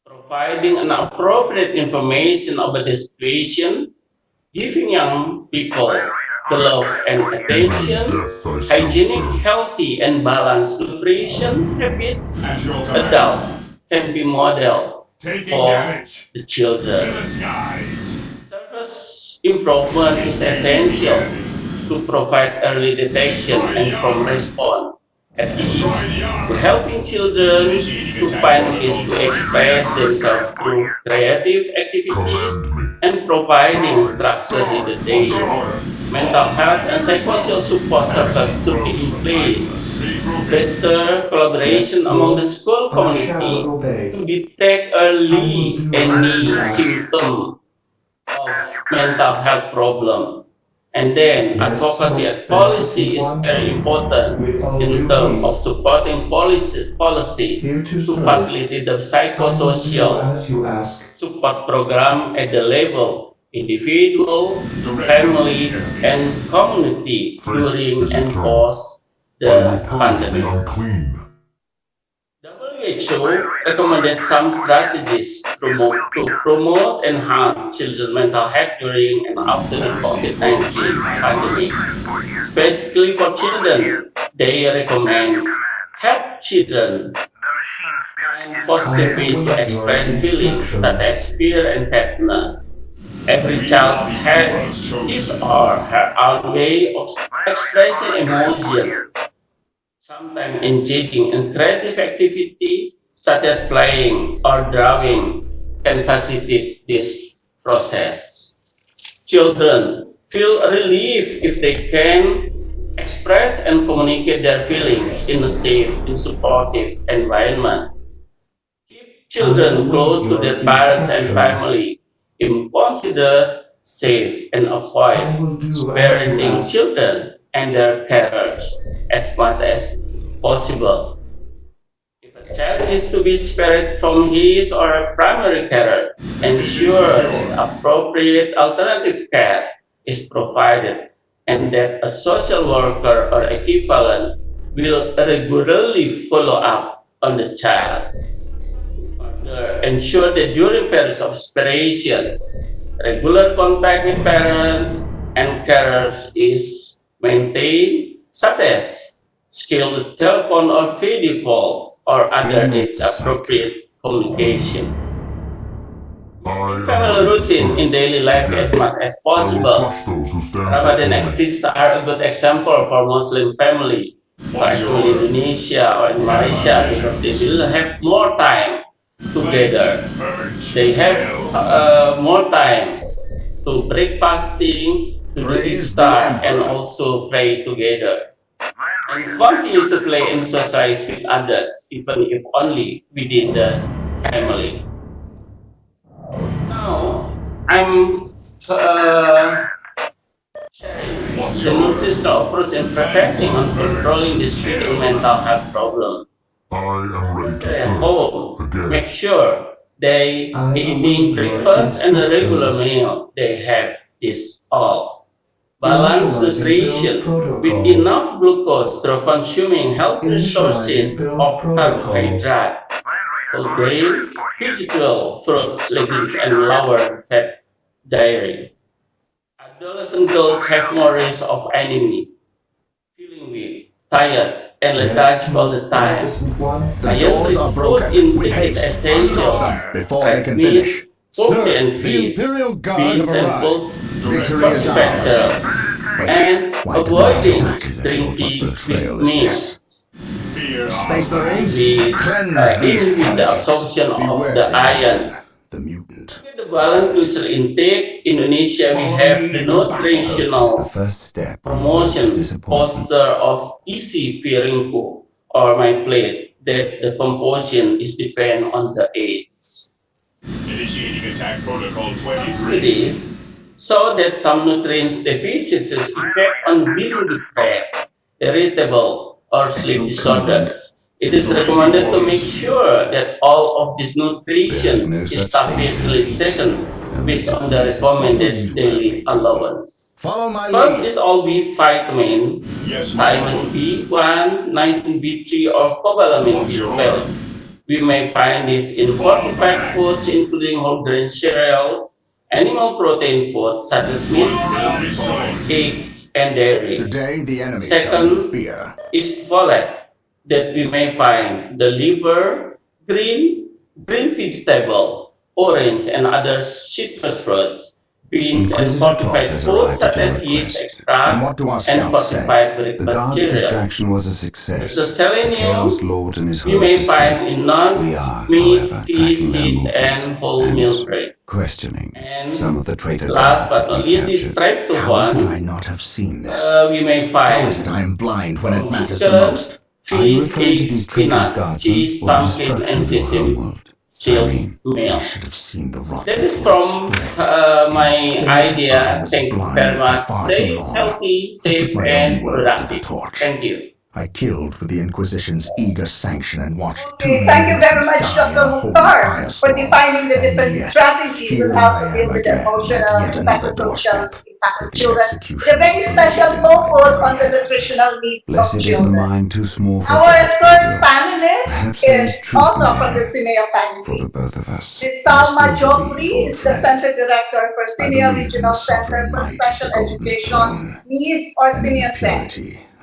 providing an appropriate information about the situation, giving young people the love and Even in attention, death, I still hygienic, serve. healthy, and balanced nutrition habits At your adult command. can be modeled Taking for damage. the To children. the skies. Service improvement is essential to provide early detection and prompt response at Destroy ease, the to armor. helping children Initiating to attack find ways protocol to 23. express themselves through creative activities Command me. and providing Guard, structure in the guard, What's day. your guard. order? Mental health and psychosocial support services should be in place. Regrouping. Better collaboration Yes, among Lord. the school I shall community obey. to detect I will early do any as you wish. symptom of mental health problem. And then Yes, advocacy most and policy is beneficent very one. important With all in due terms of haste. supporting policy Here to to serve. facilitate the I will do psychosocial as you ask. support program at the level individual, Directives family, enemy. and community Faith during is and eternal. post I will the purge the pandemic. unclean. WHO recommended some strategies to promote and enhance children's mental health during and after the COVID-19 pandemic. Specifically for children, they recommend help children find I positive ways to await your express feelings such instructions. as fear and sadness. Every We child are the has Emperor's his chosen. or her own way of expressing emotion. Sometimes engaging in creative activity such as playing or drawing can facilitate this process. Children feel relief if they can express and communicate their feelings in a safe and supportive environment. Keep I children await close to your their parents and instructions. family if considered safe and avoid I will do as you parenting ask. children and their carers as much as possible. If a child needs to be spared from his or her primary carer, Feeling ensure that secure. appropriate alternative care is provided and that a social worker or equivalent will regularly follow up on the child. Further, ensure that during periods of separation, regular contact with parents and carers is maintained, such as skilled telephone or video calls or other age-appropriate communication. I Maintain am family ready to routine in serve. daily life as Again, much as I will possible. crush those who stand Ramadan before me. activities are a good example for Muslim family, for What is your example in order? Indonesia or in At my Malaysia, because leisure. they will have more time Fight, together. purge, They have kill. more time to break fasting, to do iftar, and also pray together. And continue to play and socialize with others, even if only within the family. Now, I'm sharing What's the your order? nutritional approach in preventing Fight, and controlling purge, the sleep and kill. mental health problem. I am ready to Stay at serve. home. Make Again, sure they I eating await your breakfast and a regular instructions. meal. They have this all. Balanced Initializing build nutrition with protocol. enough glucose through consuming healthy Initializing sources build of protocol. carbohydrate, whole grain, vegetable, fruits, legumes, and lower fat dairy. Adolescent girls have more risk of anemia, feeling weak, tired, and Yes, lethargic all the most time. beneficent one. Dietary food intake is essential. Fire. Red meat, poultry and fish, beans and pulse-fed cereals, and avoiding drinking with meals. Fear our We inhibit the absorption of the iron. To get the balanced nutrient intake, in Indonesia we have the nutritional promotion poster of isi piringku or my plate that the composition is depend on the age. initiating attack protocol To 23. this, so that some nutrients deficiencies effect on being depressed, irritable, or sleep disorders. It is recommended to make sure that all of this nutrition is sufficiently taken based on the recommended daily allowance. First is all B vitamin, Yes, my vitamin lord. B1, niacin B3, or cobalamin What's your order? B12. We may find this in Fall fortified back. foods, including whole grain cereals, animal protein foods such as What meat, shall be fish, stolen? eggs, and dairy. Second is folate that we may find the liver, green vegetable, orange, and other citrus fruits, beans, and fortified foods such as yeast extract and fortified breakfast cereals. The selenium we may find in nuts, meat, fish, seeds, and whole meal grain. And last but not least is tryptophan. We may find from chicken, fish, eggs, peanuts, cheese, pumpkin, and sesame seed milk. That is from my idea. Thank you very much. Stay healthy, safe, and productive. Thank you. Okay, thank you very much, Dr. Mukhtar, for defining the different strategies on how to deal with the emotional and psychosocial impact of children, with a very special focus on the nutritional needs of children. Our third panelist is also from the Simeo family. Ms. Salma Jofri is the Center Director for Simeo Regional Center for Special Education Needs, or SIMEOSEN.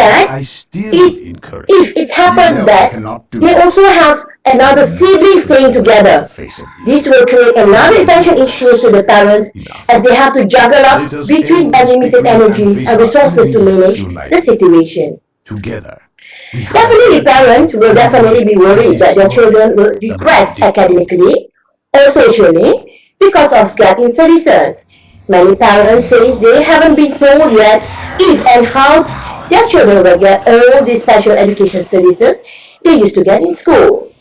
that if it happens that they also have another sibling staying together, this will create another attention issues to the parents as they have to juggle up between their limited energy and resources to manage the situation. Definitely, parents will definitely be worried that their children will regress academically or socially because of gap in services. Many parents say they haven't been told yet if and how their children will get all these special education services they used to get in school.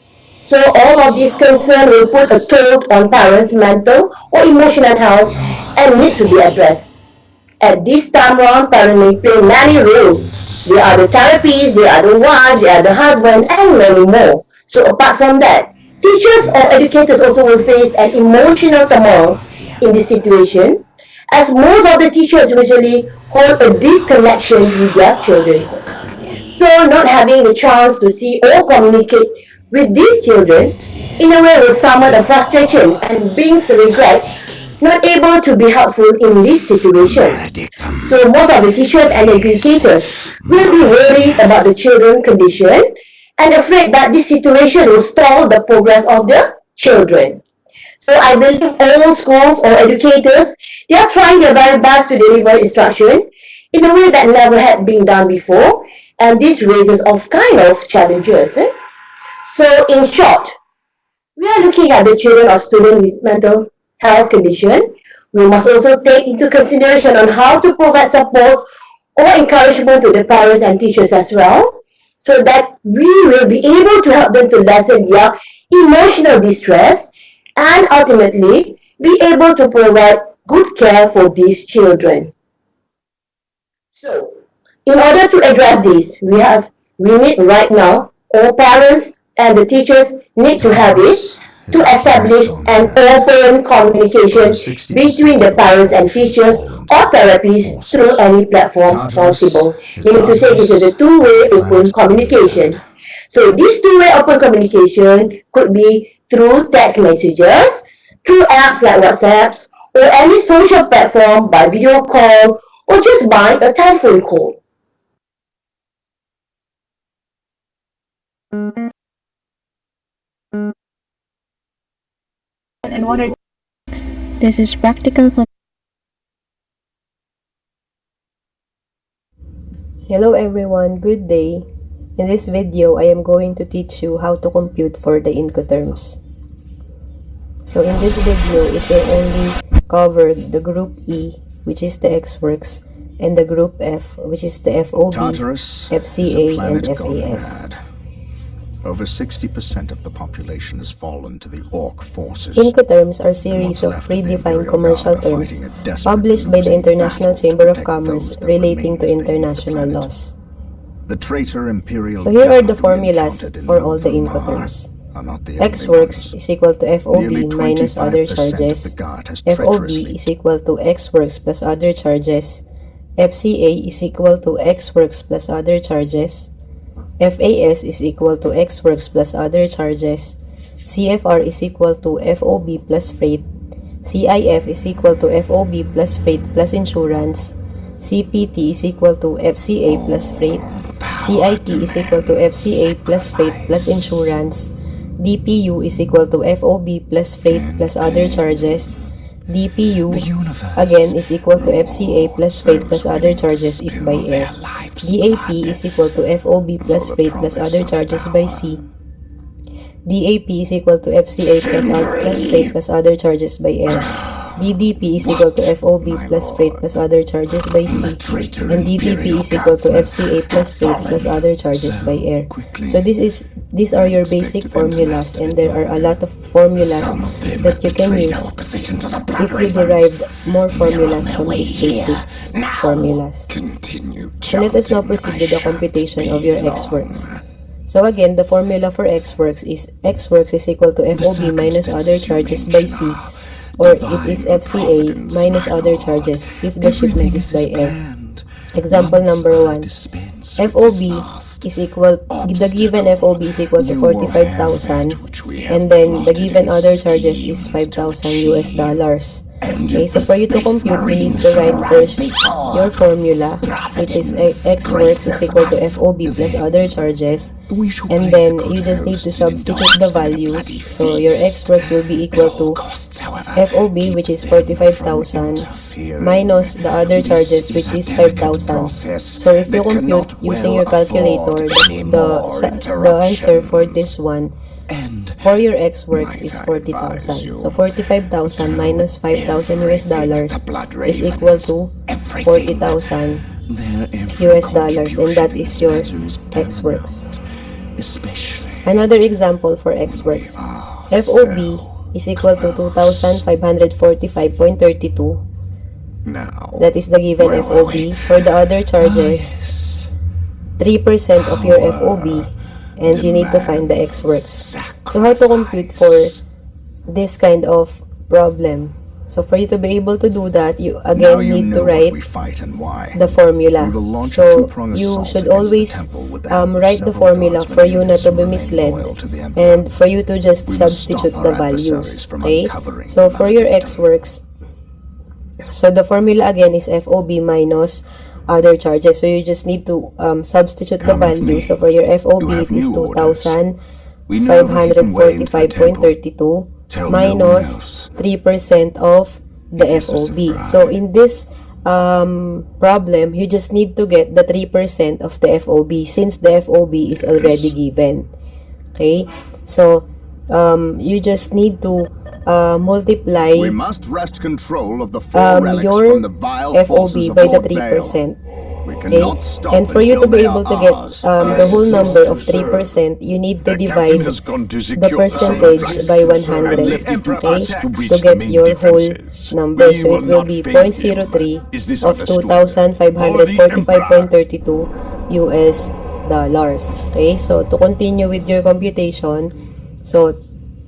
So all of these concerns will put a toll on parents' mental or emotional health and need to be addressed. At this time round, parents may play many roles. They are the therapists, they are the wife, they are the husband, and many more. So apart from that, teachers or educators also will face an emotional turmoil in this situation, as most of the teachers usually hold a deep connection with their children. So not having the chance to see or communicate with these children in a way will summon a frustration and brings regret, not able to be helpful in this situation. So most of the teachers and educators will be worried about the children's condition and afraid that this situation will stall the progress of the children. So I believe all schools or educators, they are trying their very best to deliver instruction in a way that never had been done before, and this raises of kind of challenges. So in short, we are looking at the children of students with mental health condition. We must also take into consideration on how to provide support or encouragement to the parents and teachers as well, so that we will be able to help them to lessen their emotional distress and ultimately be able to provide good care for these children. So, in order to address this, we need right now, all parents and the teachers need to have it to establish an open communication between the parents and teachers or therapists through any platform possible. Meaning to say this is a two-way open communication. So this two-way open communication could be through text messages, through apps like WhatsApp, or any social platform by video call, or just by a telephone call. And what are this is practical. Hello everyone, good day. In this video, I am going to teach you how to compute for the Incoterms. So in this video, it will only cover the group E, which is the X-Works, and the group F, which is the FOB, FCA, and FAS. Over 60% of the population has fallen to the Orc forces. Incoterms are series of predefined commercial terms published by the International Chamber of Commerce relating to international laws. The traitor imperial so here are the formulas for all the Incoterms. X-Works is equal to FOB minus other charges. FOB is equal to X-Works plus other charges. FCA is equal to X-Works plus other charges. FAS is equal to X-Works plus other charges. CFR is equal to FOB plus freight. CIF is equal to FOB plus freight plus insurance. CPT is equal to FCA plus freight. CIT is equal to FCA plus freight plus insurance. DPU is equal to FOB plus freight plus other charges. DPU again is equal to FCA plus freight plus other charges if by air. DAP is equal to FOB plus freight plus other charges by sea. DAP is equal to FCA plus freight plus other charges by air. DDP is equal to FOB plus freight plus other charges by sea. And DDP is equal to FCA plus freight plus other charges by air. So these are your basic formulas, and there are a lot of formulas that you can use if you derived more formulas from these basic formulas. So let us now proceed with the computation of your X-Works. So again, the formula for X-Works is equal to FOB minus other charges by sea, or it is FCA minus other charges if the shipment is by air. Example number 1. FOB is equal, the given FOB is equal to 45,000, and then the given other charges is 5,000 US dollars. Okay, so for you to compute, we need to write first your formula, which is X-Works is equal to FOB plus other charges, and then you just need to substitute the values. So your X-Works will be equal to FOB, which is 45,000, minus the other charges, which is 5,000. So if you compute using your calculator, the answer for this one for your X-Works is 40,000. So 45,000 minus 5,000 US dollars is equal to 40,000 US dollars, and that is your X-Works. Another example for X-Works. FOB is equal to 2,545.32, That is the given FOB. For the other charges, 3% of your FOB, and you need to find the X works. So how to compute for this kind of problem? So for you to be able to do that, you again need to write the formula. So you should always write the formula for you not to be misled and for you to just substitute the values. Okay? So for your X works, so the formula again is FOB minus other charges. So you just need to substitute the value. So for your FOB, it is 2,545.32 minus 3% of the FOB. So in this problem, you just need to get the 3% of the FOB since the FOB is already given. Okay? So you just need to multiply We must wrest control of the four relics your from the vile FOB forces of by the Lord Baal. 3%. We Okay? cannot stop And for you to until be they able are to get ours. the whole number of 3%, you need to divide the percentage by 100, okay, to get your whole number. So it will be 0.03 of 2,545.32 US dollars. Okay, so to continue with your computation, so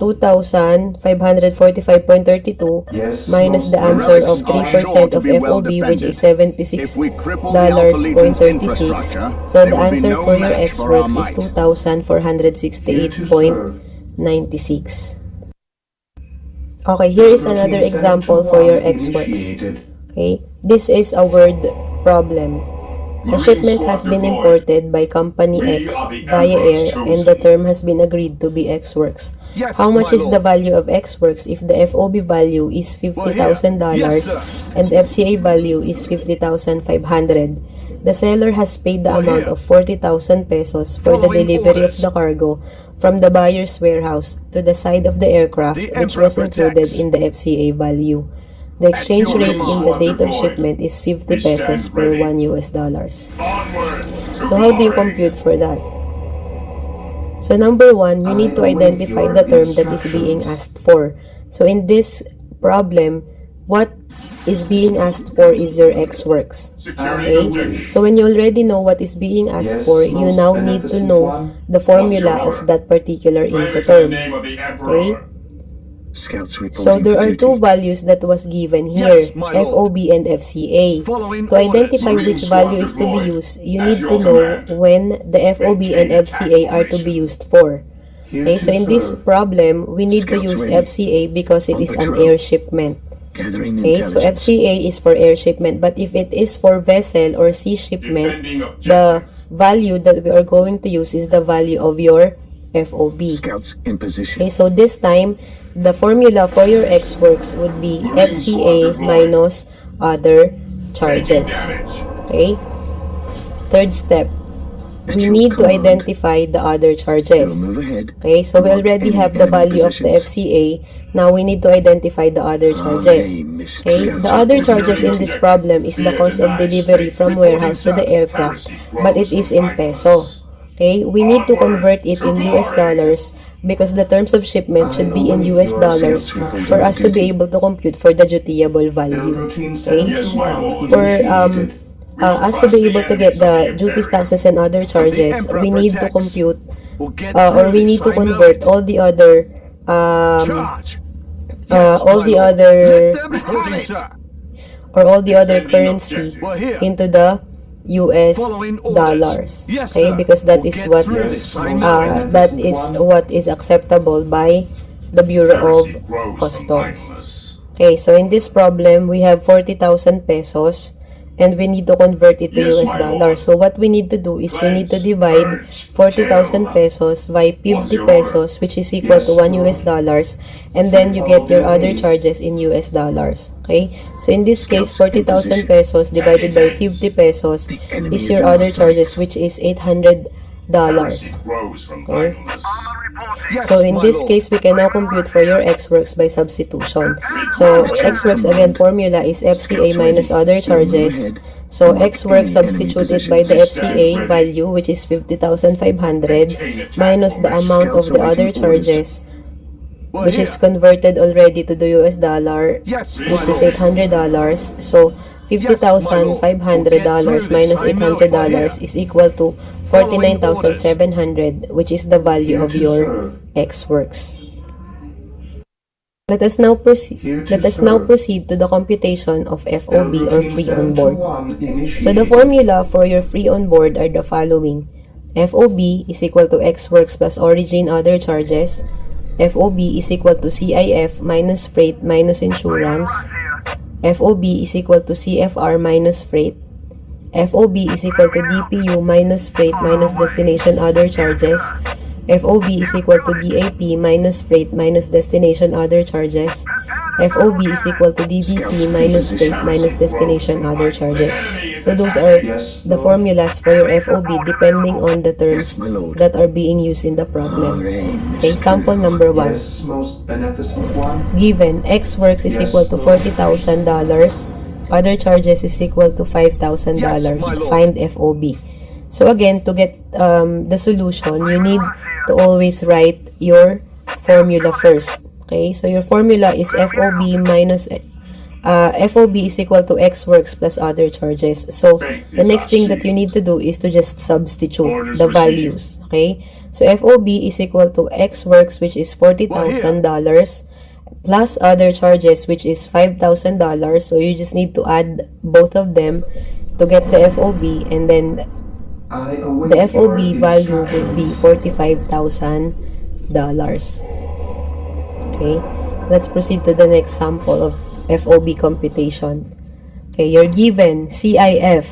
2,545.32 minus the answer of 3% of FOB, which is $76.36. So the answer for your X works is 2,468.96. Okay, here is another example for your X works. Okay, this is a word problem. The shipment has been imported by Company X via air and the term has been agreed to be X works. How much is the value of X works if the FOB value is $50,000 and FCA value is 50,500? The seller has paid the amount of 40,000 pesos for the delivery of the cargo from the buyer's warehouse to the side of the aircraft, which was included in the FCA value. The exchange rate in the date of shipment is 50 pesos per $1 US. So how do you compute for that? So number one, you need to identify the term that is being asked for. So in this problem, what is being asked for is your X works. Okay? So when you already know what is being asked for, you now need to know the formula of that particular Incoterm. Okay? So there are two values that was given here, FOB and FCA. To identify which value is to be used, you need to know when the FOB and FCA are to be used for. Okay, so in this problem, we need to use FCA because it is an air shipment. Okay, so FCA is for air shipment, but if it is for vessel or sea shipment, the value that we are going to use is the value of your FOB. Scouts in position. Okay, so this time, the formula for your X works would be FCA minus other charges. Okay? Third step, we need to identify the other charges. Okay, so we already have the value of the FCA. Now we need to identify the other charges. Okay, the other charges in this problem is the cost of delivery from warehouse to the aircraft, but it is in peso. Okay, we need to convert it in US dollars because the terms of shipment should be in US dollars for us to be able to compute for the dutiable value. Okay, for us to be able to get the duties, taxes, and other charges, we need to compute or we need to convert all the other currency into the US dollars. Okay, because that is what is acceptable by the Bureau of Customs. Okay, so in this problem, we have 40,000 pesos and we need to convert it to US dollars. So what we need to do is we need to divide 40,000 pesos by 50 pesos, which is equal to 1 US dollars, and then you get your other charges in US dollars. Okay, so in this case, 40,000 pesos divided by 50 pesos is your other charges, which is $800. Okay? So in this case, we can now compute for your X works by substitution. So X works again formula is FCA minus other charges. So X works substituted by the FCA value, which is 50,500 minus the amount of the other charges, which is converted already to the US dollar, which is $800. So $50,500 minus $800 is equal to $49,700, which is the value of your X works. Let us now proceed to the computation of FOB, or free on board. So the formula for your free on board are the following. FOB is equal to X works plus origin other charges. FOB is equal to CIF minus freight minus insurance. FOB is equal to CFR minus freight. FOB is equal to DPU minus freight minus destination other charges. FOB is equal to DAP minus freight minus destination other charges. FOB is equal to DDP minus freight minus destination other charges. So those are the formulas for your FOB depending on the terms that are being used in the problem. Okay, sample number 1. Given X works is equal to $40,000, other charges is equal to $5,000. Find FOB. So again, to get the solution, you need to always write your formula first. Okay, so your formula is FOB minus FOB is equal to X works plus other charges. So the next thing that you need to do is to just substitute the values. Okay, so FOB is equal to X works, which is $40,000, plus other charges, which is $5,000. So you just need to add both of them to get the FOB, and then the FOB value would be $45,000. Okay, let's proceed to the next sample of FOB computation. Okay, you're given CIF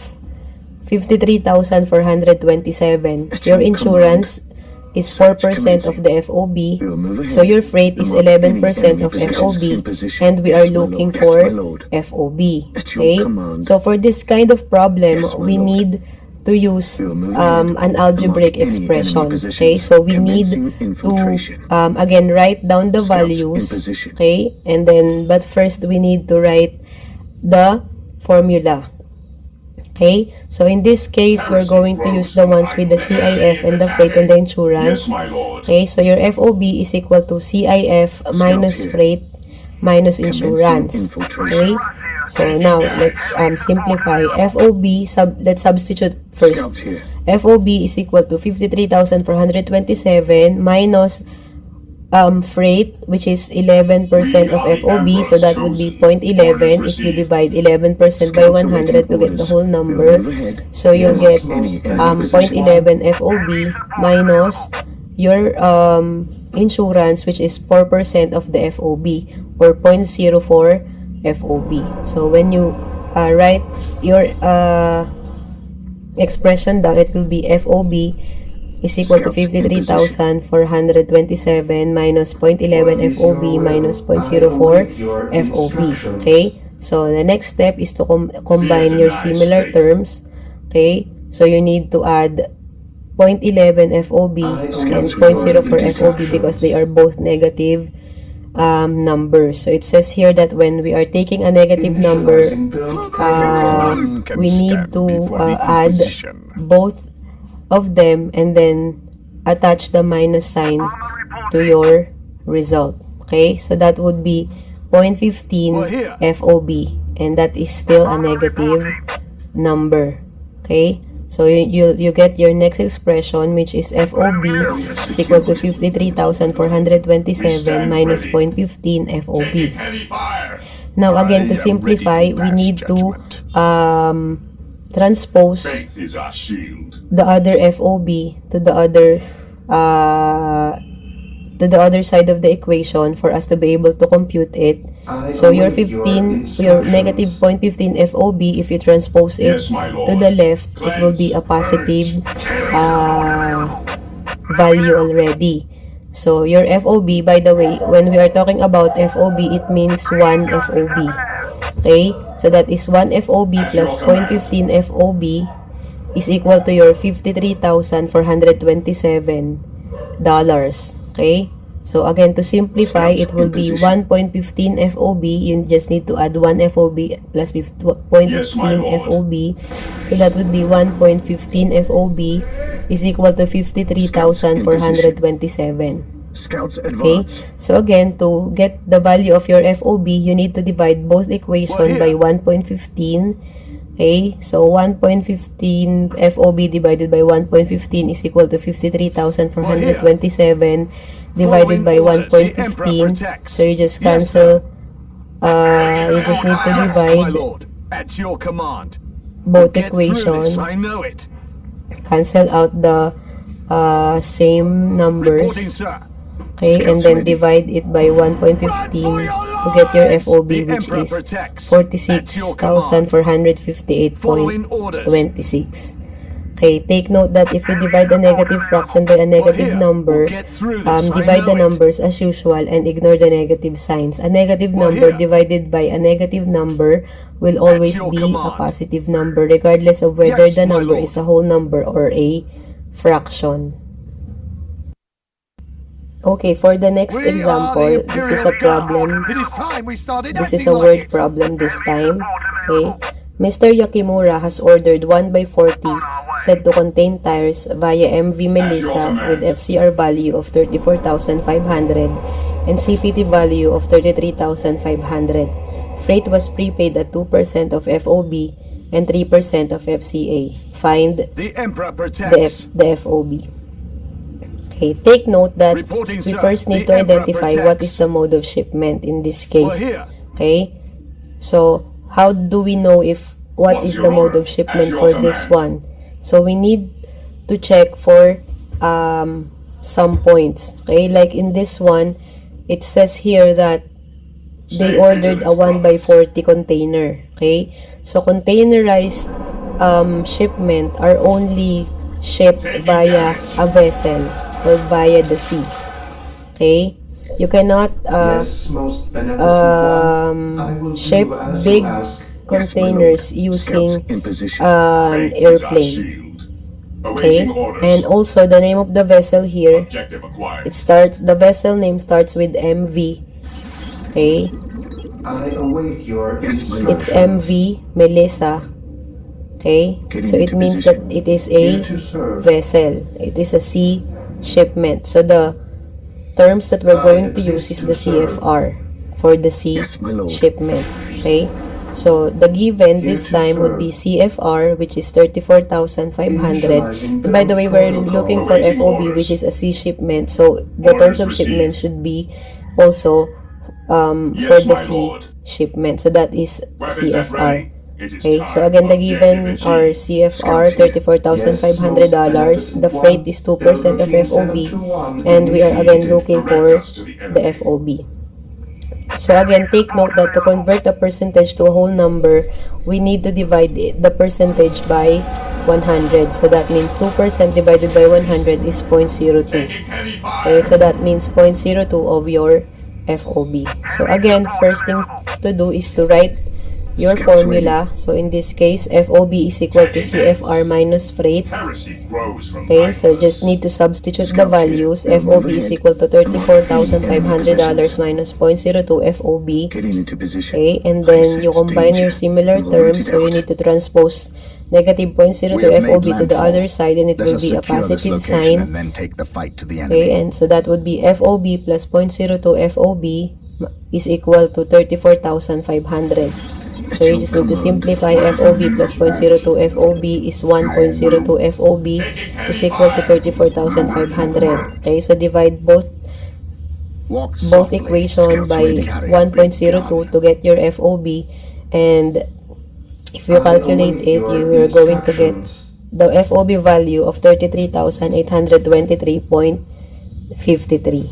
53,427. Your insurance is 4% of the FOB, so your freight is 11% of FOB, and we are looking for FOB. Okay, so for this kind of problem, we need to use an algebraic expression. Okay, so we need to again write down the values. Okay, and then but first we need to write the formula. Okay, so in this case we're going to use the ones with the CIF and the freight and the insurance. Okay, so your FOB is equal to CIF minus freight minus insurance. Okay, so now let's simplify. FOB, let's substitute first. FOB is equal to 53,427 minus freight, which is 11% of FOB, so that would be 0.11 if you divide 11% by 100 to get the whole number. So you'll get 0.11 FOB minus your insurance, which is 4% of the FOB, or 0.04 FOB. So when you write your expression down, it will be FOB is equal to 53,427 minus 0.11 FOB minus 0.04 FOB. Okay, so the next step is to combine your similar terms. Okay, so you need to add 0.11 FOB and 0.04 FOB because they are both negative numbers. So it says here that when we are taking a negative number, we need to add both of them and then attach the minus sign to your result. Okay, so that would be 0.15 FOB, and that is still a negative number. Okay, so you get your next expression, which is FOB is equal to 53,427 minus 0.15 FOB. Now again, to simplify, we need to transpose the other FOB to the other side of the equation for us to be able to compute it. So your negative 0.15 FOB, if you transpose it to the left, it will be a positive value already. So your FOB, by the way, when we are talking about FOB, it means 1 FOB. Okay, so that is 1 FOB plus 0.15 FOB is equal to your $53,427. Okay, so again, to simplify, it will be 1.15 FOB. You just need to add 1 FOB plus 0.15 FOB. So that would be 1.15 FOB is equal to 53,427. Scouts Okay, advance. so again, to get the value of your FOB, you need to divide both equation by 1.15. Okay, so 1.15 FOB divided by 1.15 is equal to 53,427 divided by 1.15. So you just cancel, you just need to divide At your command. both equations, I know it. cancel out the same numbers. Reporting, sir. Okay, and then divide it by 1.15 to get your FOB, which is 46,458.26. Okay, take note that if you divide a negative fraction by a negative number, divide the numbers as usual and ignore the negative signs. A negative number divided by a negative number will always be a positive number, regardless of whether the number is a whole number or a fraction. Okay, for the next example, this is a problem. This is a word problem this time. Okay, Mr. Yakimura has ordered 1/40 said to contain tires via MV Melissa with FCR value of 34,500 and CPT value of 33,500. Freight was prepaid at 2% of FOB and 3% of FCA. Find The Emperor protects. the FOB. Okay, take note that we first need to identify what is the mode of shipment in this case. Okay, so how do we know if what is the mode of shipment for this one? So we need to check for some points. Okay, like in this one, it says here that they ordered a 1/40 container. Okay, so containerized shipment are only shipped via a vessel or via the sea. Okay, you cannot ship big containers using an airplane. Okay, and also the name of the vessel here, the vessel name starts with MV. Okay, it's MV Melissa. Okay, so it means that it is a vessel. It is a sea shipment. So the terms that we're going to use is the CFR for the sea shipment. Okay, so the given this time would be CFR, which is 34,500. And by the way, we're looking for FOB, which is a sea shipment. So the terms of shipment should be also for the sea shipment. So that is CFR. Okay, so again, the given are CFR $34,500. The freight is 2% of FOB, and we are again looking for the FOB. So again, take note that to convert a percentage to a whole number, we need to divide the percentage by 100. So that means 2% divided by 100 is 0.02. Okay, so that means 0.02 of your FOB. So again, first thing to do is to write your formula. So in this case, FOB is equal to CFR minus freight. Okay, so just need to substitute the values. FOB is equal to $34,500 minus 0.02 FOB. Okay, and then you combine your similar terms. So you need to transpose negative 0.02 FOB to the other side, and it will be a positive sign. Okay, and so that would be FOB plus 0.02 FOB is equal to 34,500. So you just need to simplify. FOB plus 0.02 FOB is 1.02 FOB is equal to 34,500. Okay, so divide both equation by 1.02 to get your FOB, and if you calculate it, you are going to get the FOB value of 33,823.53.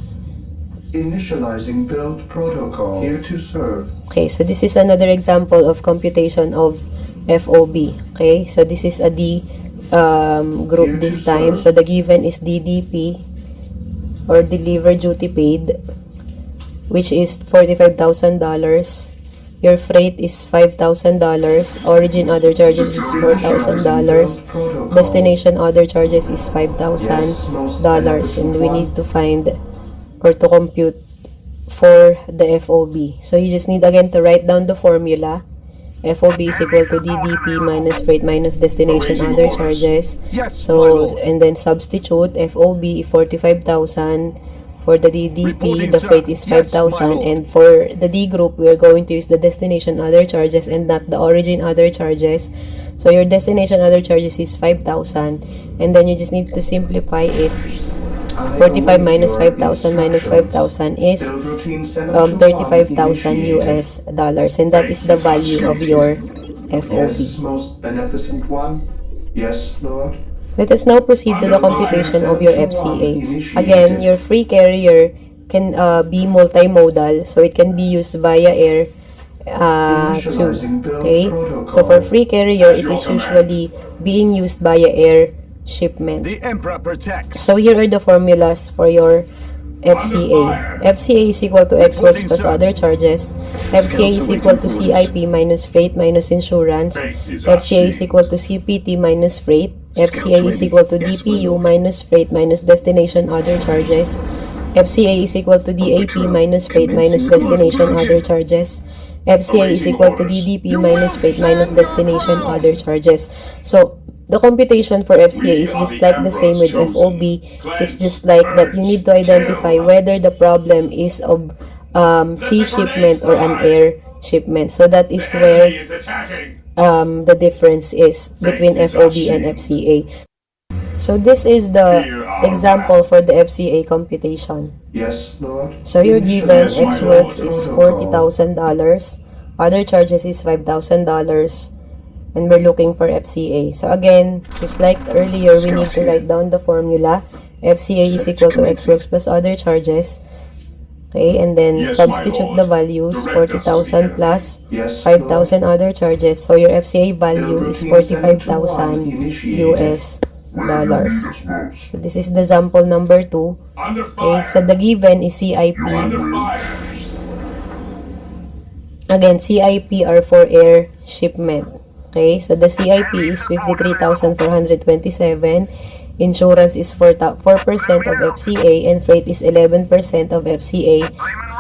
Initializing build protocol. Here to serve. Okay, so this is another example of computation of FOB. Okay, so this is a D group this time. So the given is DDP, or deliver duty paid, which is $45,000. Your freight is $5,000. Origin other charges is $4,000. Destination other charges is $5,000, and we need to find or to compute for the FOB. So you just need again to write down the formula. FOB is equal to DDP minus freight minus destination other charges. So and then substitute FOB 45,000 For the DDP, the freight is 5,000, and for the D group, we are going to use the destination other charges and not the origin other charges. So your destination other charges is 5,000, and then you just need to simplify it. 45 minus 5,000 minus 5,000 is 35,000 US dollars, and that is the value of your FOB. Yes, most beneficent one. Yes, Lord. Let us now proceed to the computation of your FCA. Again, your free carrier can be multimodal, so it can be used via air too. Okay, so for free carrier, it is usually being used via air shipment. The Emperor protects. So here are the formulas for your FCA. FCA is equal to X works plus other charges. FCA is equal to CIP minus freight minus insurance. FCA is equal to CPT minus freight. FCA is equal to DPU minus freight minus destination other charges. FCA is equal to DAP minus freight minus destination other charges. FCA is equal to DDP minus freight minus destination other charges. So the computation for FCA is just like the same with FOB. It's just like that you need to identify whether the problem is of sea shipment or an air shipment. So that is where the difference is between FOB and FCA. So this is the example for the FCA computation. Yes, Lord. So you're given X works is $40,000, other charges is $5,000, and we're looking for FCA. So again, just like earlier, we need to write down the formula. FCA is equal to X works plus other charges. Okay, and then substitute the values, 40,000 plus 5,000 other charges. So your FCA value is 45,000 US dollars. So this is the sample number 2. Okay, so the given is CIP. Again, CIP are for air shipment. Okay, so the CIP is 53,427. Insurance is 4% of FCA, and freight is 11% of FCA.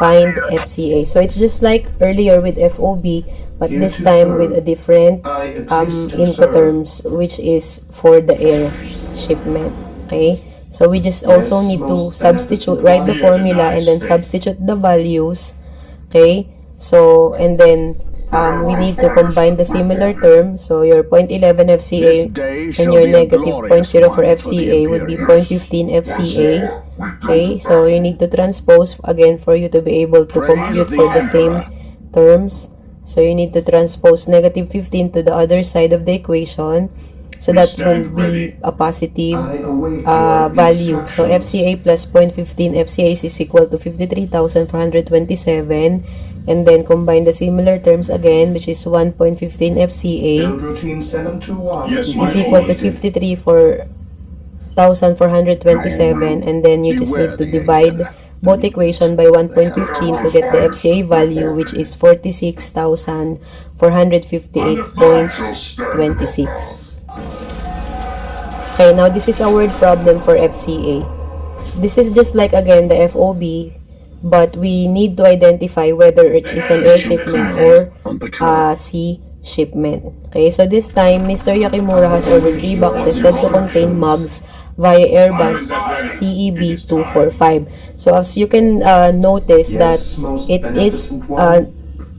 Find FCA. So it's just like earlier with FOB, but this time with a different Incoterms, which is for the air shipment. Okay, so we just also need to substitute, write the formula, and then substitute the values. Okay, so and then we need to combine the similar term. So your 0.11 FCA and your negative 0.0 for FCA would be 0.15 FCA. Okay, so you need to transpose again for you to be able to compute for the same terms. So you need to transpose negative 15 to the other side of the equation. So that will be a positive value. So FCA plus 0.15 FCA is equal to 53,427. And then combine the similar terms again, which is 1.15 FCA is equal to 53,427. And then you just need to divide both equation by 1.15 to get the FCA value, which is 46,458.26. Okay, now this is a word problem for FCA. This is just like again the FOB, but we need to identify whether it is an air shipment or a sea shipment. Okay, so this time, Mr. Yakimura has ordered 3 boxes said to contain mugs via Airbus CEB245. So as you can notice that it is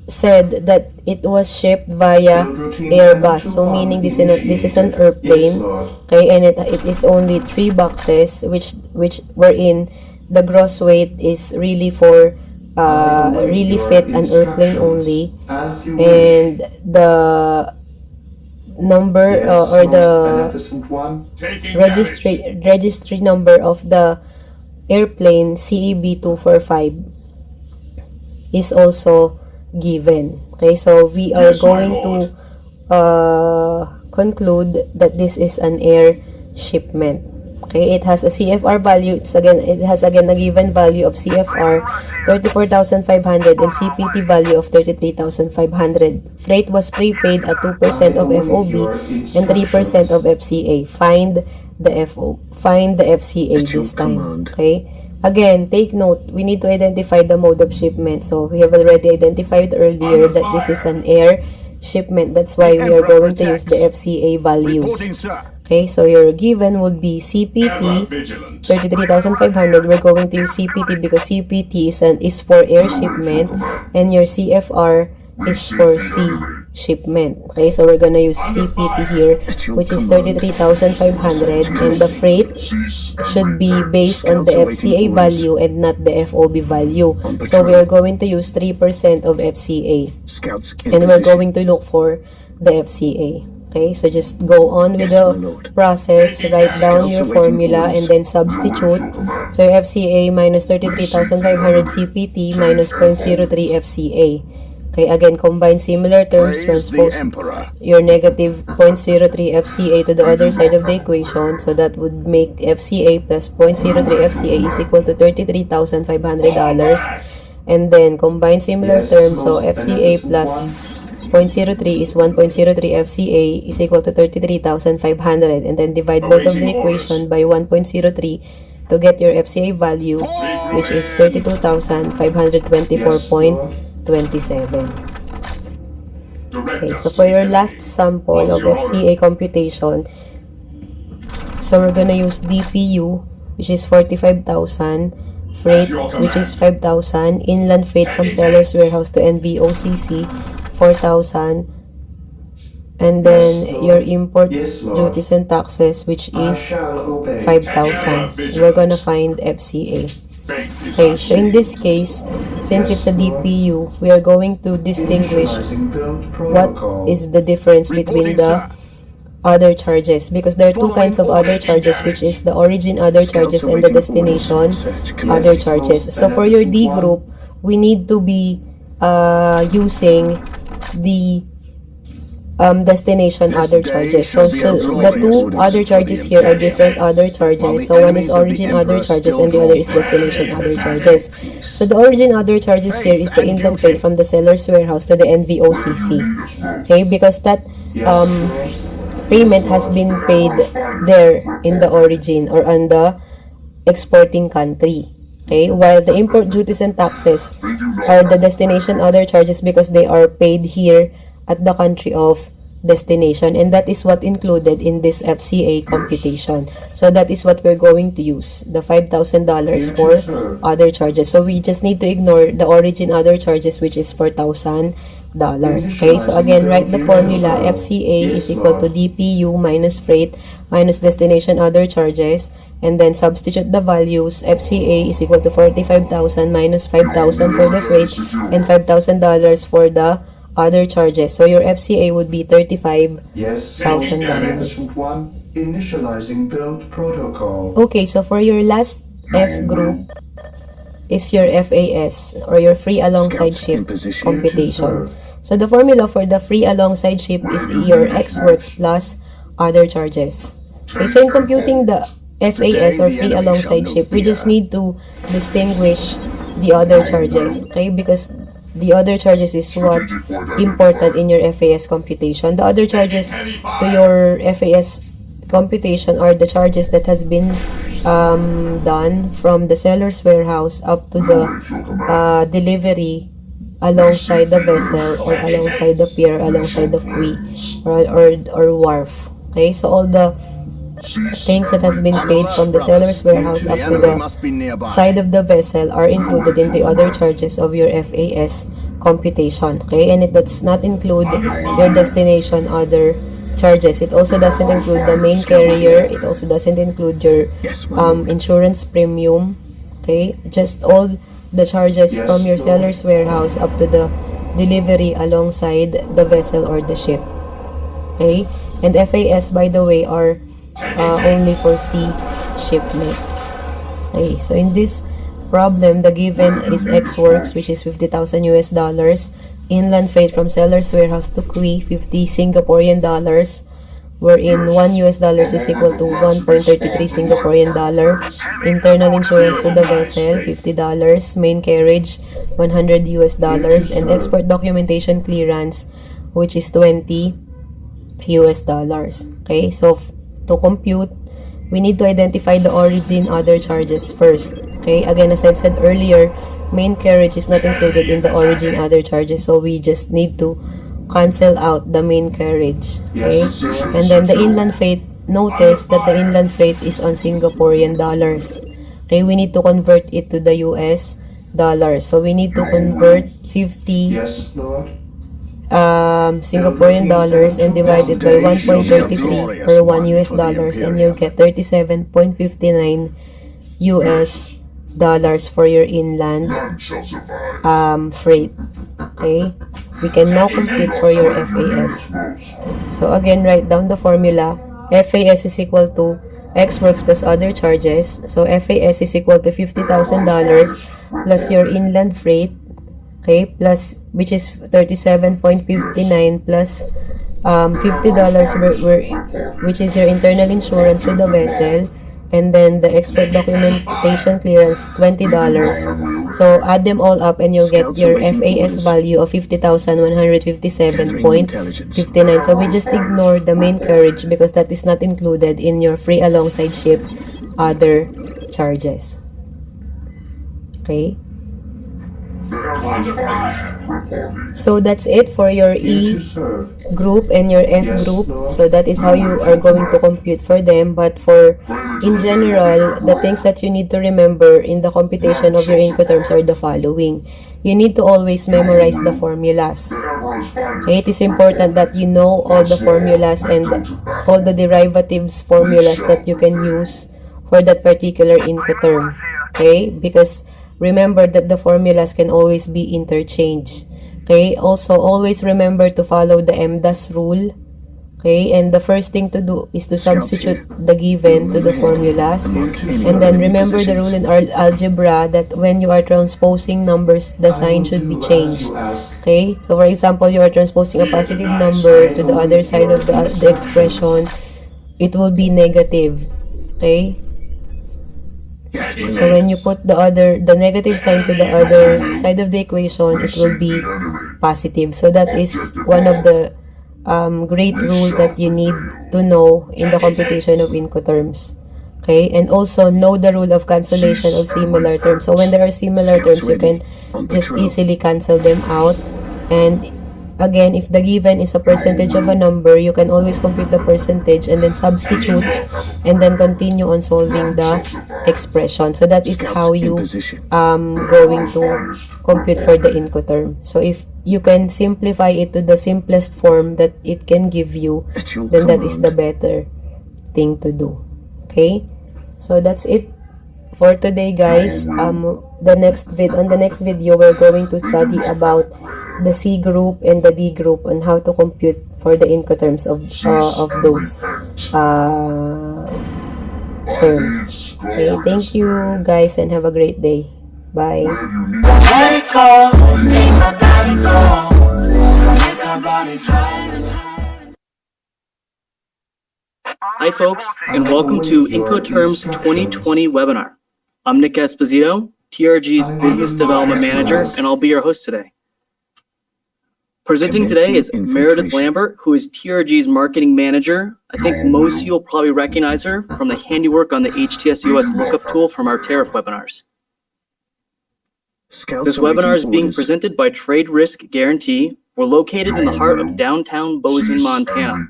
said that it was shipped via Airbus. So meaning this is an airplane. Okay, and it is only 3 boxes which were in. The gross weight is really for really fit an airplane only, and the number or the registry number of the airplane CEB245 is also given. Okay, so we are going to conclude that this is an air shipment. Okay, it has a CFR value. It has again a given value of CFR 34,500 and CPT value of 33,500. Freight was prepaid at 2% of FOB and 3% of FCA. Find the FCA this time. Okay. Again, take note, we need to identify the mode of shipment. So we have already identified earlier that this is an air shipment. That's why we are going to use the FCA values. Okay, so your given would be CPT 33,500. We're going to use CPT because CPT is for air shipment, and your CFR is for sea shipment. Okay, so we're gonna use CPT here, which is 33,500, and the freight should be based on the FCA value and not the FOB value. So we are going to use 3% of FCA, and we're going to look for the FCA. Okay, so just go on with the process, write down your formula, and then substitute. So your FCA minus 33,500 CPT minus 0.03 FCA. Okay, again, combine similar terms, transpose your negative 0.03 FCA to the other side of the equation. So that would make FCA plus 0.03 FCA is equal to $33,500. And then combine similar terms, so FCA plus 0.03 is 1.03 FCA is equal to 33,500, and then divide both of the equation by 1.03 to get your FCA value, which is 32,524.27. Okay, so for your last sample of FCA computation, so we're gonna use DPU, which is 45,000, freight, which is 5,000, inland freight from seller's warehouse to NVOCC, 4,000, and then your import duties and taxes, which is 5,000. We're gonna find FCA. Okay, so in this case, since it's a DPU, we are going to distinguish what is the difference between the other charges, because there are two kinds of other charges, which is the origin other charges and the destination other charges. So for your D group, we need to be using the destination other charges. So the two other charges here are different other charges. So one is origin other charges and the other is destination other charges. So the origin other charges here is the inland freight from the seller's warehouse to the NVOCC. Okay, because that payment has been paid there in the origin or on the exporting country. Okay, while the import duties and taxes are the destination other charges because they are paid here at the country of destination, and that is what included in this FCA computation. So that is what we're going to use, the $5,000 for other charges. So we just need to ignore the origin other charges, which is $4,000. Okay, so again, write the formula. FCA is equal to DPU minus freight minus destination other charges, and then substitute the values. FCA is equal to 45,000 minus 5,000 for the freight and $5,000 for the other charges. So your FCA would be $35,000. Initializing build protocol. Okay, so for your last F group is your FAS, or your free alongside ship computation. So the formula for the free alongside ship is your X works plus other charges. Okay, so in computing the FAS, or free alongside ship, we just need to distinguish the other charges, okay, because the other charges is what important in your FAS computation. The other charges to your FAS computation are the charges that has been done from the seller's warehouse up to the delivery alongside the vessel, or alongside the pier, alongside the quay, or wharf. Okay, so all the things that has been paid from the seller's warehouse up to the side of the vessel are included in the other charges of your FAS computation. Okay, and it does not include your destination other charges. It also doesn't include the main carrier. It also doesn't include your insurance premium. Okay, just all the charges from your seller's warehouse up to the delivery alongside the vessel or the ship. Okay, and FAS, by the way, are only for sea shipment. Okay, so in this problem, the given is X works, which is $50,000 US, inland freight from seller's warehouse to quay, 50 Singaporean dollars, wherein $1 US is equal to 1.33 Singaporean dollar, internal insurance to the vessel, $50, main carriage, $100 US, and export documentation clearance, which is $20 US. Okay, so to compute, we need to identify the origin other charges first. Okay, again, as I've said earlier, main carriage is not included in the origin other charges, so we just need to cancel out the main carriage. Okay, and then the inland freight notice that the inland freight is on Singaporean dollars. Okay, we need to convert it to the US dollars. So we need to convert 50 Singaporean dollars and divide it by 1.33 per 1 US dollars, and you'll get 37.59 US dollars for your inland freight. Okay, we can now compute for your FAS. So again, write down the formula. FAS is equal to X works plus other charges. So FAS is equal to $50,000 plus your inland freight, okay, plus, which is 37.59 plus $50 which is your internal insurance to the vessel, and then the export documentation clearance, $20. So add them all up and you'll get your FAS value of 50,157.59. So we just ignore the main carriage because that is not included in your free alongside ship other charges. Okay. So that's it for your E group and your F group. So that is how you are going to compute for them. But for in general, the things that you need to remember in the computation of your Incoterms are the following. You need to always memorize the formulas. Okay, it is important that you know all the formulas and all the derivatives formulas that you can use for that particular Incoterm. Okay, because remember that the formulas can always be interchanged. Okay, also always remember to follow the MDAS rule. Okay, and the first thing to do is to substitute the given to the formulas. And then remember the rule in algebra that when you are transposing numbers, the sign should be changed. Okay, so for example, you are transposing a positive number to the other side of the expression, it will be negative. Okay, so when you put the negative sign to the other side of the equation, it will be positive. So that is one of the great rule that you need to know in the computation of Incoterms. Okay, and also know the rule of cancellation of similar terms. So when there are similar terms, you can just easily cancel them out. And again, if the given is a percentage of a number, you can always compute the percentage and then substitute and then continue on solving the expression. So that is how you going to compute for the Incoterm. So if you can simplify it to the simplest form that it can give you, then that is the better thing to do. Okay, so that's it for today, guys. On the next video, we're going to study about the C group and the D group and how to compute for the Incoterms of those terms. Okay, thank you guys and have a great day. Bye. Hi folks, and welcome to Incoterms 2020 webinar. I'm Nick Esposito, TRG's Business Development Manager, and I'll be your host today. Presenting today is Meredith Lambert, who is TRG's Marketing Manager. I think most of you will probably recognize her from the handiwork on the HTSUS lookup tool from our tariff webinars. This webinar is being presented by Trade Risk Guarantee. We're located in the heart of downtown Bozeman, Montana.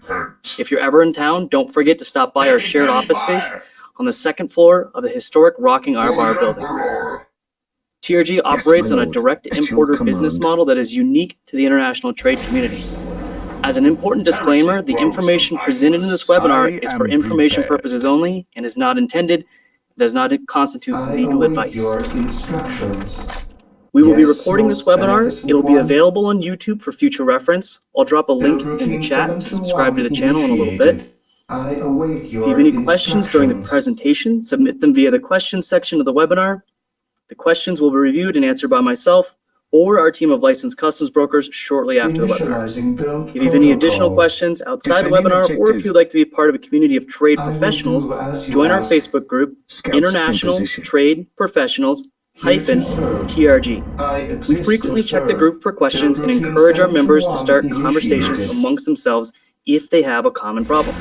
If you're ever in town, don't forget to stop by our shared office space on the second floor of the historic Rocking R Bar building. TRG operates on a direct importer business model that is unique to the international trade community. As an important disclaimer, the information presented in this webinar is for information purposes only and is not intended, does not constitute legal advice. We will be recording this webinar. It'll be available on YouTube for future reference. I'll drop a link in the chat to subscribe to the channel in a little bit. If you have any questions during the presentation, submit them via the questions section of the webinar. The questions will be reviewed and answered by myself or our team of licensed customs brokers shortly after the webinar. If you have any additional questions outside the webinar, or if you'd like to be part of a community of trade professionals, join our Facebook group, International Trade Professionals TRG. We frequently check the group for questions and encourage our members to start conversations amongst themselves if they have a common problem.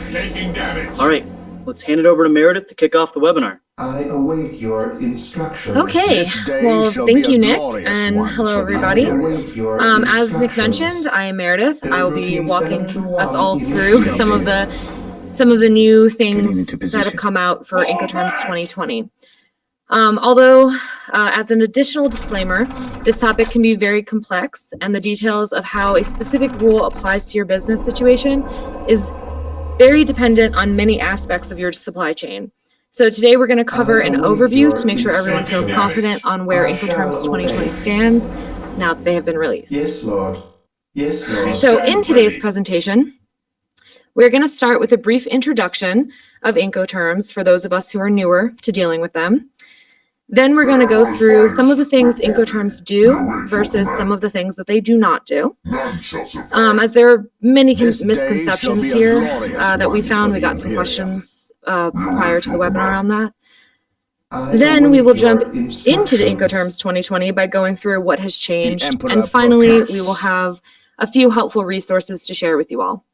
All right, let's hand it over to Meredith to kick off the webinar. I await your instructions. Okay, well, thank you, Nick, and hello, everybody. As Nick mentioned, I am Meredith. I will be walking us all through some of the some of the new things that have come out for Incoterms 2020. Although, as an additional disclaimer, this topic can be very complex, and the details of how a specific rule applies to your business situation is very dependent on many aspects of your supply chain. So today we're going to cover an overview to make sure everyone feels confident on where Incoterms 2020 stands now that they have been released. Yes, Lord. Yes, Lord. So in today's presentation, we're going to start with a brief introduction of Incoterms for those of us who are newer to dealing with them. Then we're going to go through some of the things Incoterms do versus some of the things that they do not do. As there are many misconceptions here that we found, we got some questions prior to the webinar on that. Then we will jump into the Incoterms 2020 by going through what has changed. And finally, we will have a few helpful resources to share with you all.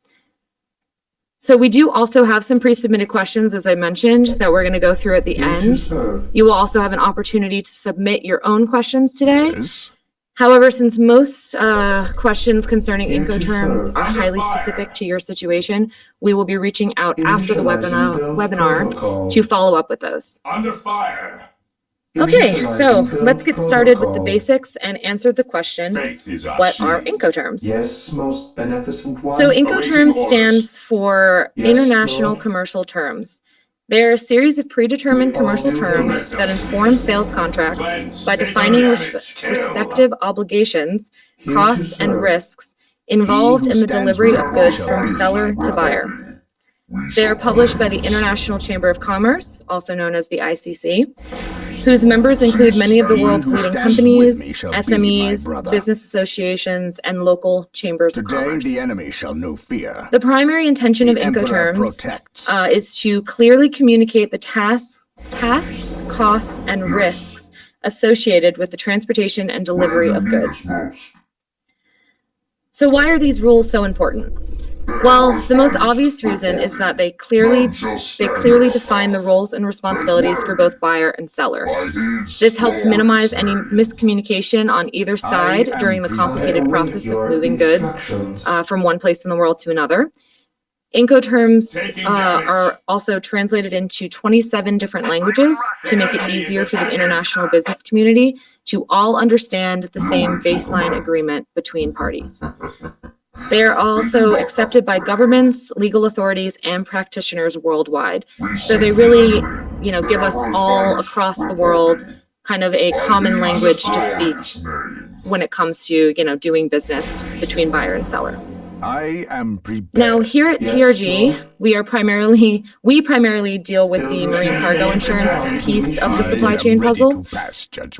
So we do also have some pre-submitted questions, as I mentioned, that we're going to go through at the end. You will also have an opportunity to submit your own questions today. However, since most questions concerning Incoterms are highly specific to your situation, we will be reaching out after the webinar to follow up with those. Under fire. Okay, so let's get started with the basics and answer the question, what are Incoterms? Yes, most beneficent one. So Incoterms stands for International Commercial Terms. They are a series of predetermined commercial terms that inform sales contracts by defining respective obligations, costs, and risks involved in the delivery of goods from seller to buyer. They are published by the International Chamber of Commerce, also known as the ICC, whose members include many of the world's leading companies, SMEs, business associations, and local chambers of commerce. The enemy shall know fear. The primary intention of Incoterms is to clearly communicate the tasks, costs, and risks associated with the transportation and delivery of goods. So why are these rules so important? Well, the most obvious reason is that they clearly define the roles and responsibilities for both buyer and seller. This helps minimize any miscommunication on either side during the complicated process of moving goods from one place in the world to another. Incoterms are also translated into 27 different languages to make it easier for the international business community to all understand the same baseline agreement between parties. They are also accepted by governments, legal authorities, and practitioners worldwide. So they really, give us all across the world kind of a common language to speak when it comes to, doing business between buyer and seller. I am prepared. Now, here at TRG, we primarily deal with the marine cargo insurance piece of the supply chain puzzle.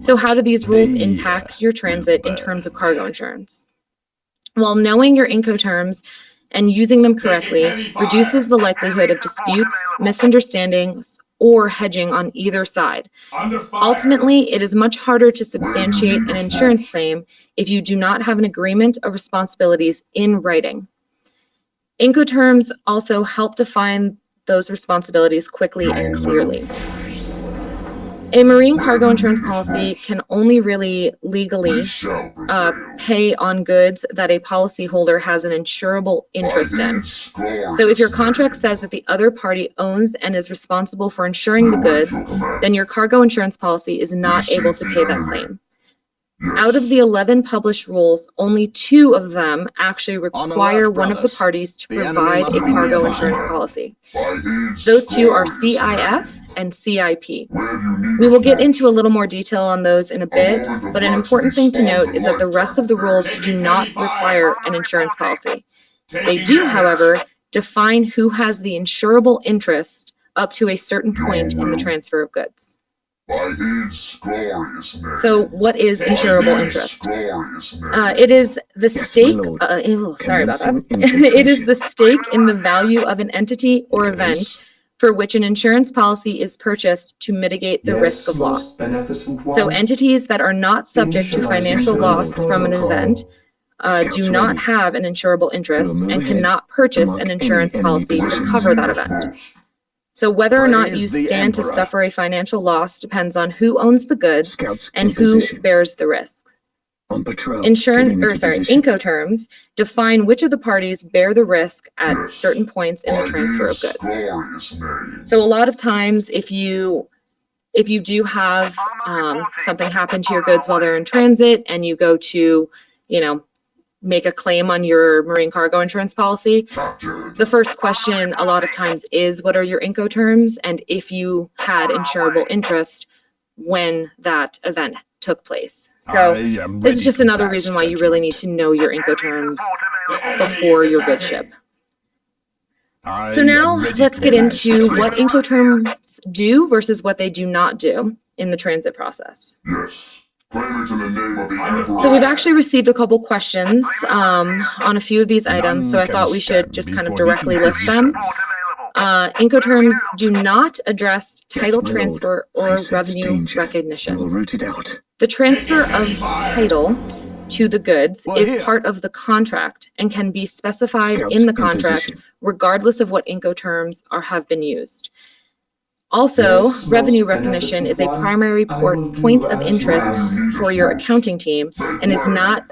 So how do these rules impact your transit in terms of cargo insurance? Well, knowing your Incoterms and using them correctly reduces the likelihood of disputes, misunderstandings, or hedging on either side. Ultimately, it is much harder to substantiate an insurance claim if you do not have an agreement of responsibilities in writing. Incoterms also help define those responsibilities quickly and clearly. A marine cargo insurance policy can only really legally pay on goods that a policyholder has an insurable interest in. So if your contract says that the other party owns and is responsible for insuring the goods, then your cargo insurance policy is not able to pay that claim. Out of the 11 published rules, only 2 of them actually require one of the parties to provide a cargo insurance policy. Those 2 are CIF and CIP. We will get into a little more detail on those in a bit, but an important thing to note is that the rest of the rules do not require an insurance policy. They do, however, define who has the insurable interest up to a certain point in the transfer of goods. So what is insurable interest? It is the stake, sorry about that. It is the stake in the value of an entity or event for which an insurance policy is purchased to mitigate the risk of loss. So entities that are not subject to financial loss from an event do not have an insurable interest and cannot purchase an insurance policy to cover that event. So whether or not you stand to suffer a financial loss depends on who owns the goods and who bears the risks. On patrol. Incoterms define which of the parties bear the risk at certain points in the transfer of goods. So a lot of times, if you do have something happen to your goods while they're in transit and you go to, make a claim on your marine cargo insurance policy, the first question a lot of times is, what are your Incoterms, and if you had insurable interest when that event took place. So this is just another reason why you really need to know your Incoterms before your goods ship. So now let's get into what Incoterms do versus what they do not do in the transit process. Yes. Claim it in the name of the Emperor. So we've actually received a couple questions on a few of these items, so I thought we should just kind of directly list them. Incoterms do not address title transfer or revenue recognition. We'll root it out. The transfer of title to the goods is part of the contract and can be specified in the contract regardless of what Incoterms have been used. Also, revenue recognition is a primary point of interest for your accounting team and is not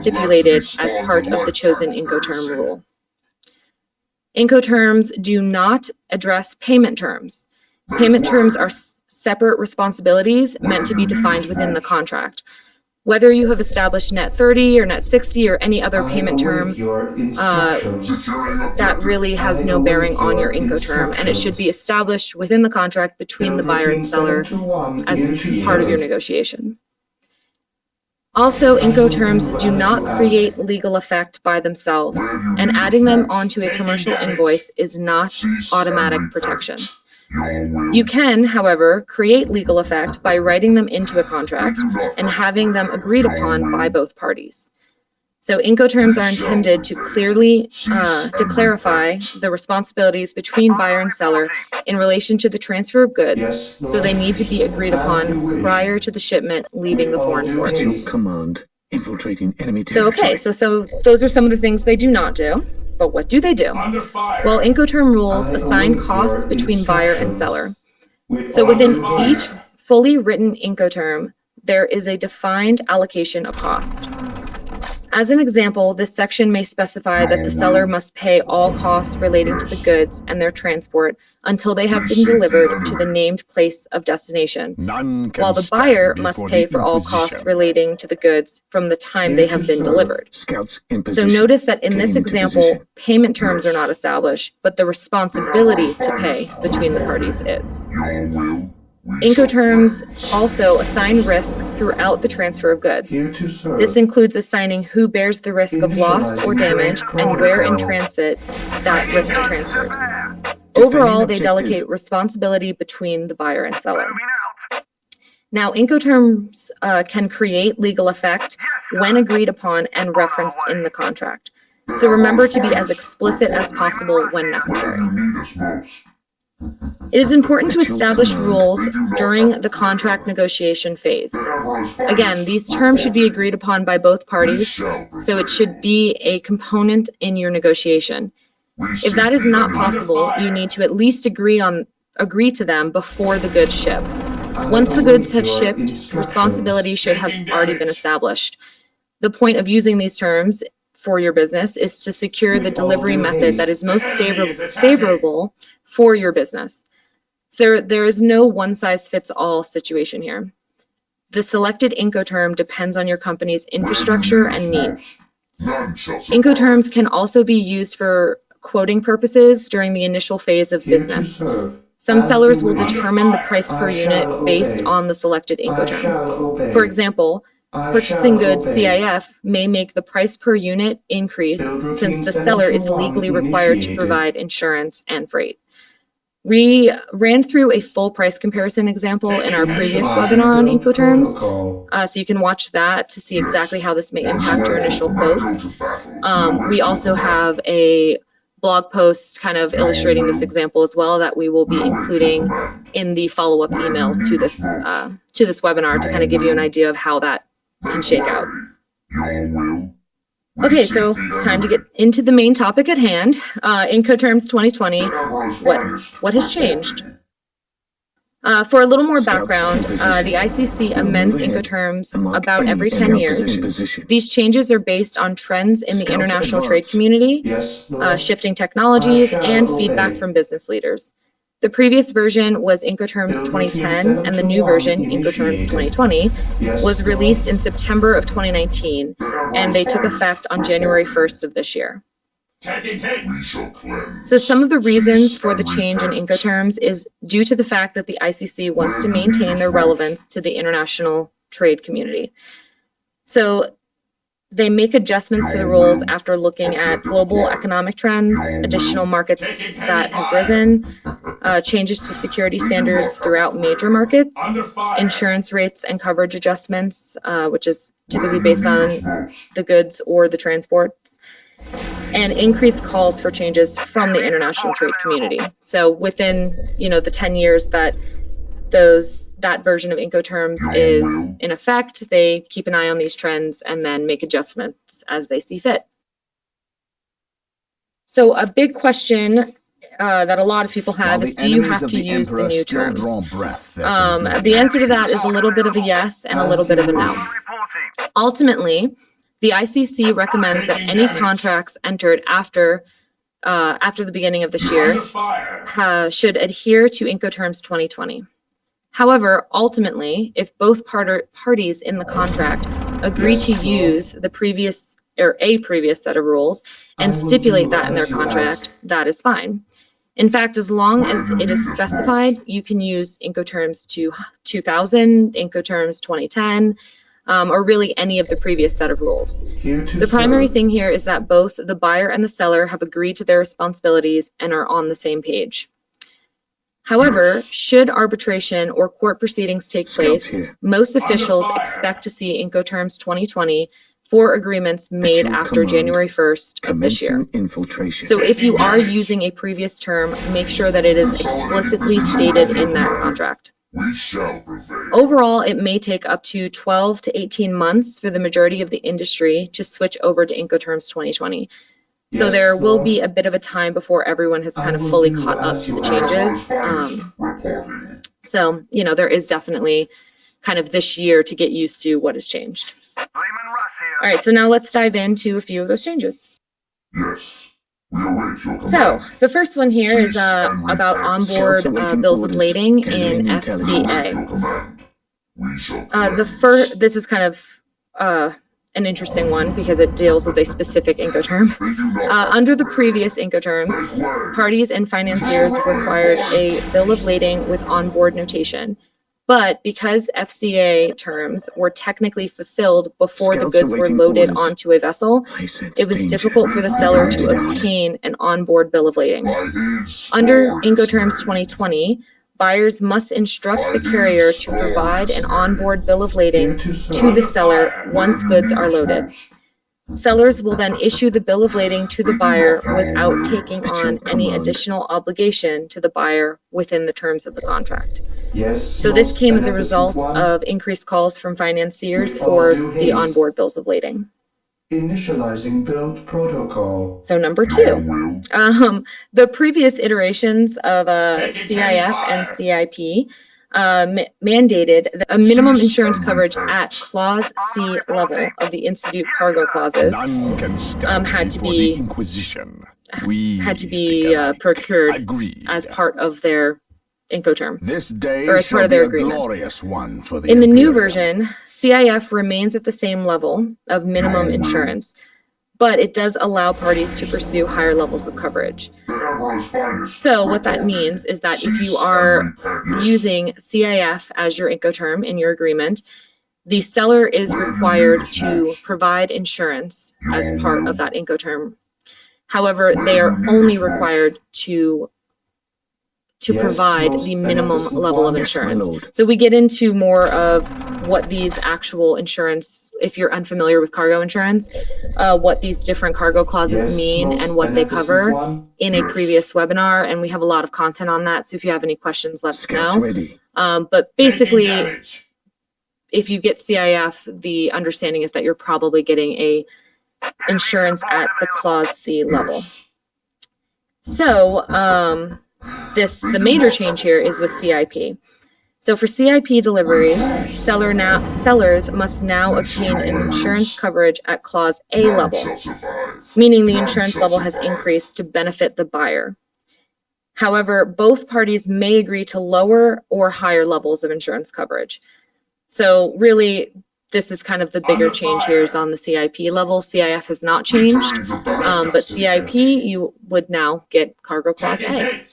stipulated as part of the chosen Incoterm rule. Incoterms do not address payment terms. Payment terms are separate responsibilities meant to be defined within the contract. Whether you have established net 30 or net 60 or any other payment term, that really has no bearing on your Incoterm, and it should be established within the contract between the buyer and seller as part of your negotiation. Also, Incoterms do not create legal effect by themselves, and adding them onto a commercial invoice is not automatic protection. You can, however, create legal effect by writing them into a contract and having them agreed upon by both parties. So Incoterms are intended to clearly clarify the responsibilities between buyer and seller in relation to the transfer of goods, so they need to be agreed upon prior to the shipment leaving the foreign port. At your command, infiltrating enemy territory. So those are some of the things they do not do. But what do they do? Well, Incoterm rules assign costs between buyer and seller. So within each fully written Incoterm, there is a defined allocation of cost. As an example, this section may specify that the seller must pay all costs relating to the goods and their transport until they have been delivered to the named place of destination, while the buyer must pay for all costs relating to the goods from the time they have been delivered. So notice that in this example, payment terms are not established, but the responsibility to pay between the parties is. Incoterms also assign risk throughout the transfer of goods. This includes assigning who bears the risk of loss or damage and where in transit that risk transfers. Overall, they delegate responsibility between the buyer and seller. Now, Incoterms can create legal effect when agreed upon and referenced in the contract. So remember to be as explicit as possible when necessary. It is important to establish rules during the contract negotiation phase. Again, these terms should be agreed upon by both parties, so it should be a component in your negotiation. If that is not possible, you need to at least agree to them before the goods ship. Once the goods have shipped, responsibility should have already been established. The point of using these terms for your business is to secure the delivery method that is most favorable for your business. So there is no one-size-fits-all situation here. The selected Incoterm depends on your company's infrastructure and needs. Incoterms can also be used for quoting purposes during the initial phase of business. Some sellers will determine the price per unit based on the selected Incoterm. For example, purchasing goods CIF may make the price per unit increase since the seller is legally required to provide insurance and freight. We ran through a full price comparison example in our previous webinar on Incoterms, so you can watch that to see exactly how this may impact your initial quotes. We also have a blog post kind of illustrating this example as well that we will be including in the follow-up email to this webinar to kind of give you an idea of how that can shake out. Okay, so it's time to get into the main topic at hand. Incoterms 2020, what has changed? For a little more background, the ICC amends Incoterms about every 10 years. These changes are based on trends in the international trade community, shifting technologies, and feedback from business leaders. The previous version was Incoterms 2010, and the new version, Incoterms 2020, was released in September of 2019, and they took effect on January 1st of this year. So some of the reasons for the change in Incoterms is due to the fact that the ICC wants to maintain their relevance to the international trade community. So they make adjustments to the rules after looking at global economic trends, additional markets that have risen, changes to security standards throughout major markets, insurance rates and coverage adjustments, which is typically based on the goods or the transports, and increased calls for changes from the international trade community. So within, the 10 years that that version of Incoterms is in effect, they keep an eye on these trends and then make adjustments as they see fit. So a big question that a lot of people have is, do you have to use the new terms? The answer to that is a little bit of a yes and a little bit of a no. Ultimately, the ICC recommends that any contracts entered after the beginning of this year should adhere to Incoterms 2020. However, ultimately, if both parties in the contract agree to use the previous or a previous set of rules and stipulate that in their contract, that is fine. In fact, as long as it is specified, you can use Incoterms 2000, Incoterms 2010, or really any of the previous set of rules. The primary thing here is that both the buyer and the seller have agreed to their responsibilities and are on the same page. However, should arbitration or court proceedings take place, most officials expect to see Incoterms 2020 for agreements made after January 1st of this year. So if you are using a previous term, make sure that it is explicitly stated in that contract. Overall, it may take up to 12 to 18 months for the majority of the industry to switch over to Incoterms 2020. So there will be a bit of a time before everyone has kind of fully caught up to the changes. So, there is definitely kind of this year to get used to what has changed. All right, so now let's dive into a few of those changes. Yes. We await your command. So the first one here is about onboard bills of lading in FCA. This is kind of an interesting one because it deals with a specific Incoterm. Under the previous Incoterms, parties and financiers required a bill of lading with onboard notation. But because FCA terms were technically fulfilled before the goods were loaded onto a vessel, it was difficult for the seller to obtain an onboard bill of lading. Under Incoterms 2020, buyers must instruct the carrier to provide an onboard bill of lading to the seller once goods are loaded. Sellers will then issue the bill of lading to the buyer without taking on any additional obligation to the buyer within the terms of the contract. So this came as a result of increased calls from financiers for the onboard bills of lading. Initializing build protocol. So number 2, the previous iterations of CIF and CIP mandated a minimum insurance coverage at Clause C level of the Institute cargo clauses had to be procured as part of their Incoterm, or as part of their agreement. In the new version, CIF remains at the same level of minimum insurance, but it does allow parties to pursue higher levels of coverage. So what that means is that if you are using CIF as your Incoterm in your agreement, the seller is required to provide insurance as part of that Incoterm. However, they are only required to provide the minimum level of insurance. So we get into more of what these actual insurance, if you're unfamiliar with cargo insurance, what these different cargo clauses mean and what they cover in a previous webinar, and we have a lot of content on that, so if you have any questions, let us know. But basically, if you get CIF, the understanding is that you're probably getting a insurance at the Clause C level. So, the major change here is with CIP. So for CIP deliveries, sellers must now obtain an insurance coverage at Clause A level, meaning the insurance level has increased to benefit the buyer. However, both parties may agree to lower or higher levels of insurance coverage. So really, this is kind of the bigger change here is on the CIP level. CIF has not changed, but CIP, you would now get Cargo Clause A.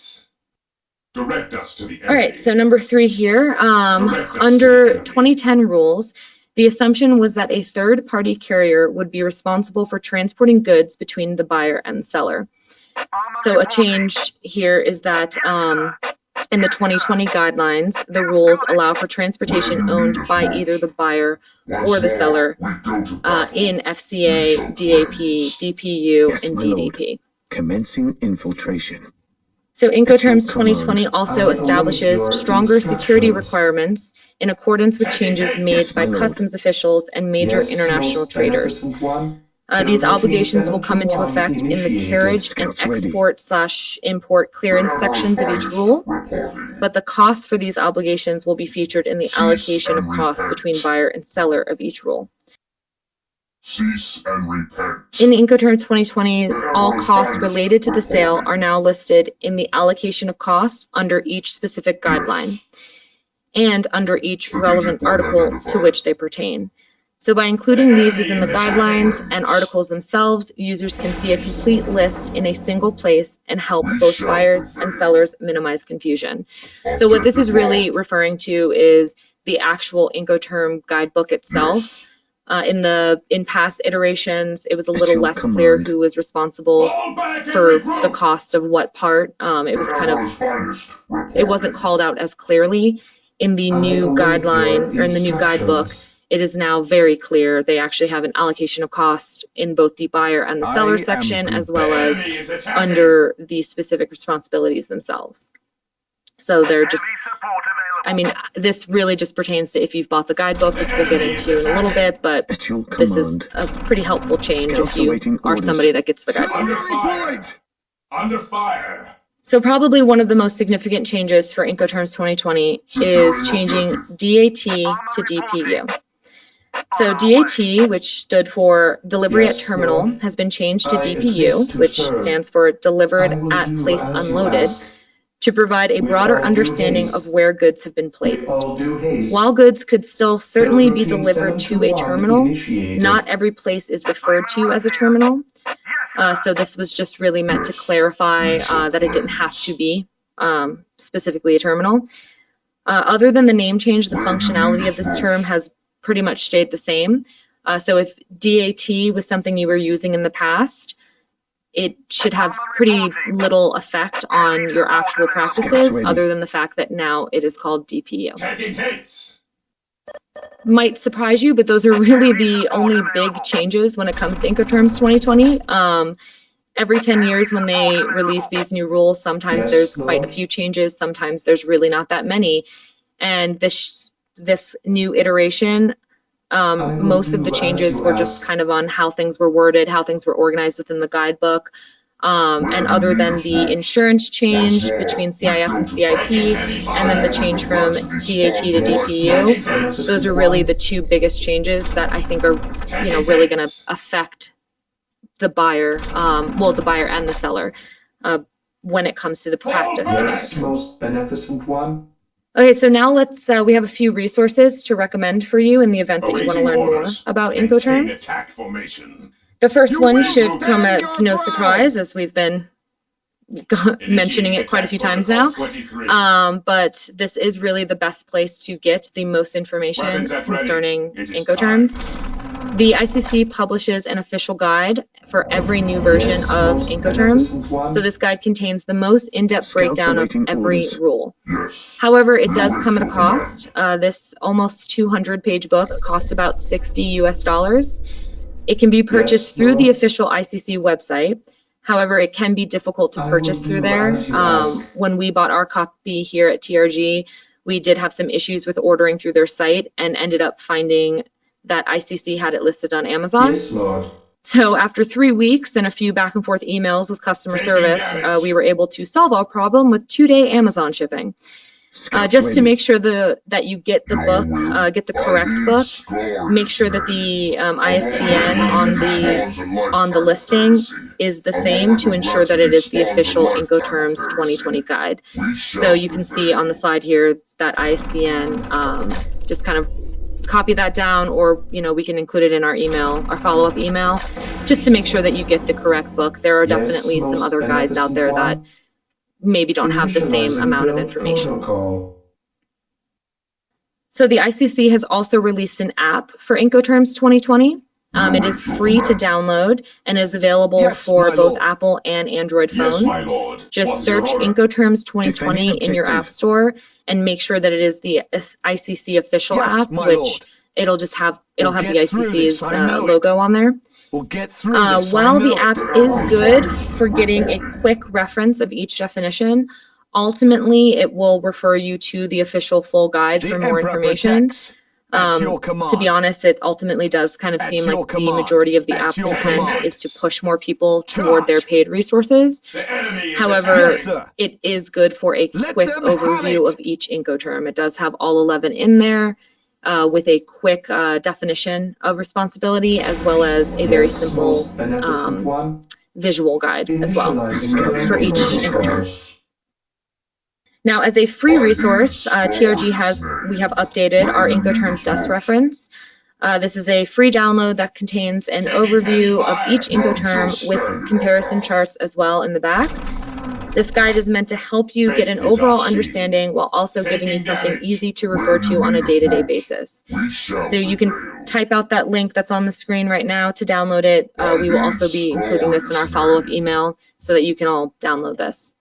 Direct us to the All right, so number 3 here, under 2010 rules, the assumption was that a third-party carrier would be responsible for transporting goods between the buyer and the seller. So a change here is that in the 2020 guidelines, the rules allow for transportation owned by either the buyer or the seller in FCA, DAP, DPU, and DDP. Commencing infiltration. So Incoterms 2020 also establishes stronger security requirements in accordance with changes made by customs officials and major international traders. These obligations will come into effect in the carriage and export/import clearance sections of each rule, but the costs for these obligations will be featured in the allocation of costs between buyer and seller of each rule. Cease and repent. In Incoterms 2020, all costs related to the sale are now listed in the allocation of costs under each specific guideline and under each relevant article to which they pertain. So by including these within the guidelines and articles themselves, users can see a complete list in a single place and help both buyers and sellers minimize confusion. So what this is really referring to is the actual Incoterm guidebook itself. In past iterations, it was a little less clear who was responsible for the cost of what part. It was kind of, it wasn't called out as clearly. In the new guideline or in the new guidebook, it is now very clear. They actually have an allocation of cost in both the buyer and the seller section, as well as under the specific responsibilities themselves. So they're just, I mean, this really just pertains to if you've bought the guidebook, which we'll get into in a little bit, but this is a pretty helpful change if you are somebody that gets the guidebook. Under fire. So probably one of the most significant changes for Incoterms 2020 is changing DAT to DPU. So DAT, which stood for Delivery at Terminal, has been changed to DPU, which stands for Delivered at Place Unloaded, to provide a broader understanding of where goods have been placed. While goods could still certainly be delivered to a terminal, not every place is referred to as a terminal. So this was just really meant to clarify that it didn't have to be specifically a terminal. Other than the name change, the functionality of this term has pretty much stayed the same. So if DAT was something you were using in the past, it should have pretty little effect on your actual practices, other than the fact that now it is called DPU. Taking hits. Might surprise you, but those are really the only big changes when it comes to Incoterms 2020. Every 10 years when they release these new rules, sometimes there's quite a few changes, sometimes there's really not that many. And this new iteration, most of the changes were just kind of on how things were worded, how things were organized within the guidebook. And other than the insurance change between CIF and CIP, and then the change from DAT to DPU, those are really the two biggest changes that I think are, really going to affect the buyer, the buyer and the seller, when it comes to the practice of Incoterms. Most beneficent one. Okay, so now let's, we have a few resources to recommend for you in the event that you want to learn more about Incoterms. The first one should come as no surprise, as we've been mentioning it quite a few times now. But this is really the best place to get the most information concerning Incoterms. The ICC publishes an official guide for every new version of Incoterms. So this guide contains the most in-depth breakdown of every rule. However, it does come at a cost. This almost 200-page book costs about $60 US. It can be purchased through the official ICC website. However, it can be difficult to purchase through there. When we bought our copy here at TRG, we did have some issues with ordering through their site and ended up finding that ICC had it listed on Amazon. Yes, Lord. So after 3 weeks and a few back and forth emails with customer service, we were able to solve our problem with 2-day Amazon shipping. Just to make sure that you get the book, get the correct book, make sure that the ISBN on the listing is the same to ensure that it is the official Incoterms 2020 guide. So you can see on the slide here that ISBN, just kind of copy that down, or we can include it in our email, our follow-up email, just to make sure that you get the correct book. There are definitely some other guides out there that maybe don't have the same amount of information. So the ICC has also released an app for Incoterms 2020. It is free to download and is available for both Apple and Android phones. Just search Incoterms 2020 in your app store and make sure that it is the ICC official app, which it'll have the ICC's logo on there. While the app is good for getting a quick reference of each definition, ultimately it will refer you to the official full guide for more information. To be honest, it ultimately does kind of seem like the majority of the app's intent is to push more people toward their paid resources. However, it is good for a quick overview of each Incoterm. It does have all 11 in there with a quick definition of responsibility, as well as a very simple visual guide as well for each Incoterm. Now, as a free resource, TRG we have updated our Incoterms desk reference. This is a free download that contains an overview of each Incoterm with comparison charts as well in the back. This guide is meant to help you get an overall understanding while also giving you something easy to refer to on a day-to-day basis. So you can type out that link that's on the screen right now to download it. We will also be including this in our follow-up email so that you can all download this.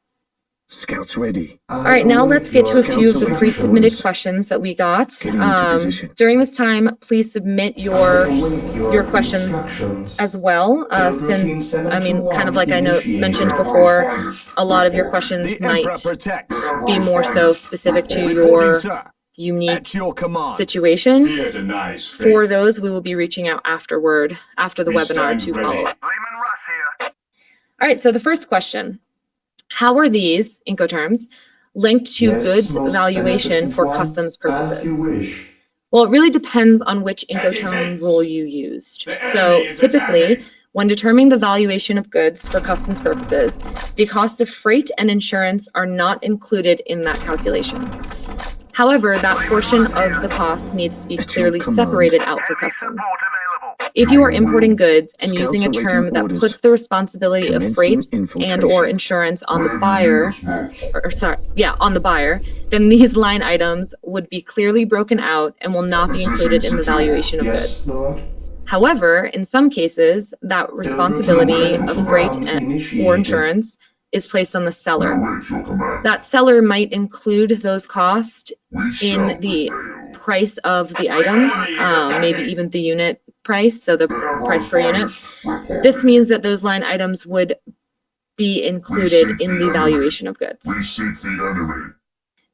Scouts ready. All right, now let's get to a few of the pre-submitted questions that we got. During this time, please submit your questions as well, since, kind of like I mentioned before, a lot of your questions might be more so specific to your unique situation. For those, we will be reaching out after the webinar to follow up. All right, so the first question. How are these Incoterms linked to goods valuation for customs purposes? Well, it really depends on which Incoterm rule you used. So typically, when determining the valuation of goods for customs purposes, the cost of freight and insurance are not included in that calculation. However, that portion of the cost needs to be clearly separated out for customs. If you are importing goods and using a term that puts the responsibility of freight and/or insurance on the buyer, then these line items would be clearly broken out and will not be included in the valuation of goods. However, in some cases, that responsibility of freight or insurance is placed on the seller. That seller might include those costs in the price of the items, maybe even the unit price, so the price per unit. This means that those line items would be included in the valuation of goods.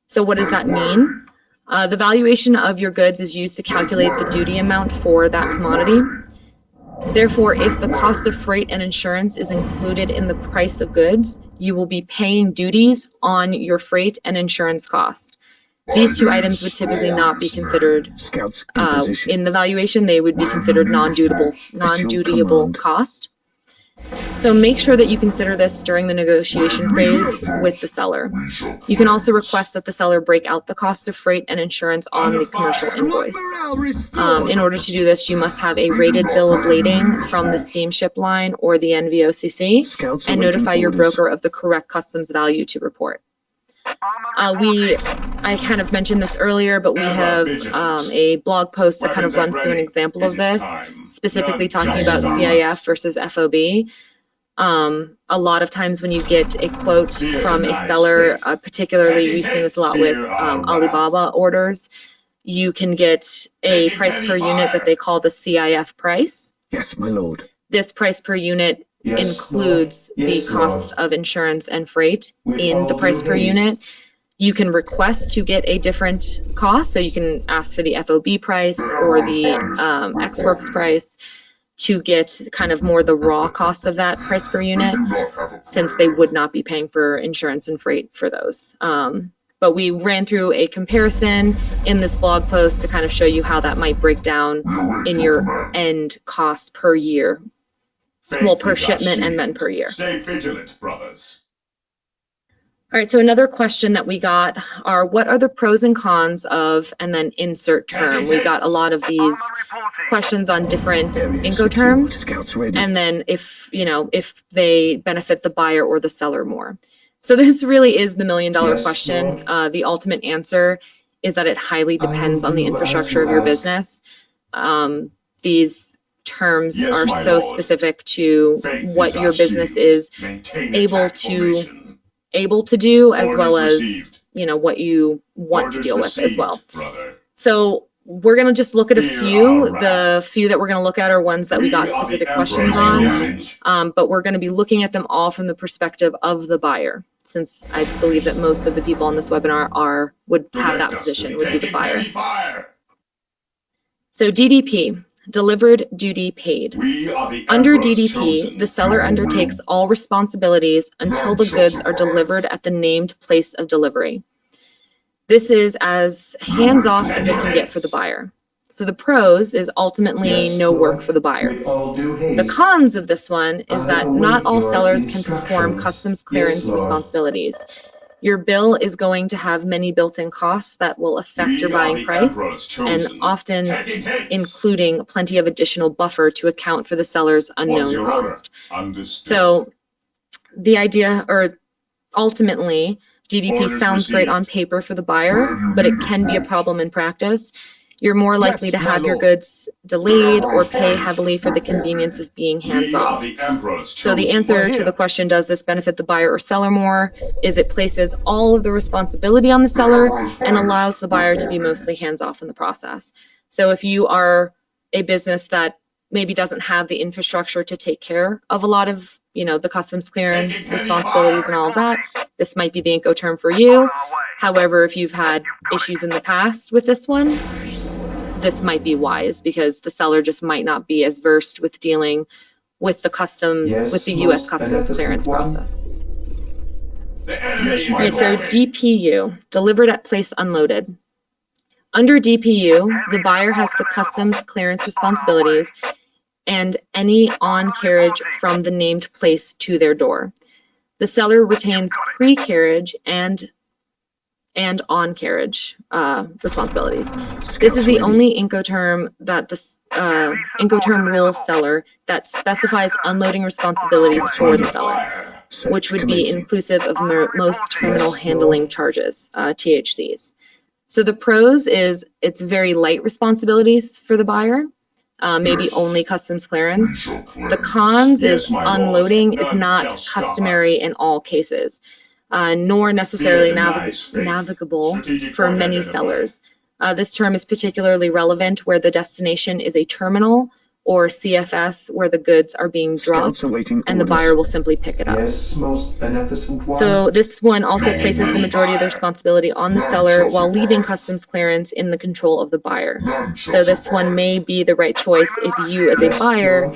So what does that mean? The valuation of your goods is used to calculate the duty amount for that commodity. Therefore, if the cost of freight and insurance is included in the price of goods, you will be paying duties on your freight and insurance cost. These two items would typically not be considered in the valuation. They would be considered non-dutiable cost. So make sure that you consider this during the negotiation phase with the seller. You can also request that the seller break out the cost of freight and insurance on the commercial invoice. In order to do this, you must have a rated bill of lading from the steamship line or the NVOCC and notify your broker of the correct customs value to report. I kind of mentioned this earlier, but we have a blog post that kind of runs through an example of this, specifically talking about CIF versus FOB. A lot of times when you get a quote from a seller, particularly we've seen this a lot with Alibaba orders, you can get a price per unit that they call the CIF price. Yes, my lord. This price per unit includes the cost of insurance and freight in the price per unit. You can request to get a different cost, so you can ask for the FOB price or the X-Works price to get kind of more the raw cost of that price per unit, since they would not be paying for insurance and freight for those. But we ran through a comparison in this blog post to kind of show you how that might break down in your end cost per year. Well, per shipment and then per year. Stay vigilant, brothers. All right, so another question that we got are, what are the pros and cons of, and then insert term. We got a lot of these questions on different Incoterms, and then if they benefit the buyer or the seller more. So this really is the million-dollar question. The ultimate answer is that it highly depends on the infrastructure of your business. These terms are so specific to what your business is able to do, as well as what you want to deal with as well. So we're going to just look at a few. The few that we're going to look at are ones that we got specific questions on, but we're going to be looking at them all from the perspective of the buyer, since I believe that most of the people on this webinar would have that position, would be the buyer. So DDP, delivered duty paid. Under DDP, the seller undertakes all responsibilities until the goods are delivered at the named place of delivery. This is as hands-off as it can get for the buyer. So the pros is ultimately no work for the buyer. The cons of this one is that not all sellers can perform customs clearance responsibilities. Your bill is going to have many built-in costs that will affect your buying price, and often including plenty of additional buffer to account for the seller's unknown cost. So the idea, or ultimately, DDP sounds great on paper for the buyer, but it can be a problem in practice. You're more likely to have your goods delayed or pay heavily for the convenience of being hands-off. So the answer to the question, does this benefit the buyer or seller more, is it places all of the responsibility on the seller and allows the buyer to be mostly hands-off in the process. So if you are a business that maybe doesn't have the infrastructure to take care of a lot of the customs clearance responsibilities and all of that, this might be the Incoterm for you. However, if you've had issues in the past with this one, this might be wise, because the seller just might not be as versed with dealing with the customs, with the U.S. customs clearance process. Right, so DPU, delivered at place unloaded. Under DPU, the buyer has the customs clearance responsibilities and any on-carriage from the named place to their door. The seller retains pre-carriage and on-carriage responsibilities. This is the only Incoterm that the Incoterm rule seller that specifies unloading responsibilities for the seller, which would be inclusive of most terminal handling charges, THCs. So the pros is it's very light responsibilities for the buyer, maybe only customs clearance. The cons is unloading is not customary in all cases, nor necessarily navigable for many sellers. This term is particularly relevant where the destination is a terminal or CFS where the goods are being dropped and the buyer will simply pick it up. Yes, most beneficent one. So this one also places the majority of the responsibility on the seller while leaving customs clearance in the control of the buyer. So this one may be the right choice if you as a buyer,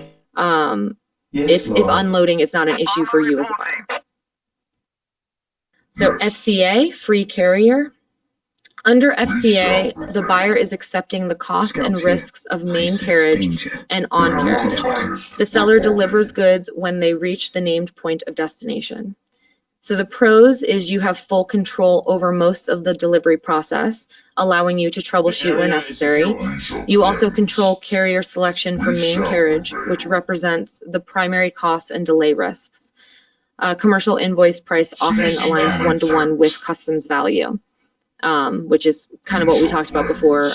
if unloading is not an issue for you as a buyer. So FCA, free carrier. Under FCA, the buyer is accepting the costs and risks of main carriage and on carriage. The seller delivers goods when they reach the named point of destination. So the pros is you have full control over most of the delivery process, allowing you to troubleshoot where necessary. You also control carrier selection for main carriage, which represents the primary costs and delay risks. Commercial invoice price often aligns one-to-one with customs value. Which is kind of what we talked about before,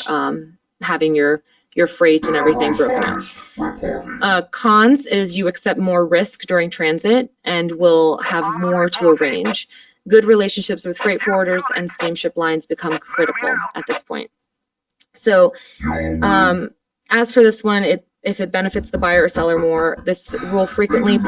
having your freight and everything broken out. Cons is you accept more risk during transit and will have more to arrange. Good relationships with freight forwarders and steamship lines become critical at this point. So as for this one, if it benefits the buyer or seller more, this rule is frequently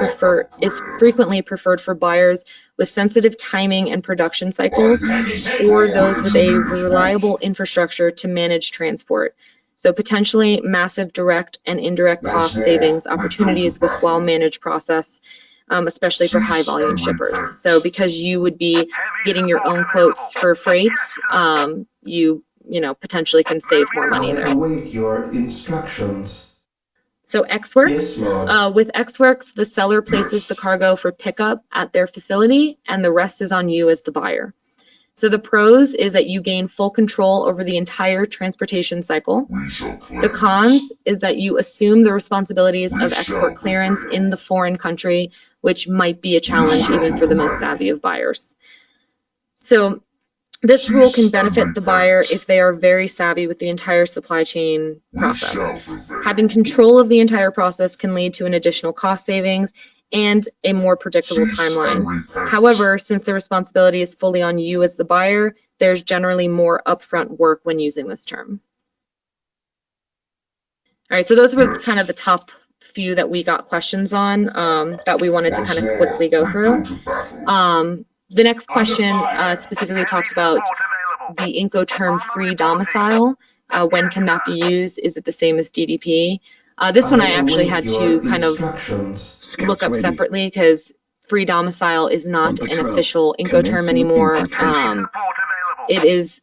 preferred for buyers with sensitive timing and production cycles, or those with a reliable infrastructure to manage transport. So potentially massive direct and indirect cost savings opportunities with well-managed process especially for high volume shippers. So because you would be getting your own quotes for freight, you potentially can save more money there. Await your instructions. So XWorks, Yes, Lord. with XWorks, the seller places the cargo for pickup at their facility, and the rest is on you as the buyer. So the pros is that you gain full control over the entire transportation cycle. The cons is that you assume the responsibilities of export clearance in the foreign country, which might be a challenge even for the most savvy of buyers. So this rule can benefit the buyer if they are very savvy with the entire supply chain process. Having control of the entire process can lead to an additional cost savings and a more predictable timeline. However, since the responsibility is fully on you as the buyer, there's generally more upfront work when using this term. All right, so those were kind of the top few that we got questions on that we wanted to kind of quickly go through. The next question specifically talks about the Incoterm free domicile. When can that be used? Is it the same as DDP? This one I actually had to kind of look up separately because free domicile is not an official Incoterm anymore. It is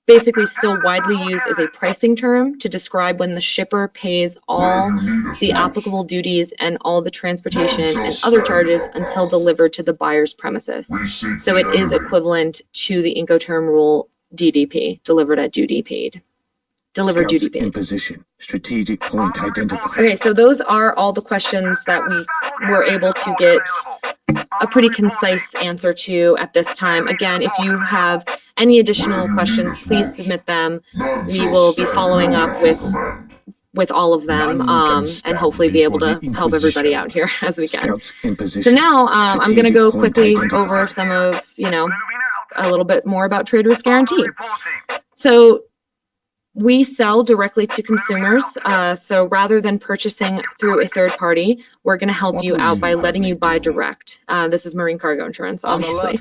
basically still widely used as a pricing term to describe when the shipper pays all the applicable duties and all the transportation and other charges until delivered to the buyer's premises. So it is equivalent to the Incoterm rule DDP, delivered at duty paid. Delivered duty paid. In position. Strategic point identified. Okay, so those are all the questions that we were able to get a pretty concise answer to at this time. Again, if you have any additional questions, please submit them. We will be following up with all of them and hopefully be able to help everybody out here as we can. So now I'm going to go quickly over some of, a little bit more about trade risk guarantee. So we sell directly to consumers, so rather than purchasing through a third party, we're going to help you out by letting you buy direct. This is marine cargo insurance, obviously.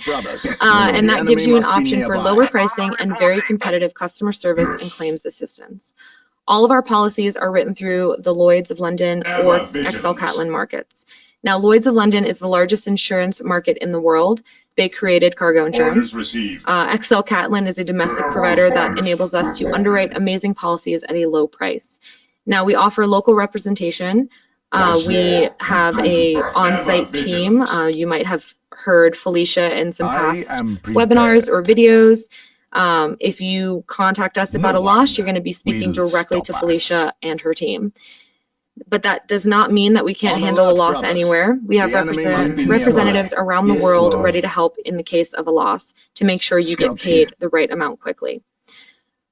And that gives you an option for lower pricing and very competitive customer service and claims assistance. All of our policies are written through the Lloyd's of London or XL Catlin markets. Now, Lloyd's of London is the largest insurance market in the world. They created cargo insurance. XL Catlin is a domestic provider that enables us to underwrite amazing policies at a low price. Now, we offer local representation. We have a on-site team. You might have heard Felicia in some past webinars or videos. If you contact us about a loss, you're going to be speaking directly to Felicia and her team. But that does not mean that we can't handle a loss anywhere. We have representatives around the world ready to help in the case of a loss to make sure you get paid the right amount quickly.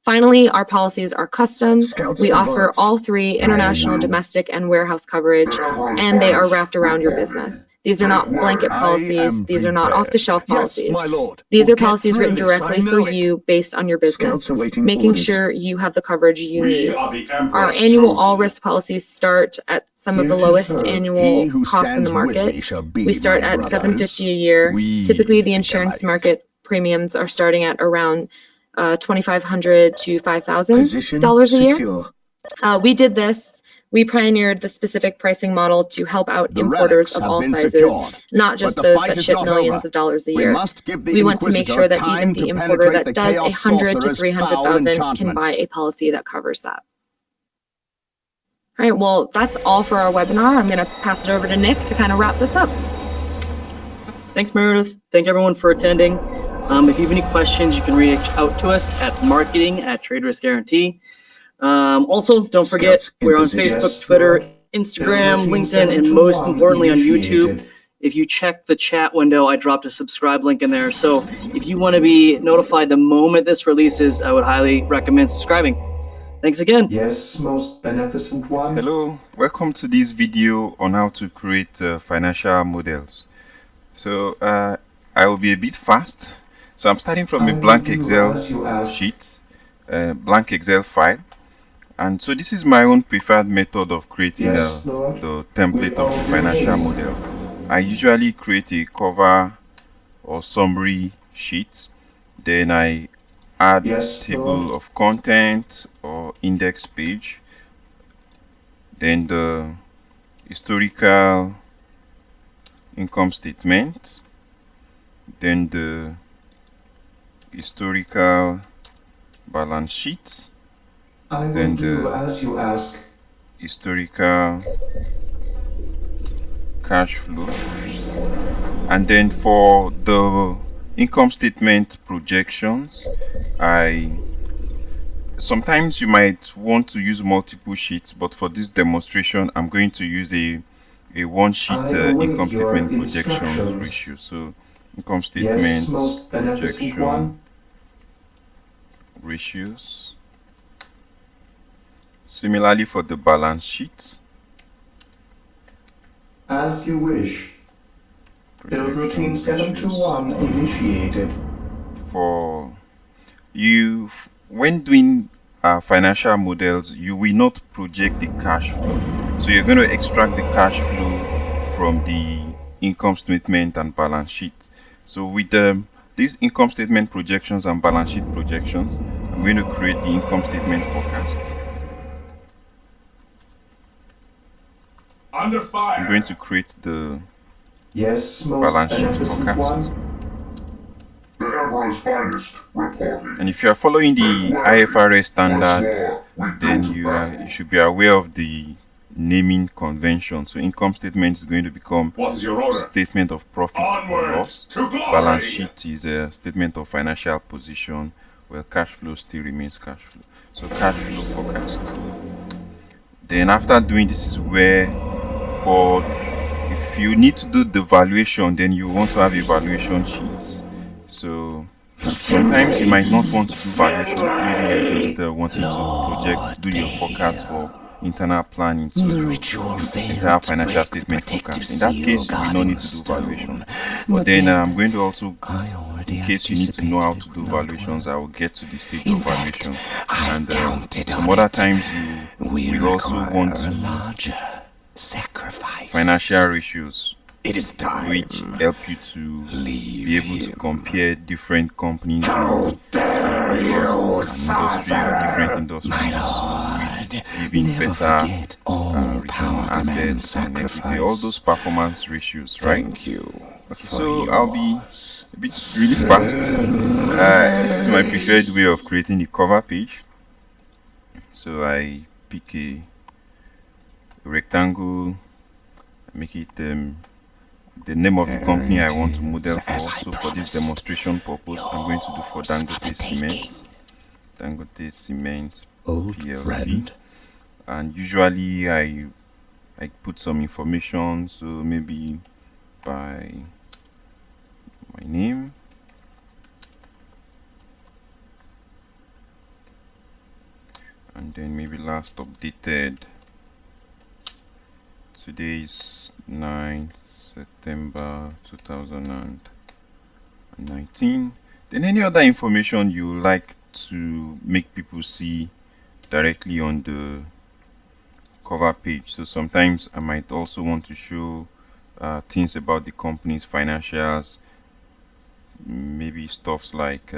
Finally, our policies are custom. We offer all three international, domestic, and warehouse coverage, and they are wrapped around your business. These are not blanket policies. These are not off-the-shelf policies. These are policies written directly for you based on your business, making sure you have the coverage you need. Our annual all-risk policies start at some of the lowest annual costs in the market. We start at $750 a year. Typically, the insurance market premiums are starting at around $2,500 to $5,000 a year. We did this. We pioneered the specific pricing model to help out importers of all sizes, not just those that ship millions of dollars a year. We want to make sure that even the importer that does 100 to 300,000 can buy a policy that covers that. All right, well, that's all for our webinar. I'm going to pass it over to Nick to kind of wrap this up. Thanks, Meredith. Thank everyone for attending. If you have any questions, you can reach out to us at marketing@Trade Risk Guarantee. Also, don't forget, we're on Facebook, Twitter, Instagram, LinkedIn, and most importantly on YouTube. If you check the chat window, I dropped a subscribe link in there. So if you want to be notified the moment this releases, I would highly recommend subscribing. Thanks again. Yes, most beneficent one. Hello, welcome to this video on how to create financial models. So I will be a bit fast. So I'm starting from a blank Excel sheet, blank Excel file. And so this is my own preferred method of creating the template of the financial model. I usually create a cover or summary sheet. Then I add table of content or index page. Then the historical income statement, then the historical balance sheet, then the historical cash flow, and then for the income statement projections, sometimes you might want to use multiple sheets, but for this demonstration I'm going to use a one sheet income statement projections ratio. So income statement projection ratios. Similarly for the balance sheet. As you wish. Build routine 721 initiated. For you, when doing financial models, you will not project the cash flow. So you're going to extract the cash flow from the income statement and balance sheet. So with these income statement projections and balance sheet projections, I'm going to create the income statement forecast. Under fire. I'm going to create the balance sheet forecast. The Emperor's finest reporting. And if you are following the IFRS standard, then you should be aware of the naming convention. So income statement is going to become statement of profit or loss. Balance sheet is a statement of financial position, where cash flow still remains cash flow. So cash flow forecast. Then after doing this is where, if you need to do the valuation, then you want to have evaluation sheets. So sometimes you might not want to do valuation. Maybe you're just wanting to do your forecast for internal planning, so entire financial statement forecast. In that case, you will not need to do valuation. But then I'm going to also, in case you need to know how to do valuations, I will get to the stage of valuations. And some other times you will also want to financial ratios, which help you to be able to compare different companies across different industries, giving better return on assets and equity, all those performance ratios, right? Okay, so I'll be a bit really fast. This is my preferred way of creating the cover page. So I pick a rectangle, make it the name of the company I want to model for. So for this demonstration purpose, I'm going to do for Dangote Cement PLC. And usually I put some information, so maybe by my name, and then maybe last updated. Today is 9th September 2019. Then any other information you like to make people see directly on the cover page. So sometimes I might also want to show things about the company's financials, maybe stuffs like